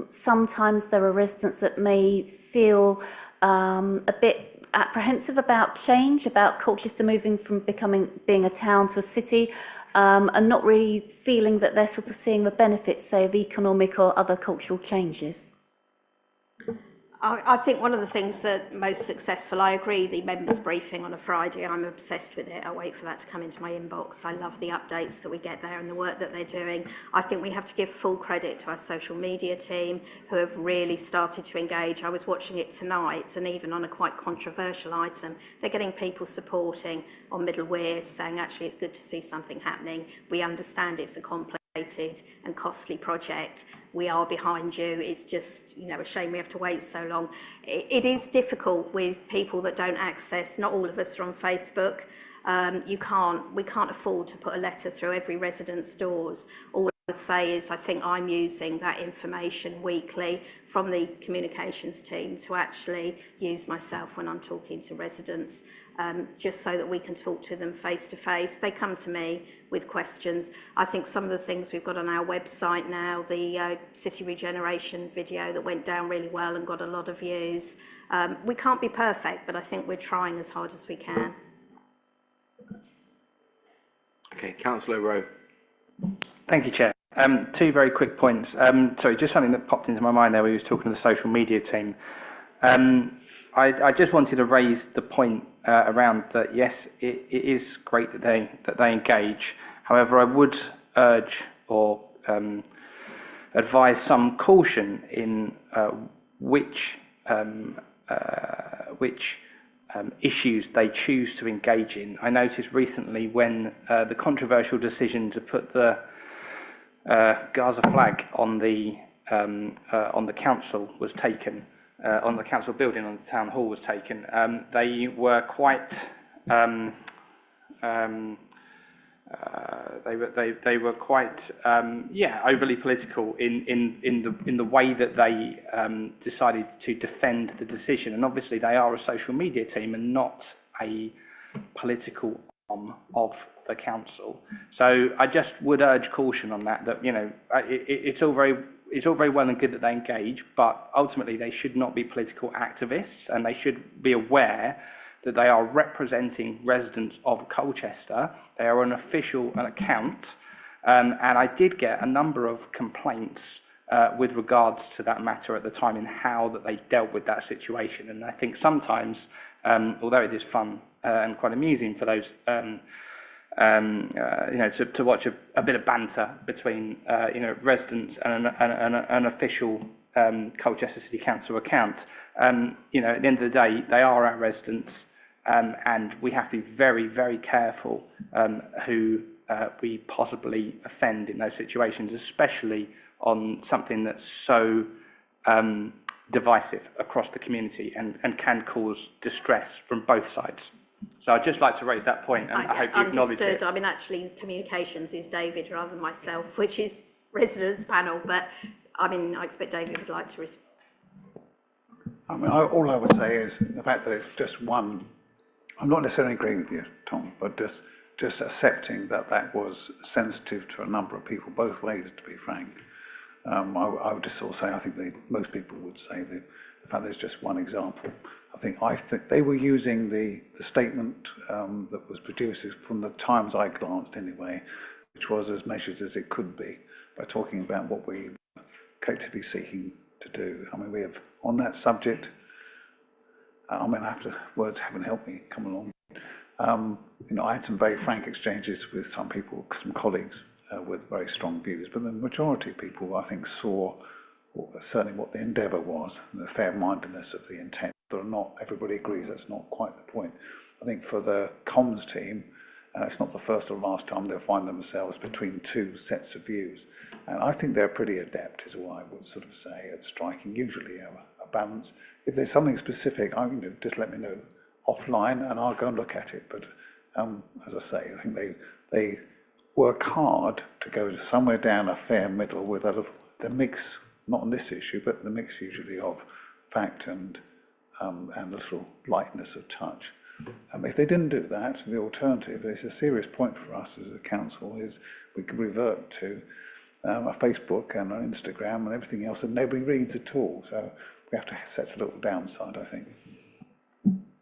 sometimes there are residents that may feel a bit apprehensive about change, about Colchester moving from being a town to a city, and not really feeling that they're sort of seeing the benefits, say, of economic or other cultural changes. I think one of the things that most successful, I agree, the members briefing on a Friday, I'm obsessed with it. I wait for that to come into my inbox. I love the updates that we get there and the work that they're doing. I think we have to give full credit to our social media team who have really started to engage. I was watching it tonight, and even on a quite controversial item, they're getting people supporting on Middle Weir, saying actually it's good to see something happening. We understand it's a complex and costly project. We are behind you. It's just, a shame we have to wait so long. It is difficult with people that don't access. Not all of us are on Facebook. We can't afford to put a letter through every resident's doors. All I would say is I think I'm using that information weekly from the communications team to actually use myself when I'm talking to residents, just so that we can talk to them face to face. They come to me with questions. I think some of the things we've got on our website now, the city regeneration video that went down really well and got a lot of views. We can't be perfect, but I think we're trying as hard as we can. Okay, Councillor Rowe. Thank you, Chair. Two very quick points. Sorry, just something that popped into my mind there when you was talking to the social media team. I just wanted to raise the point around that. Yes, it is great that they engage. However, I would urge or advise some caution in which issues they choose to engage in. I noticed recently when the controversial decision to put the Gaza flag on the council was taken. On the council building, on the town hall was taken. They were quite overly political in the way that they decided to defend the decision. And obviously, they are a social media team and not a political arm of the council. So I just would urge caution on that. That it's all very well and good that they engage, but ultimately they should not be political activists, and they should be aware that they are representing residents of Colchester. They are an official account, and I did get a number of complaints with regards to that matter at the time and how that they dealt with that situation. And I think sometimes, although it is fun and quite amusing for those, to watch a bit of banter between, residents and an official Colchester City Council account, at the end of the day, they are our residents, and we have to be very, very careful who we possibly offend in those situations, especially on something that's so divisive across the community and can cause distress from both sides. So I'd just like to raise that point, and I hope you acknowledge it. Understood. I mean, actually, communications is David rather than myself, which is residents panel, but I mean, I expect David would like to respond. I mean, all I would say is the fact that it's just one, I'm not necessarily agreeing with you, Tom, but just accepting that that was sensitive to a number of people, both ways, to be frank. I would just sort of say, I think most people would say the fact there's just one example. I think they were using the statement that was produced from the times I glanced anyway, which was as measured as it could be, by talking about what we were collectively seeking to do. I mean, we have, on that subject, words haven't helped me come along. I had some very frank exchanges with some people, some colleagues with very strong views, but the majority of people, I think, saw certainly what the endeavour was, and the fair-mindedness of the intent. Whether or not everybody agrees, that's not quite the point. I think for the comms team, it's not the first or last time they'll find themselves between two sets of views. And I think they're pretty adept, is what I would sort of say, at striking usually a balance. If there's something specific, just let me know offline and I'll go and look at it. But as I say, I think they work hard to go somewhere down a fair middle with the mix, not on this issue, but the mix usually of fact and a little lightness of touch. If they didn't do that, the alternative is a serious point for us as a council is we could revert to a Facebook and an Instagram and everything else that nobody reads at all. So we have to set a little downside, I think.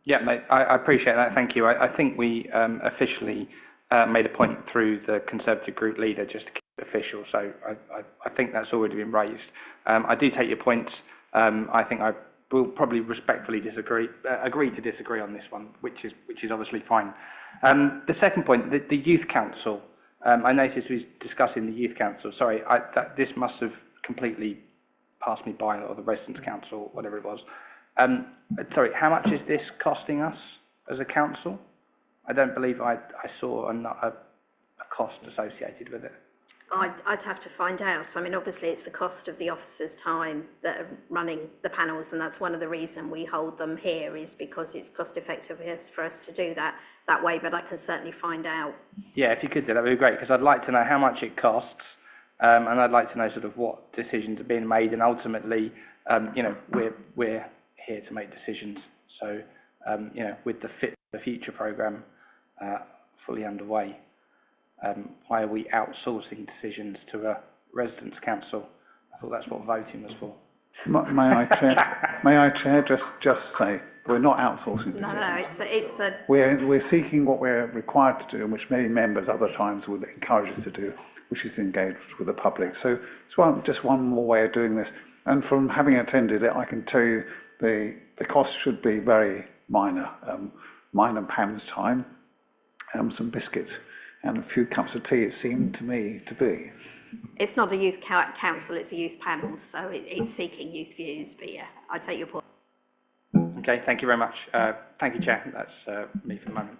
Yeah, mate, I appreciate that. Thank you. I think we officially made a point through the Conservative group leader just to keep it official. So I think that's already been raised. I do take your points. I think I will probably respectfully agree to disagree on this one, which is obviously fine. The second point, the Youth Council. I noticed we were discussing the Youth Council. Sorry, this must have completely passed me by, or the Residents' Council, whatever it was. Sorry, how much is this costing us as a council? I don't believe I saw a cost associated with it. I'd have to find out. I mean, obviously, it's the cost of the officers' time that are running the panels, and that's one of the reasons we hold them here, is because it's cost effective for us to do that way, but I can certainly find out. Yeah, if you could do that, would be great, because I'd like to know how much it costs, and I'd like to know sort of what decisions are being made, and ultimately, we're here to make decisions. So, with the Fit for the Future programme fully underway, why are we outsourcing decisions to a residents' council? I thought that's what voting was for. May I, Chair, just say we're not outsourcing decisions. No, We're seeking what we're required to do, and which many members other times would encourage us to do, which is engage with the public. So it's just one more way of doing this. And from having attended it, I can tell you the cost should be very minor. Mine and Pam's time, some biscuits and a few cups of tea, it seemed to me to be. It's not a youth council, it's a youth panel, so it's seeking youth views, but yeah, I take your point. Okay, thank you very much. Thank you, Chair. That's me for the moment.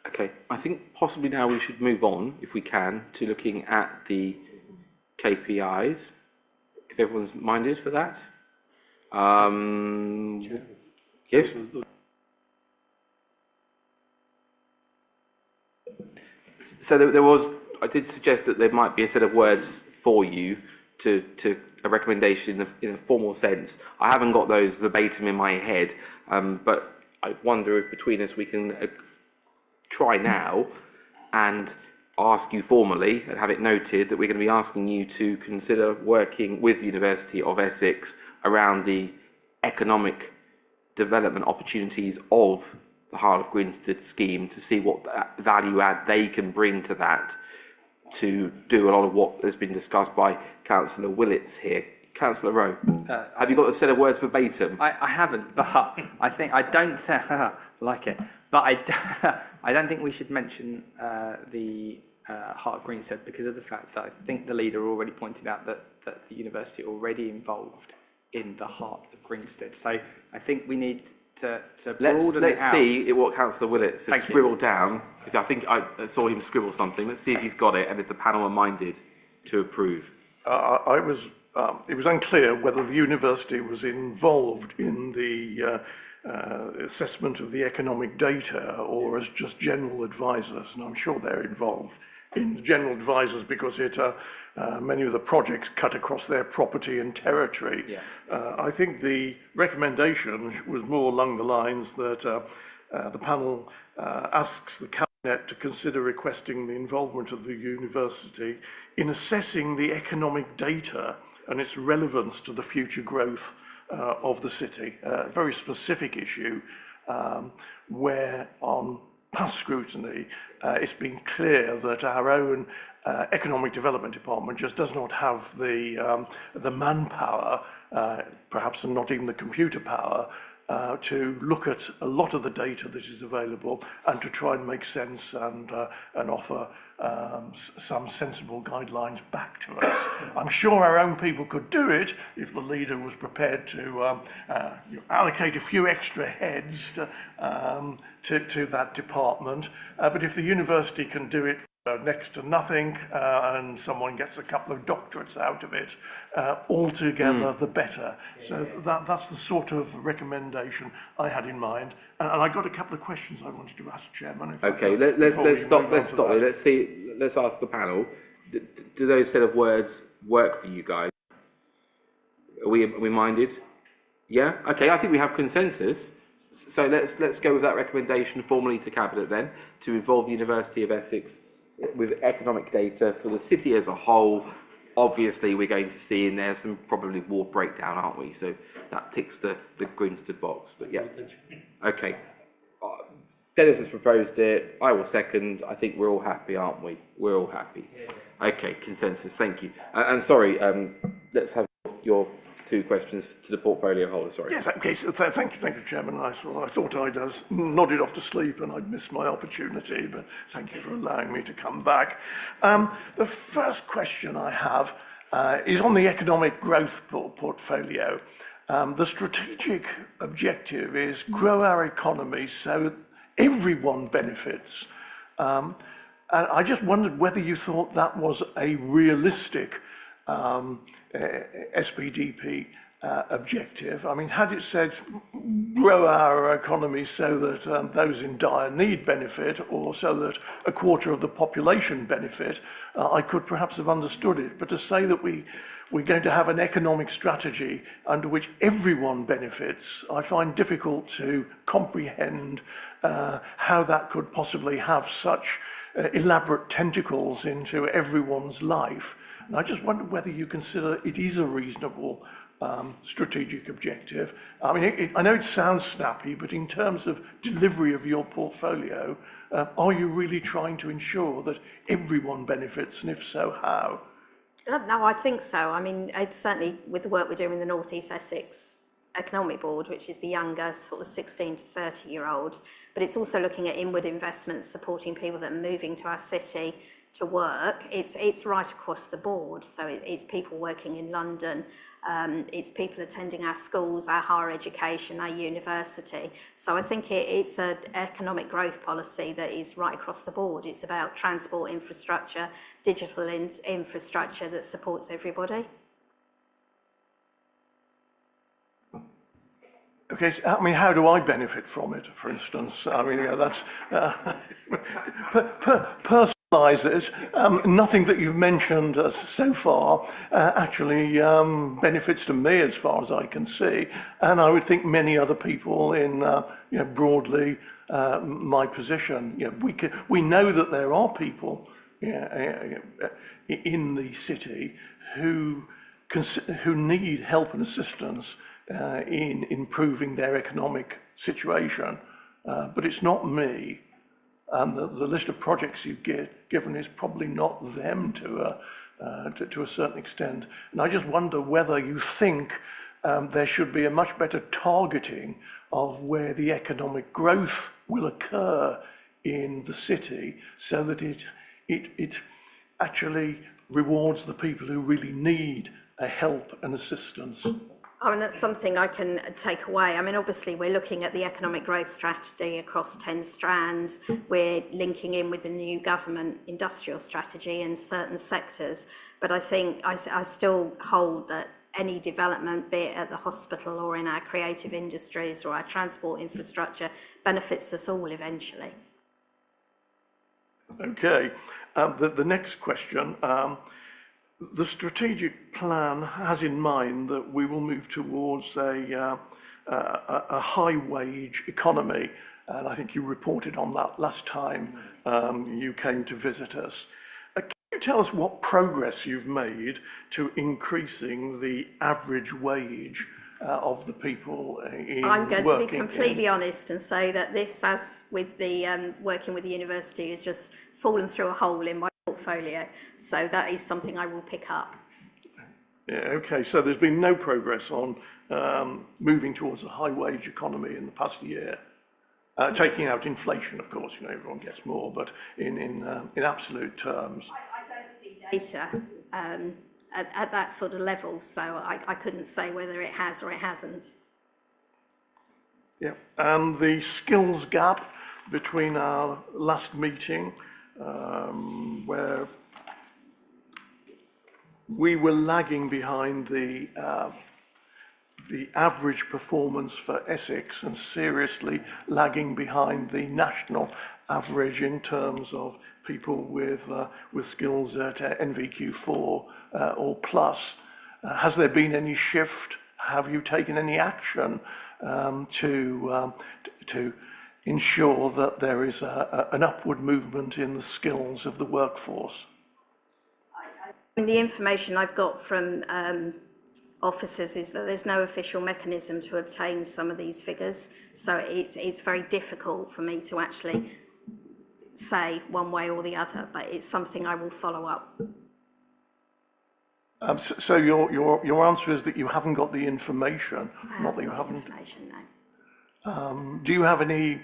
Okay, I think possibly now we should move on, if we can, to looking at the KPIs, if everyone's minded for that. Yes? So I did suggest that there might be a set of words for you to a recommendation in a formal sense. I haven't got those verbatim in my head, but I wonder if between us we can try now and ask you formally and have it noted that we're going to be asking you to consider working with the University of Essex around the economic development opportunities of the Heart of Grinstead scheme, to see what value add they can bring to that, to do a lot of what has been discussed by Councillor Willits here. Councillor Rowe, have you got a set of words verbatim? I haven't, but I don't think, like it, but I don't think we should mention the Heart of Greenstead because of the fact that I think the leader already pointed out that the university are already involved in the Heart of Greenstead. So I think we need to broaden let's it out. see what Councillor Willits has Thank you. scribbled down, because I think I saw him scribble something. Let's see if he's got it and if the panel are minded to approve. It was unclear whether the university was involved in the assessment of the economic data or as just general advisors, and I'm sure they're involved in general advisors because many of the projects cut across their property and territory. Yeah. I think the recommendation was more along the lines that the panel asks the Cabinet to consider requesting the involvement of the university in assessing the economic data and its relevance to the future growth of the city. A very specific issue where on past scrutiny it's been clear that our own economic development department just does not have the manpower, perhaps not even the computer power, to look at a lot of the data that is available and to try and make sense and offer some sensible guidelines back to us. I'm sure our own people could do it if the leader was prepared to allocate a few extra heads to that department. But if the university can do it next to nothing and someone gets a couple of doctorates out of it, altogether the better. So that's the sort of recommendation I had in mind. And I got a couple of questions I wanted to ask, Chairman. Okay, let's stop there. Let's ask the panel. Do those set of words work for you guys? Are we minded? Yeah. Okay. I think we have consensus. So let's go with that recommendation formally to Cabinet then to involve the University of Essex with economic data for the city as a whole. Obviously, we're going to see in there some probably ward breakdown, aren't we? So that ticks the Greenstead box. But yeah. Okay. Dennis has proposed it. I will second. I think we're all happy, aren't we? We're all happy. Okay, consensus. Thank you. And sorry, let's have your two questions to the portfolio holder. Sorry. Yes, okay, so thank you, Chairman. I thought I'd nodded off to sleep and I'd missed my opportunity, but thank you for allowing me to come back. The first question I have is on the economic growth portfolio. The strategic objective is grow our economy so everyone benefits. And I just wondered whether you thought that was a realistic SPDP objective. I mean, had it said grow our economy so that those in dire need benefit, or so that a quarter of the population benefit, I could perhaps have understood it. But to say that we're going to have an economic strategy under which everyone benefits, I find difficult to comprehend how that could possibly have such elaborate tentacles into everyone's life. And I just wonder whether you consider it is a reasonable strategic objective. I mean, I know it sounds snappy, but in terms of delivery of your portfolio, are you really trying to ensure that everyone benefits, and if so, how? No, I think so. I mean, it's certainly with the work we're doing in the North East Essex Economic Board, which is the younger sort of 16 to 30-year-olds, but it's also looking at inward investments, supporting people that are moving to our city to work. It's right across the board. So it's people working in London, it's people attending our schools, our higher education, our university. So I think it's an economic growth policy that is right across the board. It's about transport infrastructure, digital infrastructure that supports everybody. Okay, so, I mean, how do I benefit from it, for instance? I mean, that's personalise it. Nothing that you've mentioned so far actually benefits to me, as far as I can see, and I would think many other people in, broadly my position. We know that there are people in the city who need help and assistance in improving their economic situation, but it's not me. And the list of projects you've given is probably not them to to a certain extent. And I just wonder whether you think there should be a much better targeting of where the economic growth will occur in the city, so that it actually rewards the people who really need a help and assistance. I mean, that's something I can take away. I mean, obviously, we're looking at the economic growth strategy across 10 strands. We're linking in with the new government industrial strategy in certain sectors. But I think I still hold that any development, be it at the hospital or in our creative industries or our transport infrastructure, benefits us all eventually. Okay, the next question. The strategic plan has in mind that we will move towards a high wage economy, and I think you reported on that last time you came to visit us. Can you tell us what progress you've made to increasing the average wage of the people I'm going to be completely honest and say that this, as with the working with the university, has just fallen through a hole in my portfolio. So that is something I will pick up. Yeah, okay, so there's been no progress on moving towards a high wage economy in the past year. Taking out inflation, of course, you know, everyone gets more, but in absolute terms. I don't see data at that sort of level, so I couldn't say whether it has or it hasn't. Yeah, and the skills gap between our last meeting, where we were lagging behind the average performance for Essex and seriously lagging behind the national average in terms of people with skills at NVQ4 or plus. Has there been any shift? Have you taken any action to ensure that there is an upward movement in the skills of the workforce? The information I've got from officers is that there's no official mechanism to obtain some of these figures, so it's very difficult for me to actually say one way or the other, but it's something I will follow up. So your answer is that you haven't got the information, not that you haven't. Information, no. Do you have any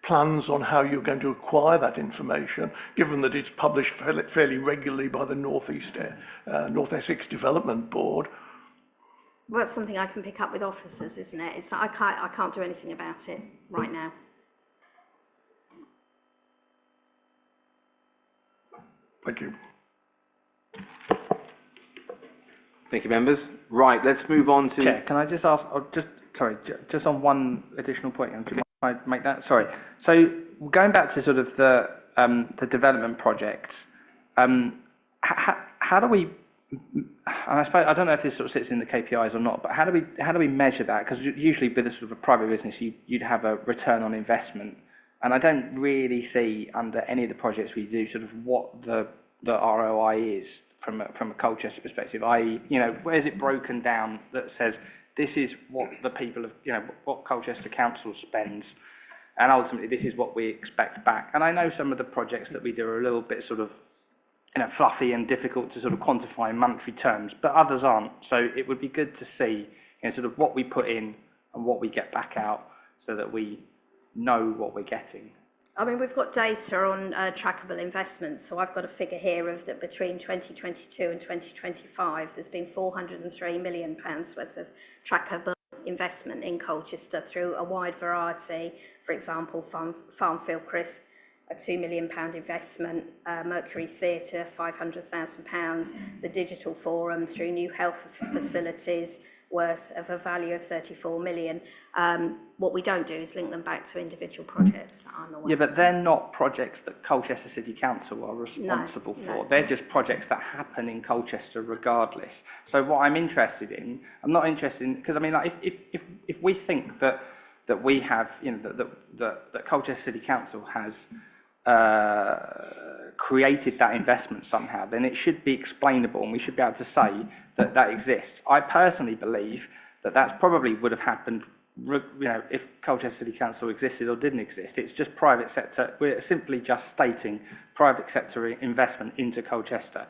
plans on how you're going to acquire that information, given that it's published fairly regularly by the North Essex Development Board? Well, it's something I can pick up with officers, isn't it? It's, I can't do anything about it right now. Thank you. Thank you, members. Right, let's move on to... Chair, can I just ask, just on one additional point, and can I make that? Sorry. So going back to sort of the development projects, how do we, and I suppose, I don't know if this sort of sits in the KPIs or not, but how do we measure that? Because usually with a sort of a private business, you'd have a return on investment, and I don't really see under any of the projects we do sort of what the ROI is from a Colchester perspective, i.e., you know, where is it broken down that says this is what the people of, you know, what Colchester Council spends, and ultimately this is what we expect back. And I know some of the projects that we do are a little bit sort of, you know, fluffy and difficult to sort of quantify in monetary terms, but others aren't. So it would be good to see, you know, sort of what we put in and what we get back out, so that we know what we're getting. I mean, we've got data on trackable investments, so I've got a figure here of that between 2022 and 2025, there's been £403 million worth of trackable investment in Colchester through a wide variety. For example, Farmfield Crisp, a £2 million investment, Mercury Theatre, £500,000, the Digital Forum through new health facilities worth of a value of 34 million. What we don't do is link them back to individual projects that I'm aware. Yeah, but they're not projects that Colchester City Council are responsible for. No. They're just projects that happen in Colchester regardless. So what I'm interested in, I'm not interested in, because I mean, like, if we think that we have, you know, that Colchester City Council has created that investment somehow, then it should be explainable, and we should be able to say that that exists. I personally believe that that's probably would have happened, you know, if Colchester City Council existed or didn't exist. It's just private sector. We're simply just stating private sector investment into Colchester.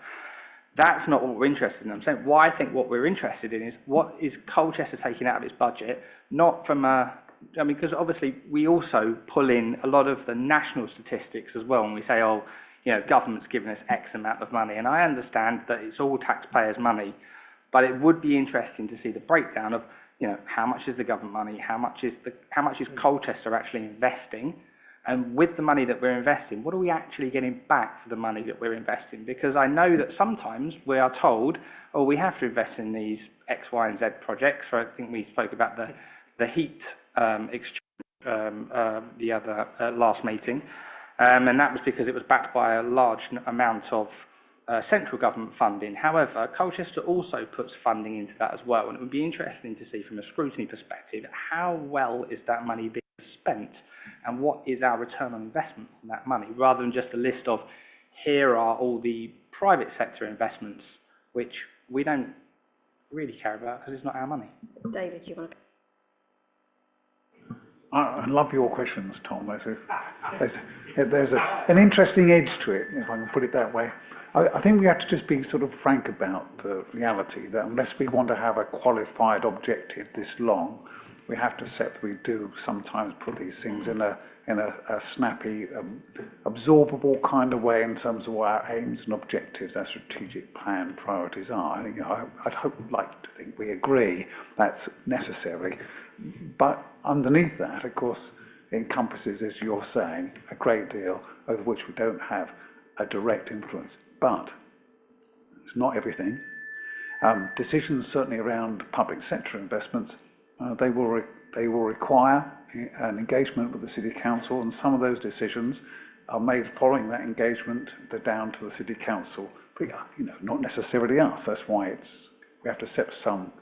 That's not what we're interested in. I'm saying why I think what we're interested in is what is Colchester taking out of its budget, not from a, I mean, because obviously we also pull in a lot of the national statistics as well, and we say, oh, you know, government's giving us X amount of money, and I understand that it's all taxpayers' money, but it would be interesting to see the breakdown of, you know, how much is the government money, how much is Colchester actually investing, and with the money that we're investing, what are we actually getting back for the money that we're investing? Because I know that sometimes we are told, oh, we have to invest in these X, Y, and Z projects. So I think we spoke about the heat exchange the other last meeting, and that was because it was backed by a large amount of central government funding. However, Colchester also puts funding into that as well, and it would be interesting to see from a scrutiny perspective how well is that money being spent and what is our return on investment on that money, rather than just a list of here are all the private sector investments which we don't really care about because it's not our money. David, do you want to? I love your questions, Tom. There's an interesting edge to it, if I can put it that way. I think we have to just be sort of frank about the reality that unless we want to have a qualified objective this long, we have to accept we do sometimes put these things in a snappy, absorbable kind of way in terms of what our aims and objectives, our strategic plan priorities are. I think, I'd like to think we agree that's necessary. But underneath that, of course, encompasses, as you're saying, a great deal over which we don't have a direct influence. But it's not everything. Decisions certainly around public sector investments, they will require an engagement with the City Council, and some of those decisions are made following that engagement. They're down to the City Council, but, you know, not necessarily us. That's why we have to accept some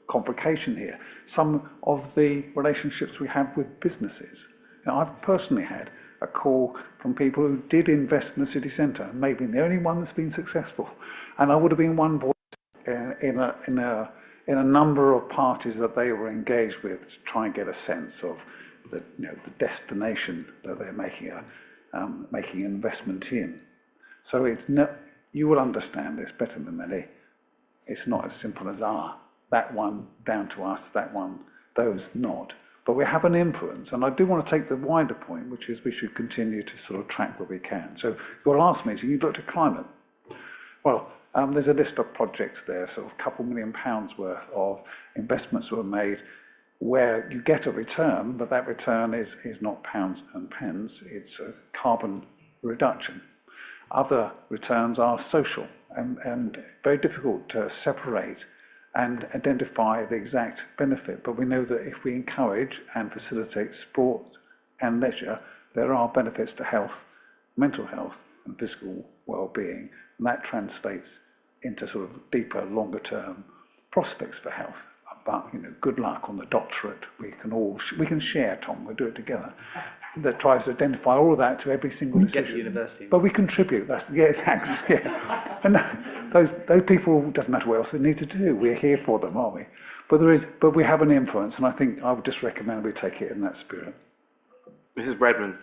complication here. Some of the relationships we have with businesses. Now, I've personally had a call from people who did invest in the city centre, and maybe the only one that's been successful. And I would have been one voice in a number of parties that they were engaged with to try and get a sense of the destination that they're making an investment in. So you will understand this better than many. It's not as simple as that one down to us, that one, those not. But we have an influence, and I do want to take the wider point, which is we should continue to sort of track where we can. So your last meeting, you looked at climate. Well, there's a list of projects there, so a couple £1 million worth of investments were made where you get a return, but that return is not pounds and pence, it's a carbon reduction. Other returns are social and very difficult to separate and identify the exact benefit. But we know that if we encourage and facilitate sport and leisure, there are benefits to health, mental health and physical well-being. And that translates into sort of deeper, longer term prospects for health. But, you know, good luck on the doctorate. We can share, Tom, we'll do it together. That tries to identify all of that to every single decision. Get the university. But we contribute, thanks, yeah. And those people, doesn't matter what else they need to do, we're here for them, aren't we? But we have an influence, and I think I would just recommend we take it in that spirit. Mrs. Bredman.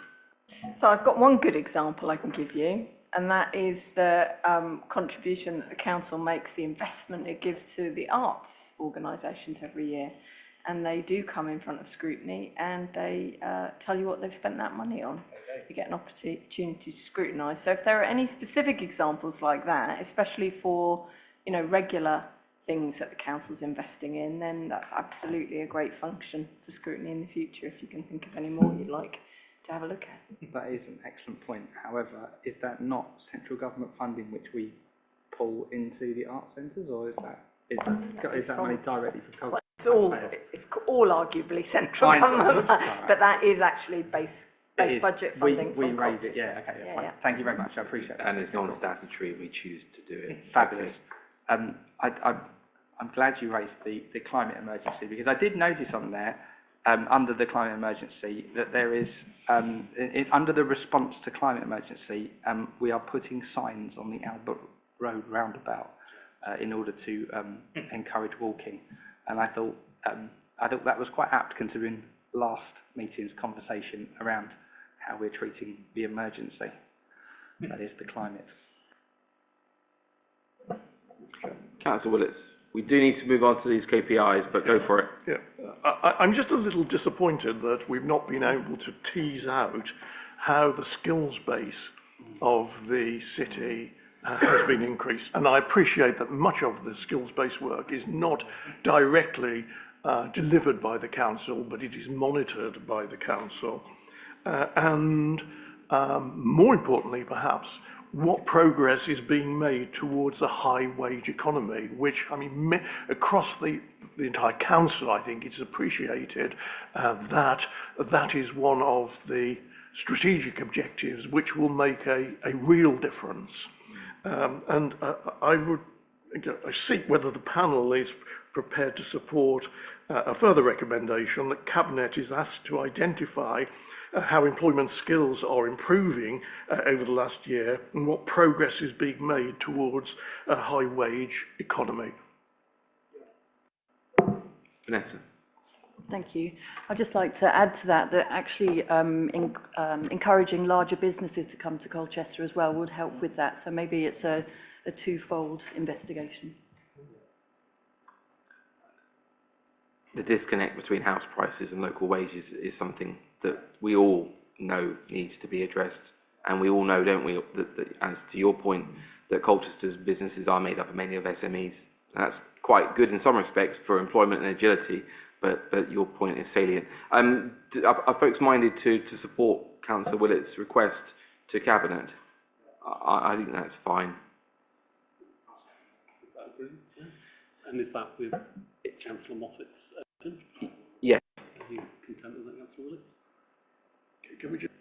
So I've got one good example I can give you, and that is the contribution that the council makes, the investment it gives to the arts organisations every year. And they do come in front of scrutiny and they tell you what they've spent that money on. You get an opportunity to scrutinise. So if there are any specific examples like that, especially for, you know, regular things that the council's investing in, then that's absolutely a great function for scrutiny in the future, if you can think of any more you'd like to have a look at. That is an excellent point. However, is that not central government funding which we pull into the art centres, or is that money directly from culture? It's all arguably central government, but that is actually base budget funding. We raise it, yeah, okay, that's fine. Yeah. Thank you very much, I appreciate that. And it's non-statutory, we choose to do it. Fabulous. I'm glad you raised the climate emergency, because I did notice on there, under the climate emergency, that there is, under the response to climate emergency, we are putting signs on the Albert Road roundabout in order to encourage walking. And I thought that was quite apt, considering last meeting's conversation around how we're treating the emergency. That is the climate. Councillor Willetts, we do need to move on to these KPIs, but go for it. Yeah, I'm just a little disappointed that we've not been able to tease out how the skills base of the city has been increased. And I appreciate that much of the skills-based work is not directly delivered by the council, but it is monitored by the council. And more importantly, perhaps, what progress is being made towards a high wage economy, which, I mean, across the entire council, I think it's appreciated that that is one of the strategic objectives which will make a real difference. I seek whether the panel is prepared to support a further recommendation that Cabinet is asked to identify how employment skills are improving over the last year and what progress is being made towards a high wage economy. Vanessa. Thank you. I'd just like to add to that actually encouraging larger businesses to come to Colchester as well would help with that. So maybe it's a twofold investigation. The disconnect between house prices and local wages is something that we all know needs to be addressed. And we all know, don't we, that as to your point, that Colchester's businesses are made up mainly of SMEs. And that's quite good in some respects for employment and agility, but your point is salient. Are folks minded to support Councillor Willett's request to Cabinet? I think that's fine. Is that agreed? Yeah. And is that with Councillor Moffat's urging? Yes. Are you content with that, Councillor Willetts? Can we just...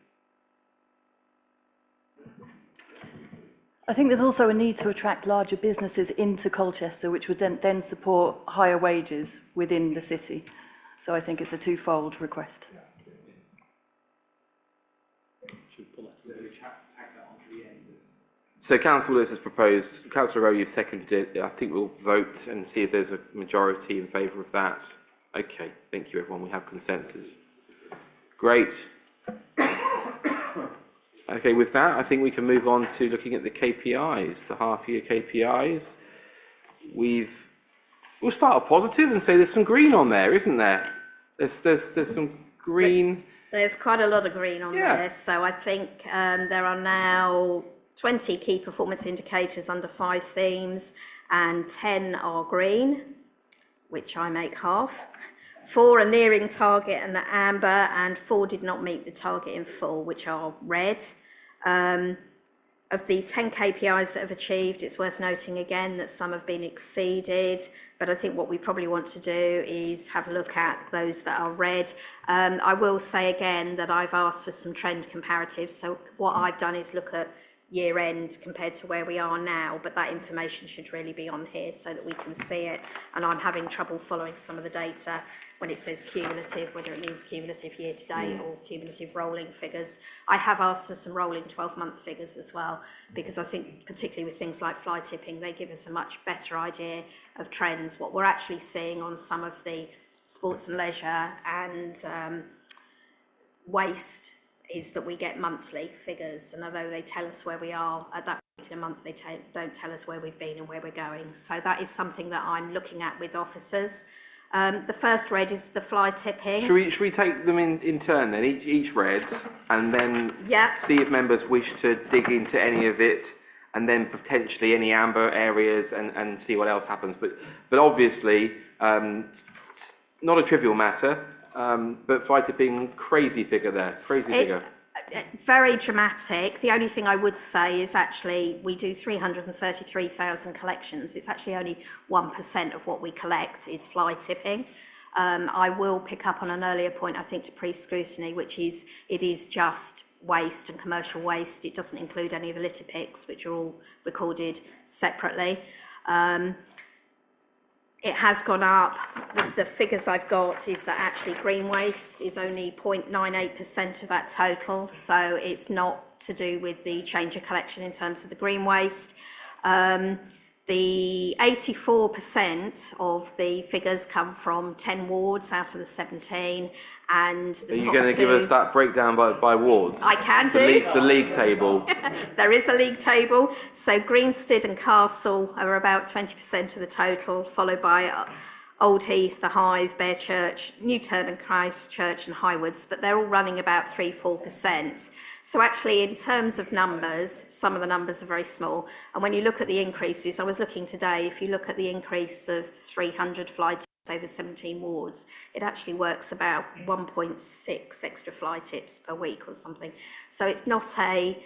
I think there's also a need to attract larger businesses into Colchester, which would then support higher wages within the city. So I think it's a twofold request. So Councillor Lewis has proposed, Councillor Rowe, you've seconded it. I think we'll vote and see if there's a majority in favour of that. Okay, thank you everyone, we have consensus. Great. Okay, with that, I think we can move on to looking at the KPIs, the half-year KPIs. We'll start off positive and say there's some green on there, isn't there? There's some green. There's quite a lot of green on there, so I think there are now 20 key performance indicators under 5 themes, and 10 are green, which I make half. 4 are nearing target and the amber, and 4 did not meet the target in full, which are red. Of the 10 KPIs that have achieved, it's worth noting again that some have been exceeded, but I think what we probably want to do is have a look at those that are red. I will say again that I've asked for some trend comparatives, so what I've done is look at year end compared to where we are now, but that information should really be on here so that we can see it. And I'm having trouble following some of the data when it says cumulative, whether it means cumulative year to date or cumulative rolling figures. I have asked for some rolling 12-month figures as well, because I think particularly with things like fly tipping, they give us a much better idea of trends, what we're actually seeing on some of the sports and leisure and waste is that we get monthly figures, and although they tell us where we are at that particular month, they don't tell us where we've been and where we're going. So that is something that I'm looking at with officers. The first red is the fly tipping. Should we take them in turn then, each red, and then see if members wish to dig into any of it, and then potentially any amber areas, and see what else happens. But obviously, not a trivial matter. But fly tipping, crazy figure there, figure. Very dramatic. The only thing I would say is actually we do 333,000 collections. It's actually only 1% of what we collect is fly tipping. I will pick up on an earlier point, I think, to pre-scrutiny, which is it is just waste and commercial waste. It doesn't include any of the litter picks, which are all recorded separately. It has gone up. The figures I've got is that actually green waste is only 0.98% of that total, so it's not to do with the change of collection in terms of the green waste. The 84% of the figures come from 10 wards out of the 17, and Are you going to give us that breakdown by wards? I can do. The league table. There is a league table. So Greenstead and Castle are about 20% of the total, followed by Old Heath, the Hythe, Bear Church, Newton and Christchurch and Highwoods, but they're all running about 3-4%. So actually, in terms of numbers, some of the numbers are very small. And when you look at the increases, I was looking today, if you look at the increase of 300 fly tips over 17 wards, it actually works about 1.6 extra fly tips per week or something. So it's not a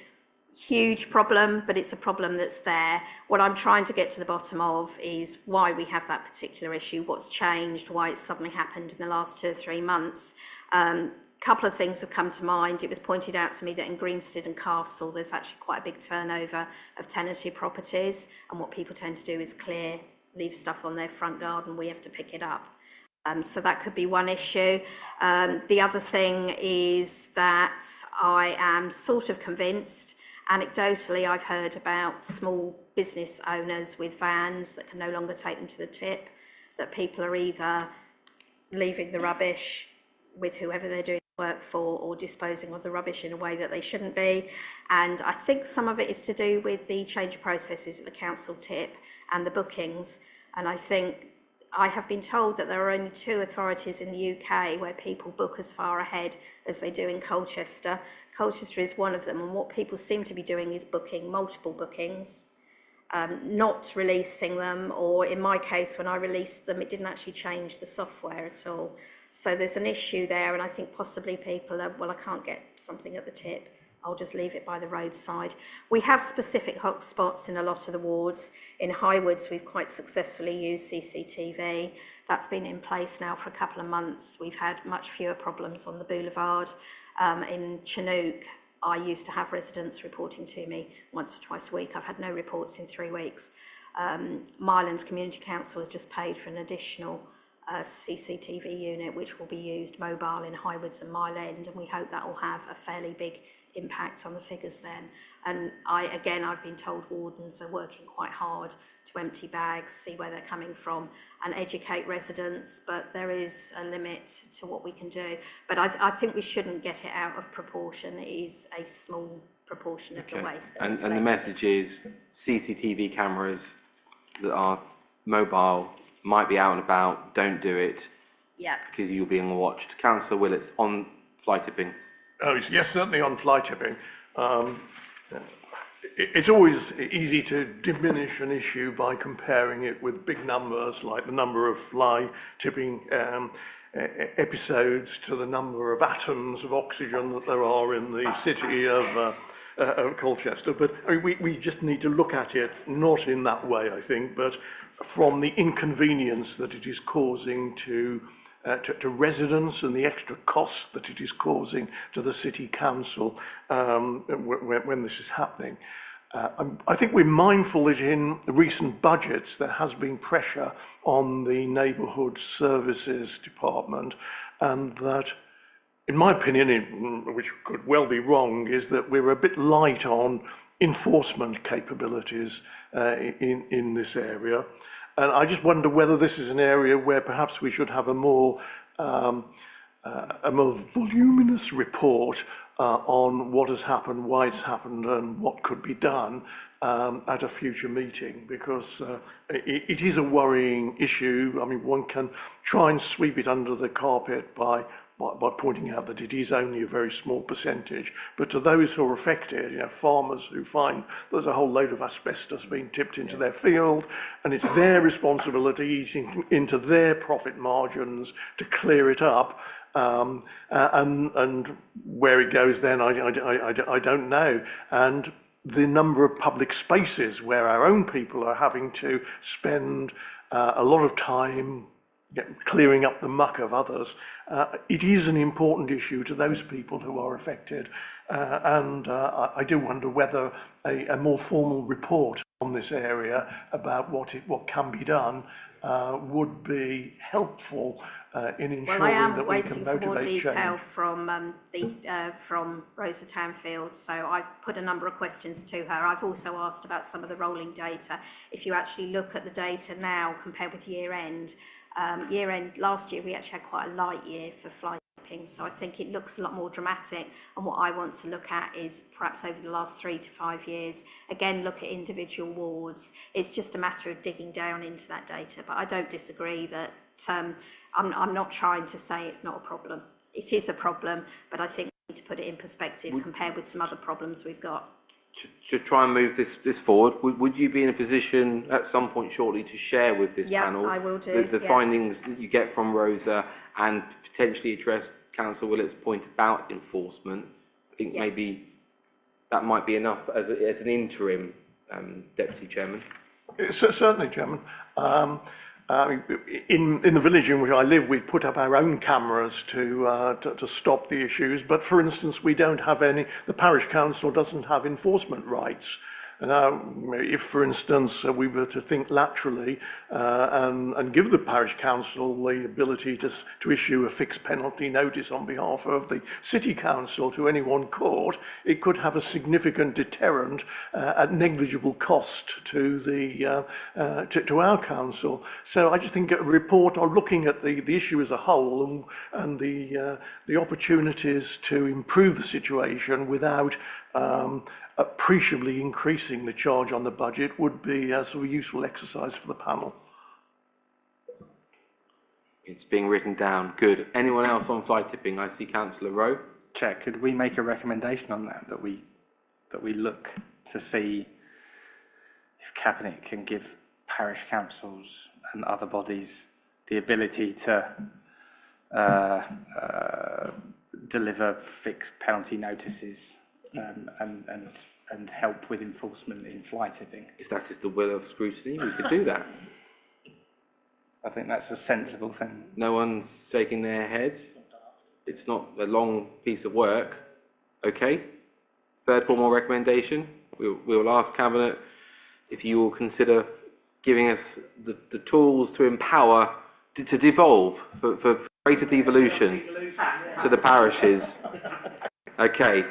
huge problem, but it's a problem that's there. What I'm trying to get to the bottom of is why we have that particular issue, what's changed, why it's suddenly happened in the last 2 or 3 months. Couple of things have come to mind. It was pointed out to me that in Greenstead and Castle, there's actually quite a big turnover of tenanted properties, and what people tend to do is leave stuff on their front garden. We have to pick it up. So that could be one issue. The other thing is that I am sort of convinced, anecdotally, I've heard about small business owners with vans that can no longer take them to the tip, that people are either leaving the rubbish with whoever they're doing work for or disposing of the rubbish in a way that they shouldn't be. And I think some of it is to do with the change of processes at the council tip and the bookings. And I think I have been told that there are only 2 authorities in the UK where people book as far ahead as they do in Colchester. Colchester is one of them, and what people seem to be doing is booking multiple bookings, not releasing them, or in my case, when I released them, it didn't actually change the software at all. So there's an issue there, and I think possibly people are, well, I can't get something at the tip, I'll just leave it by the roadside. We have specific hotspots in a lot of the wards. In Highwoods, we've quite successfully used CCTV. That's been in place now for a couple of months. We've had much fewer problems on the boulevard. In Chinook, I used to have residents reporting to me once or twice a week. I've had no reports in 3 weeks. Mylands Community Council has just paid for an additional CCTV unit, which will be used mobile in Highwoods and Mile End, and we hope that will have a fairly big impact on the figures then. And I've been told wardens are working quite hard to empty bags, see where they're coming from, and educate residents, but there is a limit to what we can do. But I think we shouldn't get it out of proportion. It is a small proportion of the waste. And the message is CCTV cameras that are mobile might be out and about, don't do it. Yeah. Because you're being watched. Councillor Willits, on fly tipping. Oh, yes, certainly on fly tipping. It's always easy to diminish an issue by comparing it with big numbers, like the number of fly tipping episodes to the number of atoms of oxygen that there are in the city of Colchester. But I mean, we just need to look at it not in that way, I think, but from the inconvenience that it is causing to residents and the extra costs that it is causing to the city council when this is happening. I think we're mindful that in recent budgets there has been pressure on the neighbourhood services department, and that, in my opinion, which could well be wrong, is that we're a bit light on enforcement capabilities in this area. And I just wonder whether this is an area where perhaps we should have a more voluminous report on what has happened, why it's happened, and what could be done at a future meeting, because it is a worrying issue. I mean, one can try and sweep it under the carpet by pointing out that it is only a very small percentage, but to those who are affected, farmers who find there's a whole load of asbestos being tipped into their field, and it's their responsibility eating into their profit margins to clear it up, and where it goes then, I don't know. And the number of public spaces where our own people are having to spend a lot of time clearing up the muck of others, it is an important issue to those people who are affected, and I do wonder whether a more formal report on this area about what can be done would be helpful in ensuring that we can motivate change. Well, I am waiting for more detail from Rosa Tanfield, so I've put a number of questions to her. I've also asked about some of the rolling data. If you actually look at the data now compared with year end last year, we actually had quite a light year for fly looking. So I think it looks a lot more dramatic. And what I want to look at is perhaps over the last 3 to 5 years, again, look at individual wards. It's just a matter of digging down into that data. But I don't disagree that I'm not trying to say it's not a problem. It is a problem, but I think we need to put it in perspective compared with some other problems we've got. To try and move this forward, would you be in a position at some point shortly to share with this panel? I will do. The findings that you get from Rosa and potentially address Councillor Willett's point about enforcement? I think maybe that might be enough as an interim Deputy Chairman. Certainly, Chairman. In the village in which I live, we put up our own cameras to stop the issues. But for instance, we don't have any. The parish council doesn't have enforcement rights. Now, if, for instance, we were to think laterally and give the parish council the ability to issue a fixed penalty notice on behalf of the city council to any one court, it could have a significant deterrent at negligible cost to to our council. So I just think a report on looking at the issue as a whole and the opportunities to improve the situation without appreciably increasing the charge on the budget would be a sort of useful exercise for the panel. It's being written down. Good. Anyone else on fly tipping? I see Councillor Rowe. Chair, could we make a recommendation on that we look to see if Cabinet can give parish councils and other bodies the ability to deliver fixed penalty notices and help with enforcement in fly tipping? If that is the will of Scrutiny, we could do that. I think that's a sensible thing. No one's shaking their head. It's not a long piece of work. Okay. Third formal recommendation. We will ask Cabinet if you will consider giving us the tools to empower, to devolve, for greater devolution to the parishes. Okay,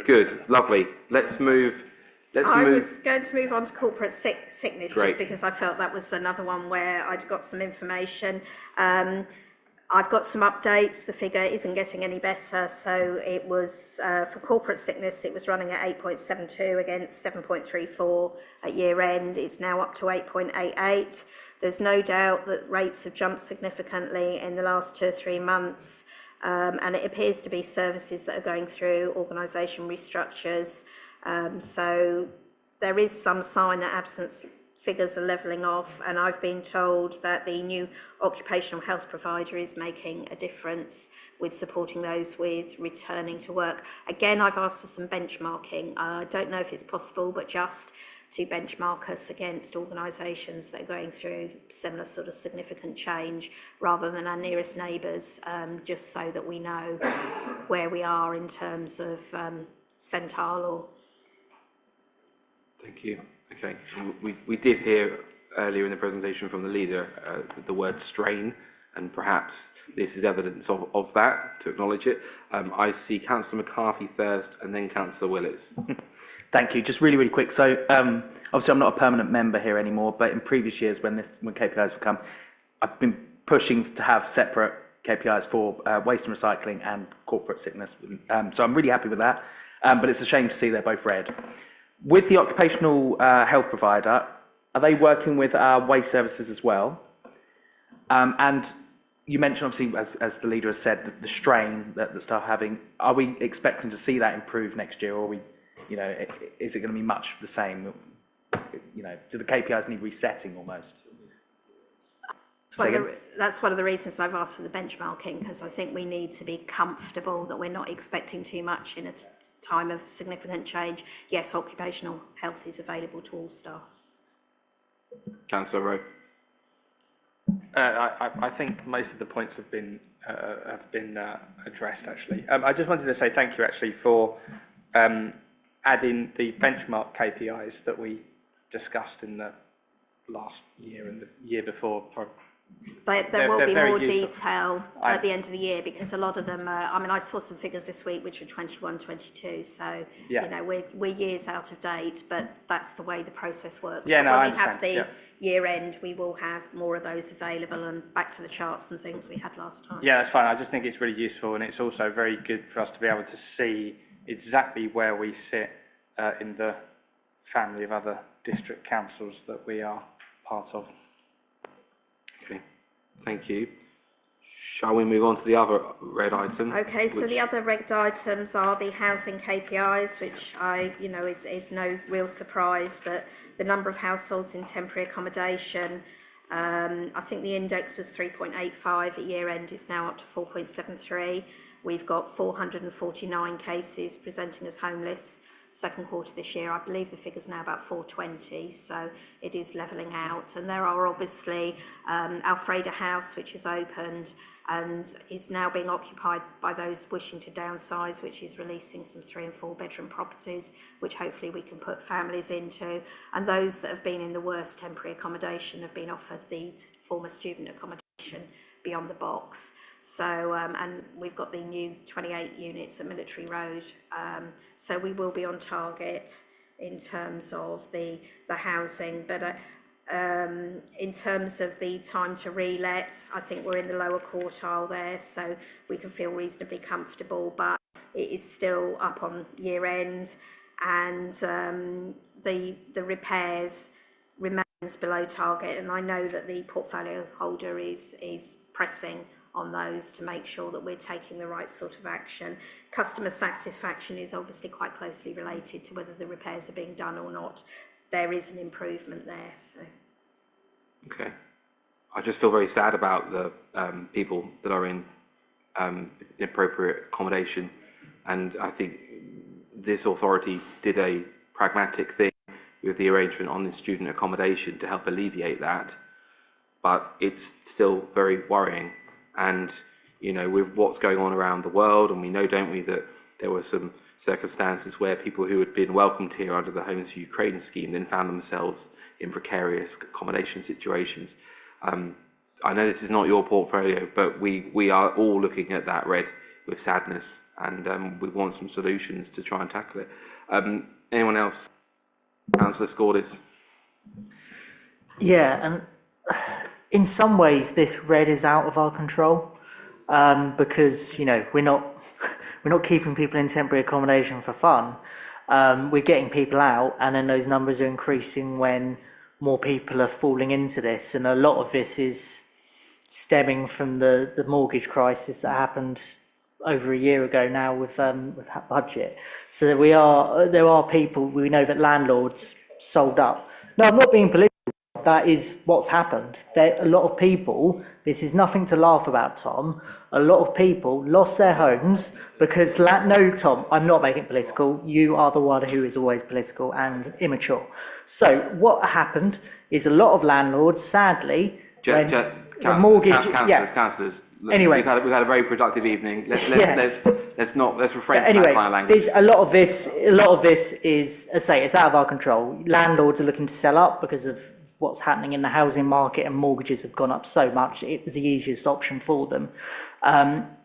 good, lovely. Let's move. I was going to move on to corporate sickness. Great. Just because I felt that was another one where I'd got some information. I've got some updates. The figure isn't getting any better. So it was, for corporate sickness, it was running at 8.72 against 7.34 at year end. It's now up to 8.88. There's no doubt that rates have jumped significantly in the last 2 or 3 months. And it appears to be services that are going through organisation restructures. So there is some sign that absence figures are levelling off, and I've been told that the new occupational health provider is making a difference with supporting those with returning to work. Again, I've asked for some benchmarking. I don't know if it's possible, but just to benchmark us against organisations that are going through similar sort of significant change rather than our nearest neighbours, just so that we know where we are in terms of centile or... Thank you. Okay, we did hear earlier in the presentation from the leader the word strain, and perhaps this is evidence of that, to acknowledge it. I see Councillor McCarthy first and then Councillor Willis. Thank you. Just really quick. So obviously I'm not a permanent member here anymore, but in previous years when KPIs have come, I've been pushing to have separate KPIs for waste and recycling and corporate sickness. So I'm really happy with that. But it's a shame to see they're both red. With the occupational health provider, are they working with our waste services as well? And you mentioned, obviously, as the leader has said, the strain that staff are having. Are we expecting to see that improve next year, or are we, is it going to be much the same? Do the KPIs need resetting almost? That's one of the reasons I've asked for the benchmarking, because I think we need to be comfortable that we're not expecting too much in a time of significant change. Yes, occupational health is available to all staff. Councillor Rowe. I think most of the points have been addressed, actually. I just wanted to say thank you, actually, for adding the benchmark KPIs that we discussed in the last year and the year before. There will be more detail at the end of the year, because a lot of them I saw some figures this week which were 21, 22, so we're years out of date, but that's the way the process works. Yeah, but no, when we have the year end, we will have more of those available and back to the charts and things we had last time. Yeah, that's fine. I just think it's really useful, and it's also very good for us to be able to see exactly where we sit in the family of other district councils that we are part of. Okay, thank you. Shall we move on to the other red item? Okay, so the other red items are the housing KPIs, which is no real surprise that the number of households in temporary accommodation, I think the index was 3.85 at year end, is now up to 4.73. We've got 449 cases presenting as homeless second quarter this year. I believe the figure's now about 420, so it is levelling out. And there are obviously Alfreda House, which is opened and is now being occupied by those wishing to downsize, which is releasing some 3 and 4 bedroom properties, which hopefully we can put families into. And those that have been in the worst temporary accommodation have been offered the former student accommodation beyond the box. So, and we've got the new 28 units at Military Road. So we will be on target in terms of the housing, but in terms of the time to re-let, I think we're in the lower quartile there, so we can feel reasonably comfortable, but it is still up on year end, and the repairs remains below target, and I know that the portfolio holder is pressing on those to make sure that we're taking the right sort of action. Customer satisfaction is obviously quite closely related to whether the repairs are being done or not. There is an improvement there. So. Okay. I just feel very sad about the people that are in inappropriate accommodation, and I think this authority did a pragmatic thing with the arrangement on the student accommodation to help alleviate that, but it's still very worrying. And, you know, with what's going on around the world, and we know, don't we, that there were some circumstances where people who had been welcomed here under the Homes for Ukraine scheme then found themselves in precarious accommodation situations. I know this is not your portfolio, but we are all looking at that red with sadness, and we want some solutions to try and tackle it. Anyone else? Councillor Scordis. Yeah, and in some ways this red is out of our control, because, you know, we're not keeping people in temporary accommodation for fun. We're getting people out, and then those numbers are increasing when more people are falling into this, and a lot of this is stemming from the mortgage crisis that happened over a year ago now with that budget. So there are people, we know that landlords sold up. No, I'm not being political. That is what's happened. A lot of people, this is nothing to laugh about, Tom, a lot of people lost their homes because, no, Tom, I'm not making it political. You are the one who is always political and immature. So what happened is a lot of landlords, sadly, Councillors. Anyway, we've had a very productive evening. Let's refrain from that kind of language. A lot of this is, as I say, it's out of our control. Landlords are looking to sell up because of what's happening in the housing market, and mortgages have gone up so much. It was the easiest option for them.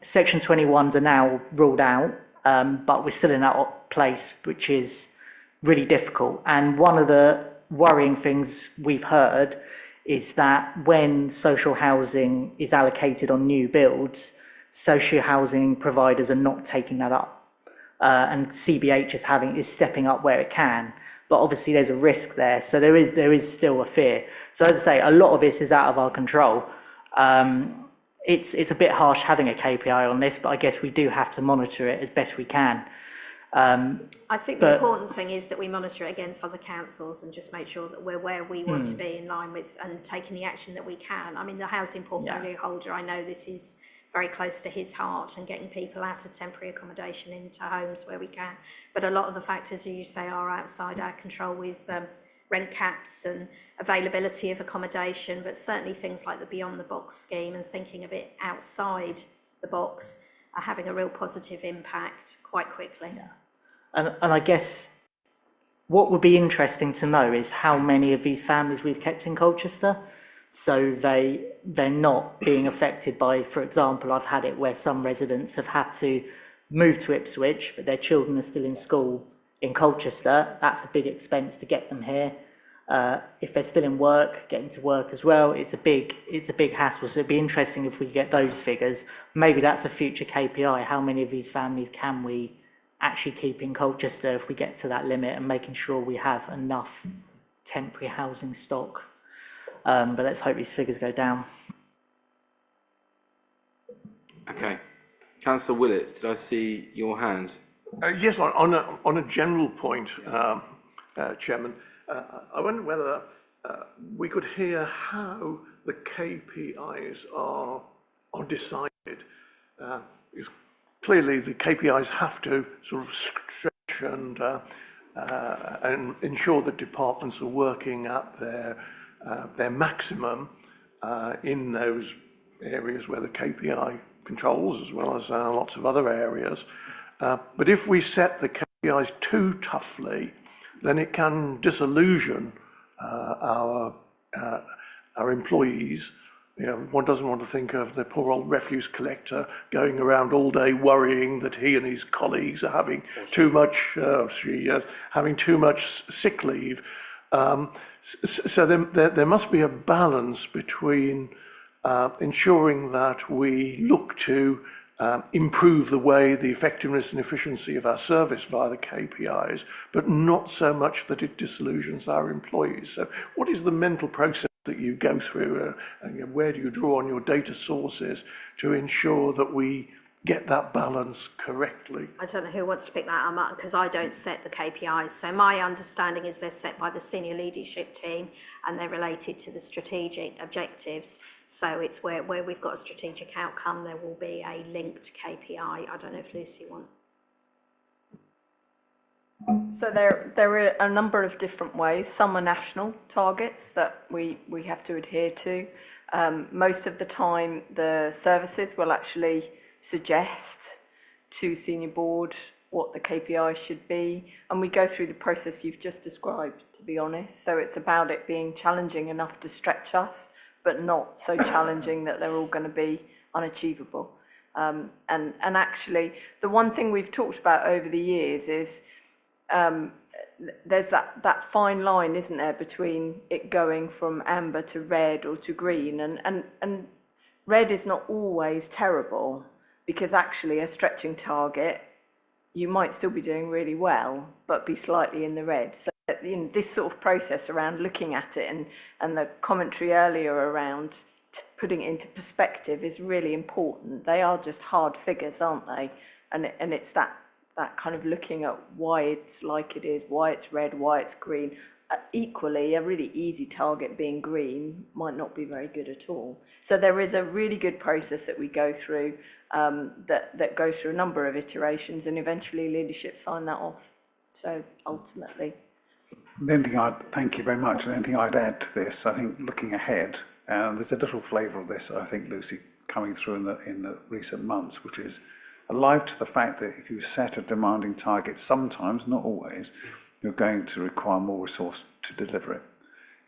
Section 21s are now ruled out, but we're still in that place, which is really difficult. And one of the worrying things we've heard is that when social housing is allocated on new builds, social housing providers are not taking that up. And CBH is stepping up where it can. But obviously there's a risk there. So there is still a fear. So as I say, a lot of this is out of our control. It's a bit harsh having a KPI on this, but I guess we do have to monitor it as best we can. I think the important thing is that we monitor it against other councils and just make sure that we're where we want to be in line with, and taking the action that we can. I mean, the housing portfolio holder, I know this is very close to his heart, and getting people out of temporary accommodation into homes where we can. But a lot of the factors, as you say, are outside our control, with rent caps and availability of accommodation, but certainly things like the Beyond the Box scheme and thinking a bit outside the box are having a real positive impact quite quickly. Yeah. And I guess what would be interesting to know is how many of these families we've kept in Colchester, so they're not being affected by, for example, I've had it where some residents have had to move to Ipswich, but their children are still in school in Colchester. That's a big expense to get them here. If they're still in work, getting to work as well, it's a big hassle. So it'd be interesting if we could get those figures. Maybe that's a future KPI. How many of these families can we actually keep in Colchester if we get to that limit, and making sure we have enough temporary housing stock. But let's hope these figures go down. Okay. Councillor Willits, did I see your hand? Yes, on a general point, Chairman, I wonder whether we could hear how the KPIs are decided. Because clearly the KPIs have to sort of stretch and ensure that departments are working at their maximum in those areas where the KPI controls, as well as lots of other areas. But if we set the KPIs too toughly, then it can disillusion our employees. You know, one doesn't want to think of the poor old refuse collector going around all day worrying that he and his colleagues are having too much, having too much sick leave. So there must be a balance between ensuring that we look to improve the way, the effectiveness and efficiency of our service via the KPIs, but not so much that it disillusions our employees. So what is the mental process that you go through, and where do you draw on your data sources to ensure that we get that balance correctly? I don't know who wants to pick that up, because I don't set the KPIs. So my understanding is they're set by the senior leadership team and they're related to the strategic objectives. So it's where we've got a strategic outcome, there will be a linked KPI. I don't know if Lucy wants. So there are a number of different ways. Some are national targets that we have to adhere to. Most of the time, the services will actually suggest to senior board what the KPI should be, and we go through the process you've just described, to be honest. So it's about it being challenging enough to stretch us, but not so challenging that they're all going to be unachievable. And actually, the one thing we've talked about over the years is there's that fine line, isn't there, between it going from amber to red or to green, and red is not always terrible, because actually a stretching target, you might still be doing really well, but be slightly in the red. So this sort of process around looking at it and the commentary earlier around putting it into perspective is really important. They are just hard figures, aren't they? And it's that kind of looking at why it's like it is, why it's red, why it's green. Equally, a really easy target being green might not be very good at all. So there is a really good process that we go through that goes through a number of iterations, and eventually leadership sign that off. So ultimately. Thank you very much. The only thing I'd add to this, I think looking ahead, there's a little flavour of this, I think, Lucy, coming through in the recent months, which is alive to the fact that if you set a demanding target, sometimes, not always, you're going to require more resource to deliver it.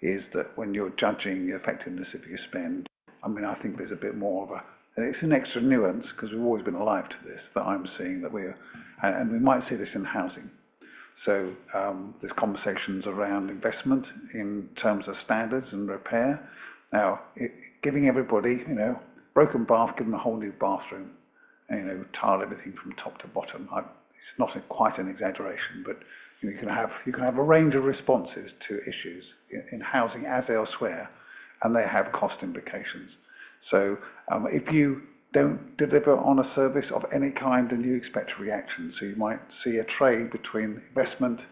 Is that when you're judging the effectiveness of your spend, I think there's a bit more of and it's an extra nuance, because we've always been alive to this, that I'm seeing that and we might see this in housing. So there's conversations around investment in terms of standards and repair. Now, giving everybody, broken bath, give them a whole new bathroom, tile everything from top to bottom. It's not quite an exaggeration, but you can have a range of responses to issues in housing as elsewhere, and they have cost implications. So if you don't deliver on a service of any kind, then you expect a reaction. So you might see a trade between investment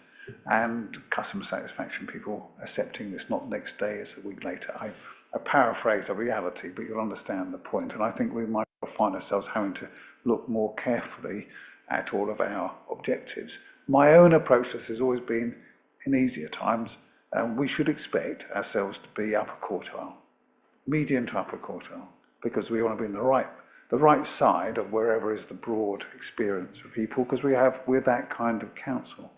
and customer satisfaction, people accepting this not next day, it's a week later. I paraphrase a reality, but you'll understand the point. And I think we might find ourselves having to look more carefully at all of our objectives. My own approach to this has always been, in easier times, we should expect ourselves to be upper quartile, median to upper quartile, because we want to be in the right side of wherever is the broad experience for people, because we're that kind of council.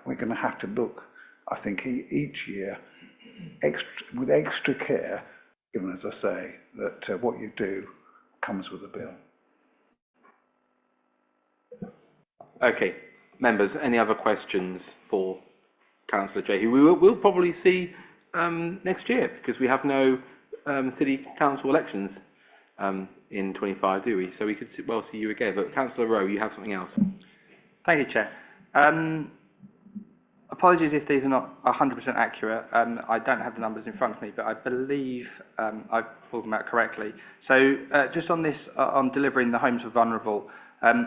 We're going to have to look, I think, each year with extra care, given, as I say, that what you do comes with a bill. Okay, members, any other questions for Councillor Jay, who we'll probably see next year, because we have no city council elections in 25, do we? So we could well see you again. But Councillor Rowe, you have something else. Thank you, Chair. Apologies if these are not 100% accurate. I don't have the numbers in front of me, but I believe I've pulled them out correctly. So just on this, on delivering the homes for vulnerable,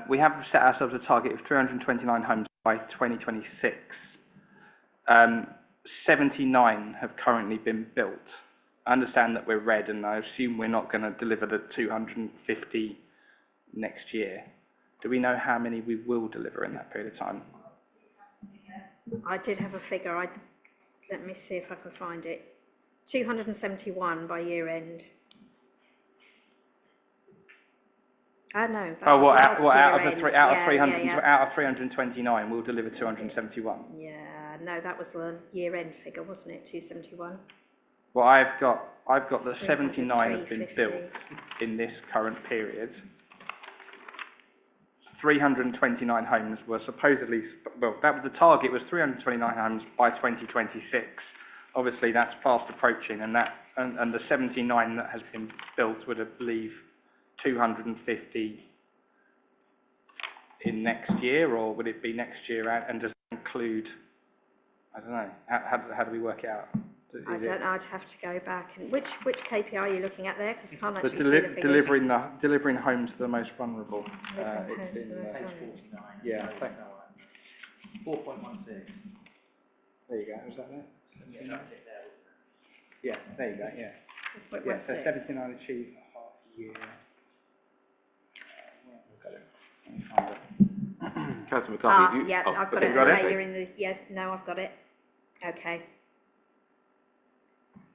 we have set ourselves a target of 329 homes by 2026. 79 have currently been built. I understand that we're red, and I assume we're not going to deliver the 250 next year. Do we know how many we will deliver in that period of time? I did have a figure. Let me see if I can find it. 271 by year end. No. That was last year out end. Out of 329, we'll deliver 271. Yeah, no, that was the year end figure, wasn't it? 271. Well, I've got that 79 have been built in this current period. 329 homes were supposedly, the target was 329 homes by 2026. Obviously, that's fast approaching, and the 79 that has been built would leave 250 in next year, or would it be next year? And does it include? I don't know. How do we work it out? I don't know. I'd have to go back. And which KPI are you looking at there? Because I can't actually see the figures. Delivering homes to the most vulnerable. It's in page 49. Yeah. 4.16. There you go. Was that there? Yeah, that's it there, wasn't it? Yeah. There you go. Yeah. Yeah. So 79 achieved half a year. Let me find it. Councillor McCarthy, I've got it. Okay, you're in this. Yes. No, I've got it. Okay.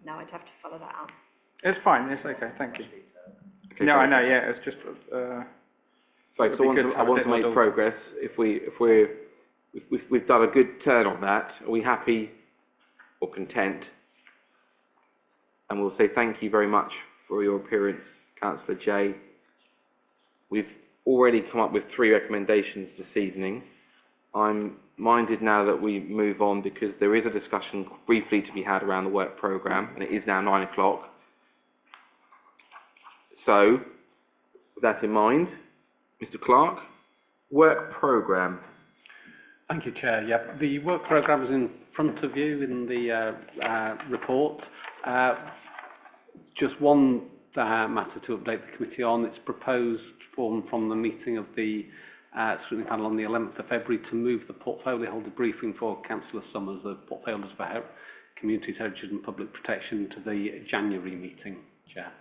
No, I'd have to follow that up. It's fine. It's okay. Thank you. Okay, no, folks. I know. Yeah, it's just. Folks, I want to make progress. If we've done a good turn on that, are we happy or content? And we'll say thank you very much for your appearance, Councillor Jay. We've already come up with 3 recommendations this evening. I'm minded now that we move on, because there is a discussion briefly to be had around the work programme, and it is now 9 o'clock. So, with that in mind, Mr. Clark, work programme. Thank you, Chair. Yeah, the work programme is in front of you in the report. Just one matter to update the committee on. It's proposed from the meeting of the Scrutiny panel on the 11th of February to move the portfolio holder briefing for Councillor Summers, the portfolio holders for Communities, Heritage and Public Protection, to the January meeting, Chair.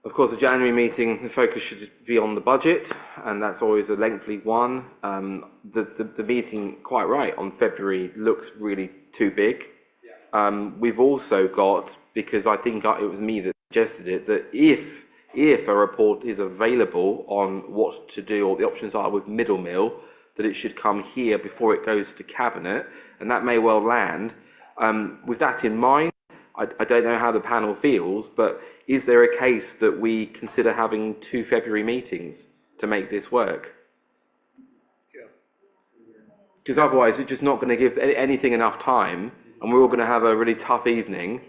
Of course, the January meeting, the focus should be on the budget, and that's always a lengthy one. The meeting, quite right, on February looks really too big. We've also got, because I think it was me that suggested it, that if a report is available on what to do or the options are with Middle Mill, that it should come here before it goes to Cabinet, and that may well land. With that in mind, I don't know how the panel feels, but is there a case that we consider having 2 February meetings to make this work? Because otherwise it's just not going to give anything enough time, and we're all going to have a really tough evening.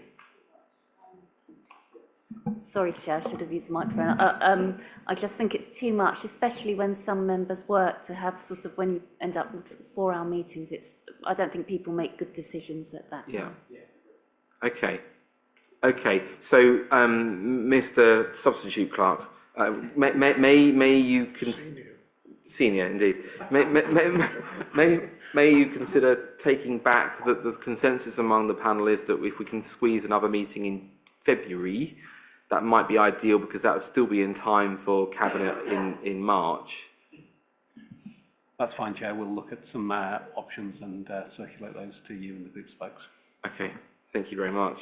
Sorry, Chair, I should have used the microphone. I just think it's too much, especially when some members work, to have sort of, when you end up with 4-hour meetings, I don't think people make good decisions at that time. Yeah. Okay. So, Mr. Substitute Clerk, may you senior indeed. May you consider taking back the consensus among the panel is that if we can squeeze another meeting in February, that might be ideal, because that would still be in time for Cabinet in March. That's fine, Chair. We'll look at some options and circulate those to you and the group's folks. Okay, thank you very much.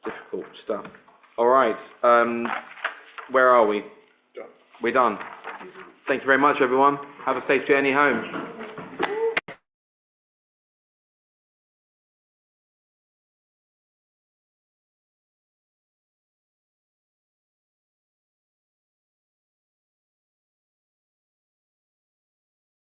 Difficult stuff. All right, where are we? We're done. Thank you very much, everyone. Have a safe journey home.